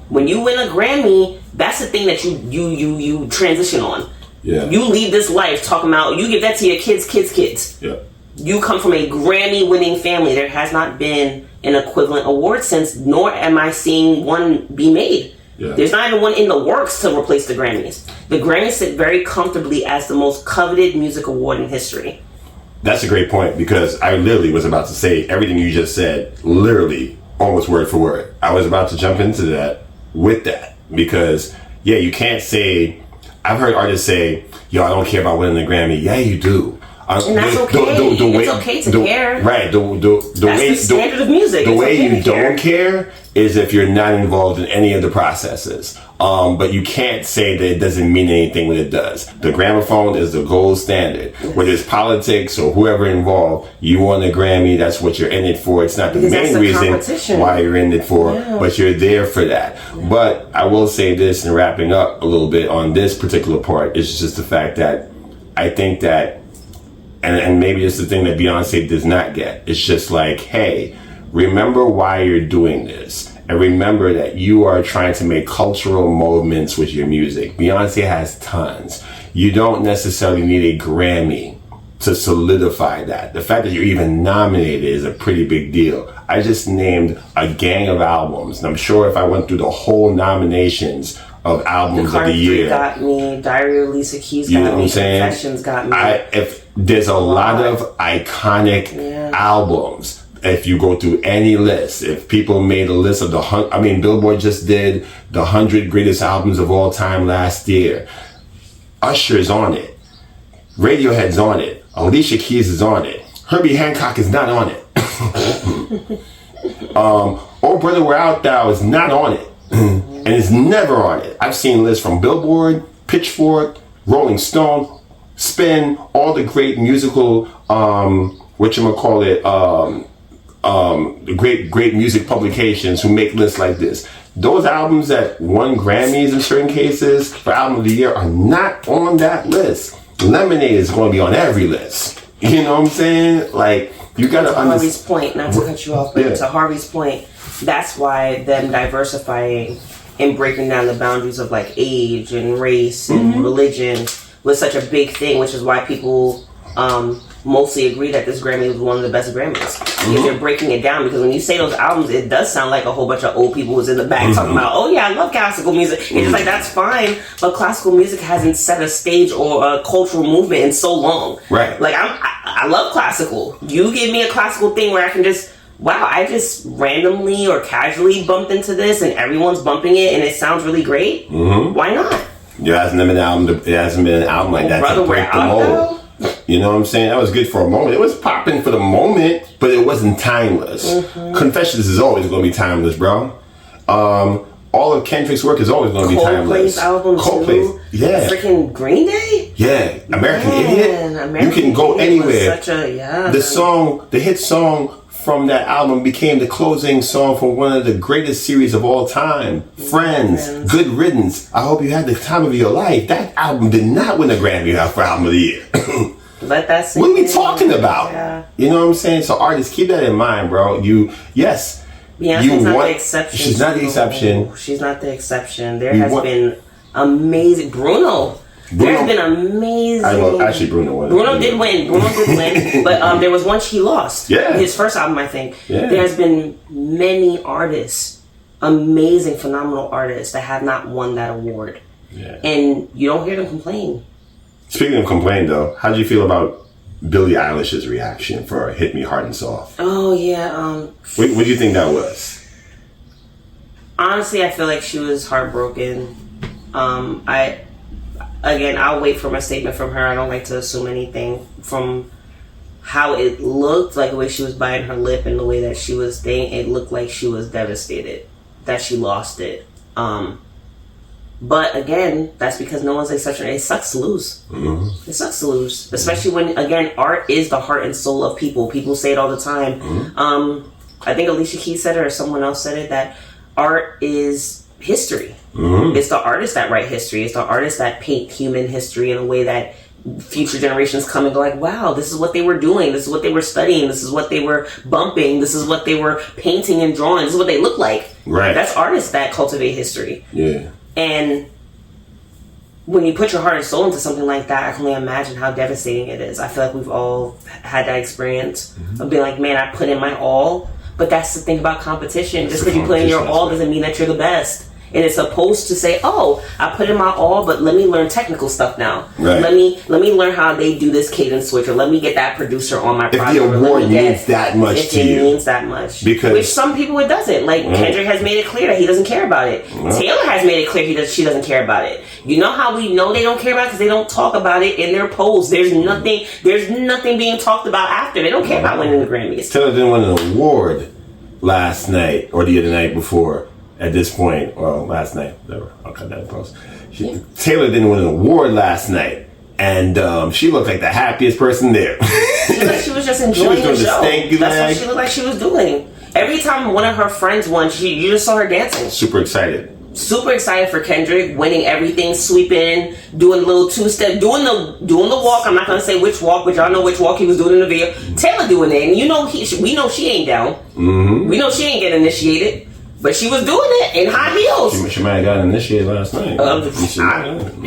When you win a Grammy, that's the thing that you transition on. You leave this life talking about, you give that to your kids. You come from a Grammy winning family. There has not been an equivalent award since, nor am I seeing one be made. There's not even one in the works to replace the Grammys. The Grammys sit very comfortably as the most coveted music award in history. That's a great point, because I literally was about to say everything you just said, literally almost word for word. I was about to jump into that with that, because you can't say, I've heard artists say, yo, I don't care about winning the Grammy. Yeah, you do. And that's okay. It's okay to care. Right. The standard of music. The way you don't care is if you're not involved in any of the processes. But you can't say that it doesn't mean anything when it does. The gramophone is the gold standard. Whether it's politics or whoever involved, you won a Grammy, that's what you're in it for. It's not the main reason why you're in it for, but you're there for that. But I will say this, and wrapping up a little bit on this particular part, is just the fact that I think that, and maybe it's the thing that Beyonce does not get. It's just like, hey, remember why you're doing this. And remember that you are trying to make cultural movements with your music. Beyonce has tons. You don't necessarily need a Grammy to solidify that. The fact that you're even nominated is a pretty big deal. I just named a gang of albums. And I'm sure if I went through the whole nominations of albums of the year. Got me. Diary of Alicia Keys got me. Confessions got me. If there's a lot of iconic albums. If you go through any list, if people made a list of Billboard just did the 100 greatest albums of all time last year. Usher's on it. Radiohead's on it. Alicia Keys is on it. Herbie Hancock is not on it. Oh Brother Where Art Thou is not on it. And is never on it. I've seen lists from Billboard, Pitchfork, Rolling Stone, Spin, all the great musical, the great music publications who make lists like this. Those albums that won Grammys in certain cases for album of the year are not on that list. Lemonade is going to be on every list. You know what I'm saying? Like, you got to understand. Harvey's point, not to cut you off, but to Harvey's point, that's why them diversifying and breaking down the boundaries of like age and race and religion was such a big thing, which is why people mostly agree that this Grammy was one of the best Grammys. Because they're breaking it down, because when you say those albums, it does sound like a whole bunch of old people was in the back talking about, oh yeah, I love classical music. It's just like, that's fine, but classical music hasn't set a stage or a cultural movement in so long. Right. Like, I love classical. You give me a classical thing where I can just, wow, I just randomly or casually bumped into this and everyone's bumping it and it sounds really great. Why not? There hasn't been an album like that to break the mold. You know what I'm saying? That was good for a moment. It was popping for the moment, but it wasn't timeless. Confessions is always going to be timeless, bro. All of Kendrick's work is always going to be timeless. Coldplay's album too. Yeah. Freaking Green Day? Yeah. American Idiot. You can go anywhere. The hit song from that album became the closing song for one of the greatest series of all time, Friends, Good Riddance, I Hope You Had the Time of Your Life. That album did not win a Grammy for Album of the Year. Let that sink What are we in. talking about? Yeah. You know what I'm saying? So artists, keep that in mind, bro. Beyonce's not the exception. She's not the exception. She's not the exception. There has been amazing Bruno. There's been amazing. Actually, Bruno did win. But there was one she lost. Yeah. His first album, I think. Yeah. There's been many artists, amazing, phenomenal artists that have not won that award. Yeah. And you don't hear them complain. Speaking of complain, though, how do you feel about Billie Eilish's reaction for Hit Me Hard and Soft? Oh, yeah. What do you think that was? Honestly, I feel like she was heartbroken. I'll wait for my statement from her. I don't like to assume anything from how it looked, like the way she was biting her lip and the way that she was saying. It looked like she was devastated that she lost it. But again, that's because no one's the exception. It sucks to lose. Mm-hmm. It sucks to lose, especially when, again, art is the heart and soul of people. People say it all the time. Mm-hmm. I think Alicia Keys said it, or someone else said it, that art is history. Mm-hmm. It's the artists that write history. It's the artists that paint human history in a way that future generations come and go like, wow, this is what they were doing. This is what they were studying. This is what they were bumping. This is what they were painting and drawing. This is what they look like. Right. That's artists that cultivate history. Yeah. And when you put your heart and soul into something like that, I can only imagine how devastating it is. I feel like we've all had that experience of being like, man, I put in my all. But that's the thing about competition. Just because you put in your all doesn't mean that you're the best. And it's supposed to say, oh, I put in my all, but let me learn technical stuff now. Right. Let me learn how they do this cadence switch, or let me get that producer on my project. If the award means that much to you. It means that much. Because which some people it doesn't. Like Kendrick has made it clear that he doesn't care about it. Taylor has made it clear she doesn't care about it. You know how we know they don't care about it? Because they don't talk about it in their polls. There's nothing being talked about after. They don't care about winning the Grammys. Taylor didn't win an award last night or the other night before. At this point, well, last night, whatever, I'll cut that in post. Taylor didn't win an award last night, and she looked like the happiest person there. She looked like she was just enjoying the show. That's what she looked like she was doing. Every time one of her friends won, you just saw her dancing. Super excited for Kendrick, winning everything, sweeping, doing a little two-step, doing the walk. I'm not gonna say which walk, but y'all know which walk he was doing in the video. Taylor doing it, and we know she ain't down. Mm-hmm. We know she ain't getting initiated. But she was doing it in high heels. She might have gotten initiated last night.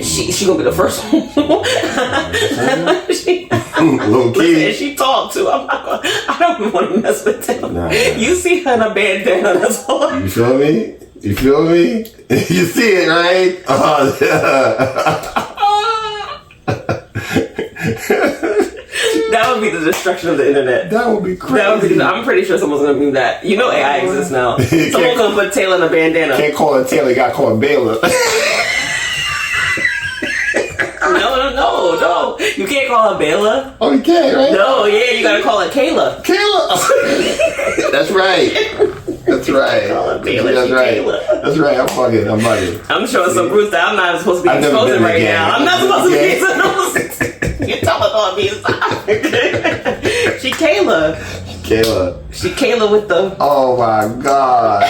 She gonna be the first one. Little kid. She talked too. I don't even want to mess with them. Nah. You see her in a bandana. That's all. You feel me? You see it, right? That would be the destruction of the internet. That would be crazy. I'm pretty sure someone's gonna do that. You know AI exists now. Someone's gonna put Taylor in a bandana. Can't call her Taylor, you gotta call her Baylor. No. You can't call her Baylor. Oh, you can't, right? No, yeah, you gotta call her Kayla. That's right. Call her Baylor. That's right. That's right. I'm bugging. I'm showing some roots that I'm not supposed to be exposing right now. I'm not supposed to be exposing. You're telling all me stop. She Kayla. She Kayla with the. Oh my God.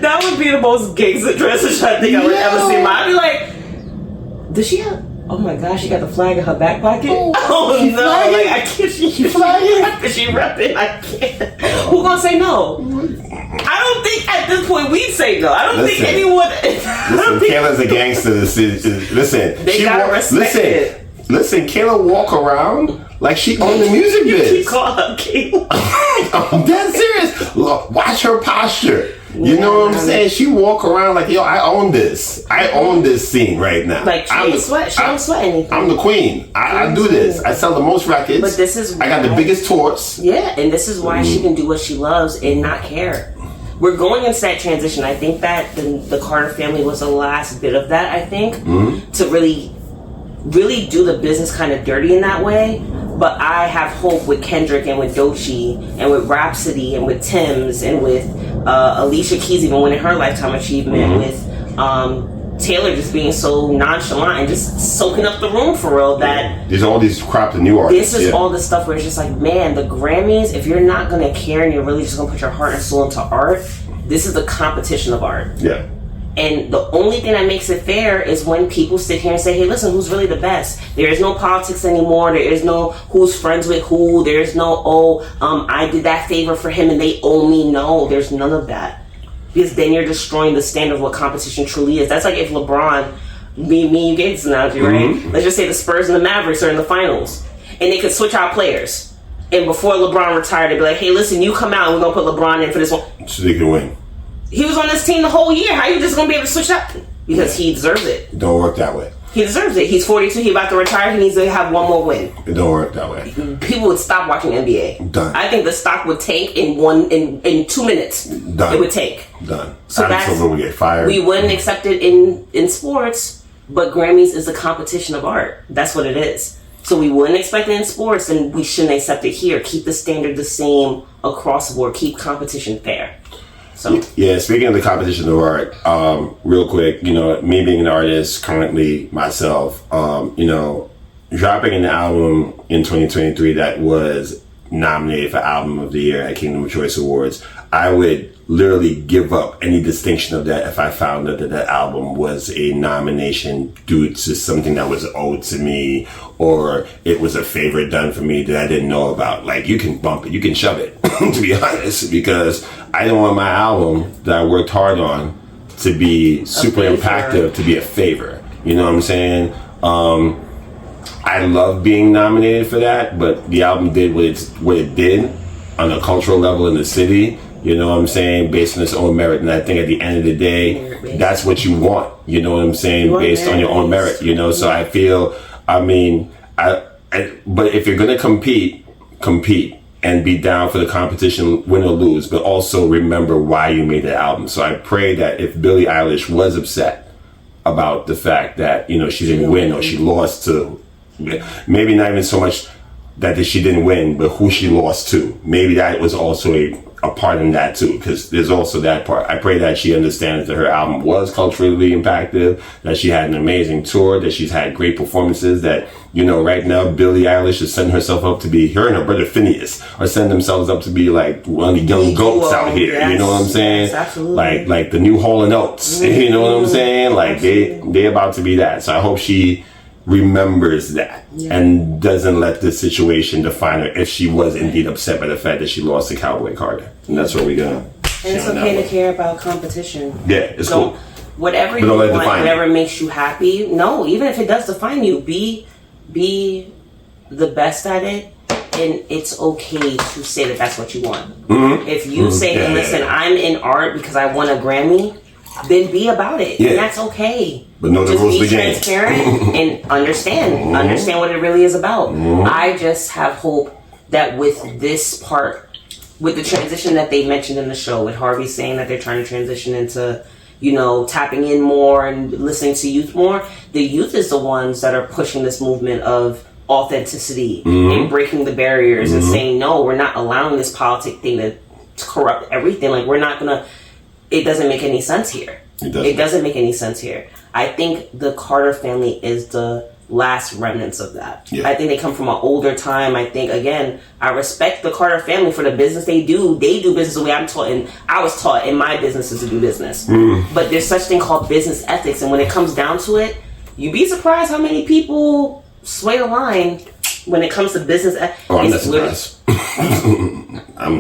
That would be the most gangster dress I think I would ever see. I'd be like, does she have? Oh my gosh, she got the flag in her back pocket. Oh no, flagging? Like I can't. She flagging? She repping. I can't. Who gonna say no? I don't think at this point we'd say no. I don't think anyone. Kayla's a gangster. Listen, they gotta respect it. Listen, Kayla walk around like she owned the music biz. You keep calling her Kayla. I'm dead serious. Look, watch her posture. You know what I'm saying? She walk around like, yo, I own this. I own this scene right now. Like, she don't sweat anything. I'm the queen. I do this. I sell the most records. But this is why, I got the biggest tours. Yeah, and this is why she can do what she loves and not care. We're going into that transition. I think that the Carter family was the last bit of that, I think, to really do the business kind of dirty in that way. But I have hope with Kendrick and with Doechii and with Rapsody and with Tim's and with Alicia Keys even winning her Lifetime Achievement, with Taylor just being so nonchalant and just soaking up the room for real. That there's all these crop of new artists. This is all the stuff where it's just like, man, the Grammys. If you're not gonna care and you're really just gonna put your heart and soul into art, this is the competition of art. Yeah. And the only thing that makes it fair is when people sit here and say, hey, listen, who's really the best? There is no politics anymore. There is no who's friends with who. There is no, I did that favor for him and they owe me. No, there's none of that. Because then you're destroying the standard of what competition truly is. That's like if LeBron, you gave this analogy, right? Let's just say the Spurs and the Mavericks are in the finals. And they could switch out players. And before LeBron retired, they'd be like, hey, listen, you come out and we're going to put LeBron in for this one. So they can win. He was on this team the whole year. How are you just going to be able to switch out? Because he deserves it. It don't work that way. He deserves it. He's 42. He's about to retire. He needs to have one more win. It don't work that way. People would stop watching NBA. Done. I think the stock would tank in 2 minutes. Done. It would take. Done. So Adam Silver would get fired. We wouldn't accept it in sports, but Grammys is a competition of art. That's what it is. So we wouldn't expect it in sports, and we shouldn't accept it here. Keep the standard the same across the board. Keep competition fair. So. Yeah, speaking of the competition of art, real quick, me being an artist currently myself, dropping an album in 2023 that was nominated for Album of the Year at Kingdom of Choice Awards, I would literally give up any distinction of that if I found out that album was a nomination due to something that was owed to me, or it was a favor done for me that I didn't know about. Like, you can bump it, you can shove it, to be honest, because I don't want my album that I worked hard on to be super impactful, to be a favor. You know what I'm saying? I love being nominated for that, but the album did what it did on a cultural level in the city. You know what I'm saying? Based on its own merit. And I think at the end of the day, that's what you want. You know what I'm saying? Based on your own merit, So I feel, but if you're going to compete and be down for the competition, win or lose, but also remember why you made the album. So I pray that if Billie Eilish was upset about the fact that, she didn't win or she lost to, maybe not even so much that she didn't win, but who she lost to. Maybe that was also a part in that too, because there's also that part. I pray that she understands that her album was culturally impactful, that she had an amazing tour, that she's had great performances, that, right now Billie Eilish is setting herself up to be, her and her brother Phineas are setting themselves up to be like one of the young goats out here. Yes, you know what I'm saying? Yes, absolutely. Like the new Hall & Oates. You know what I'm saying? Like they about to be that. So I hope she remembers that and doesn't let this situation define her if she was indeed upset by the fact that she lost to COWBOY Carter. And that's what we're gonna. And it's okay to care about competition. Yeah, it's cool. Whatever you want, whatever makes you happy. No, even if it does define you, be the best at it. And it's okay to say that that's what you want. Mm-hmm. If you say, listen, I'm in art because I won a Grammy, then be about it. And that's okay. But know the rules of the game. Just be transparent and understand what it really is about. I just have hope that with this part, with the transition that they mentioned in the show, with Harvey saying that they're trying to transition into, tapping in more and listening to youth more, the youth is the ones that are pushing this movement of authenticity and breaking the barriers and saying, no, we're not allowing this politic thing to corrupt everything. Like, we're not gonna, it doesn't make any sense here. It doesn't make any sense here. I think the Carter family is the last remnants of that. Yeah. I think they come from an older time. I think, again, I respect the Carter family for the business they do. They do business the way I'm taught, and I was taught in my businesses to do business. But there's such thing called business ethics, and when it comes down to it, you'd be surprised how many people sway the line when it comes to business ethics. Oh, I'm not surprised.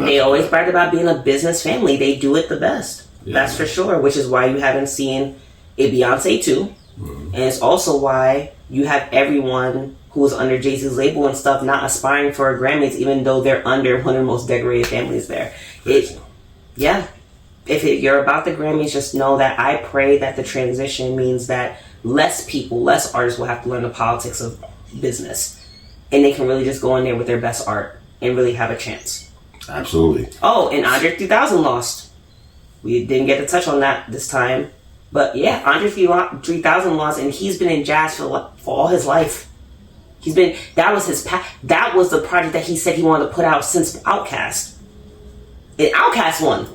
They always brag about being a business family. They do it the best. Yeah. That's for sure, which is why you haven't seen a Beyonce too. And it's also why you have everyone who is under Jay-Z's label and stuff not aspiring for Grammys, even though they're under one of the most decorated families there. If you're about the Grammys, just know that I pray that the transition means that less artists will have to learn the politics of business, and they can really just go in there with their best art and really have a chance. Absolutely. Oh, and Andre 3000 lost. We didn't get to touch on that this time. But yeah, Andre 3000 lost, and he's been in jazz for all his life. That was the project that he said he wanted to put out since Outkast. And Outkast won.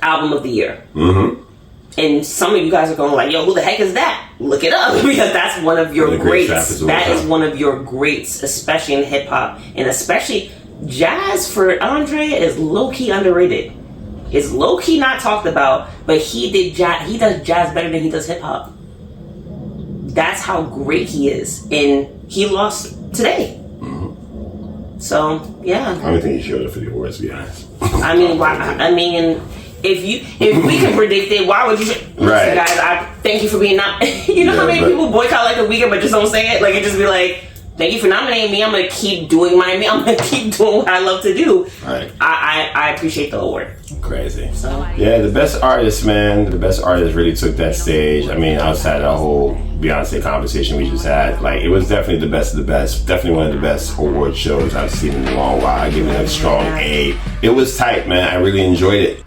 Album of the Year. And some of you guys are going like, yo, who the heck is that? Look it up, because that's one of your greats. That is one of your greats, especially in hip hop, and especially jazz for Andre is low key underrated. It's low key not talked about, but he did jazz. He does jazz better than he does hip hop. That's how great he is, and he lost today. So yeah, I don't think he showed up for the awards, to be honest. I mean, if we can predict it, why would you? Right, guys. I thank you for being not. You know how many people boycott like the weekend, but just don't say it. Like it just be like, thank you for nominating me. I'm gonna keep doing I'm gonna keep doing what I love to do. Right. I appreciate the award. Crazy. So yeah, the best artist, man. The best artist really took that stage. I mean, outside of the whole Beyonce conversation we just had, like it was definitely the best of the best. Definitely one of the best award shows I've seen in a long while. I give it a strong A. It was tight, man. I really enjoyed it.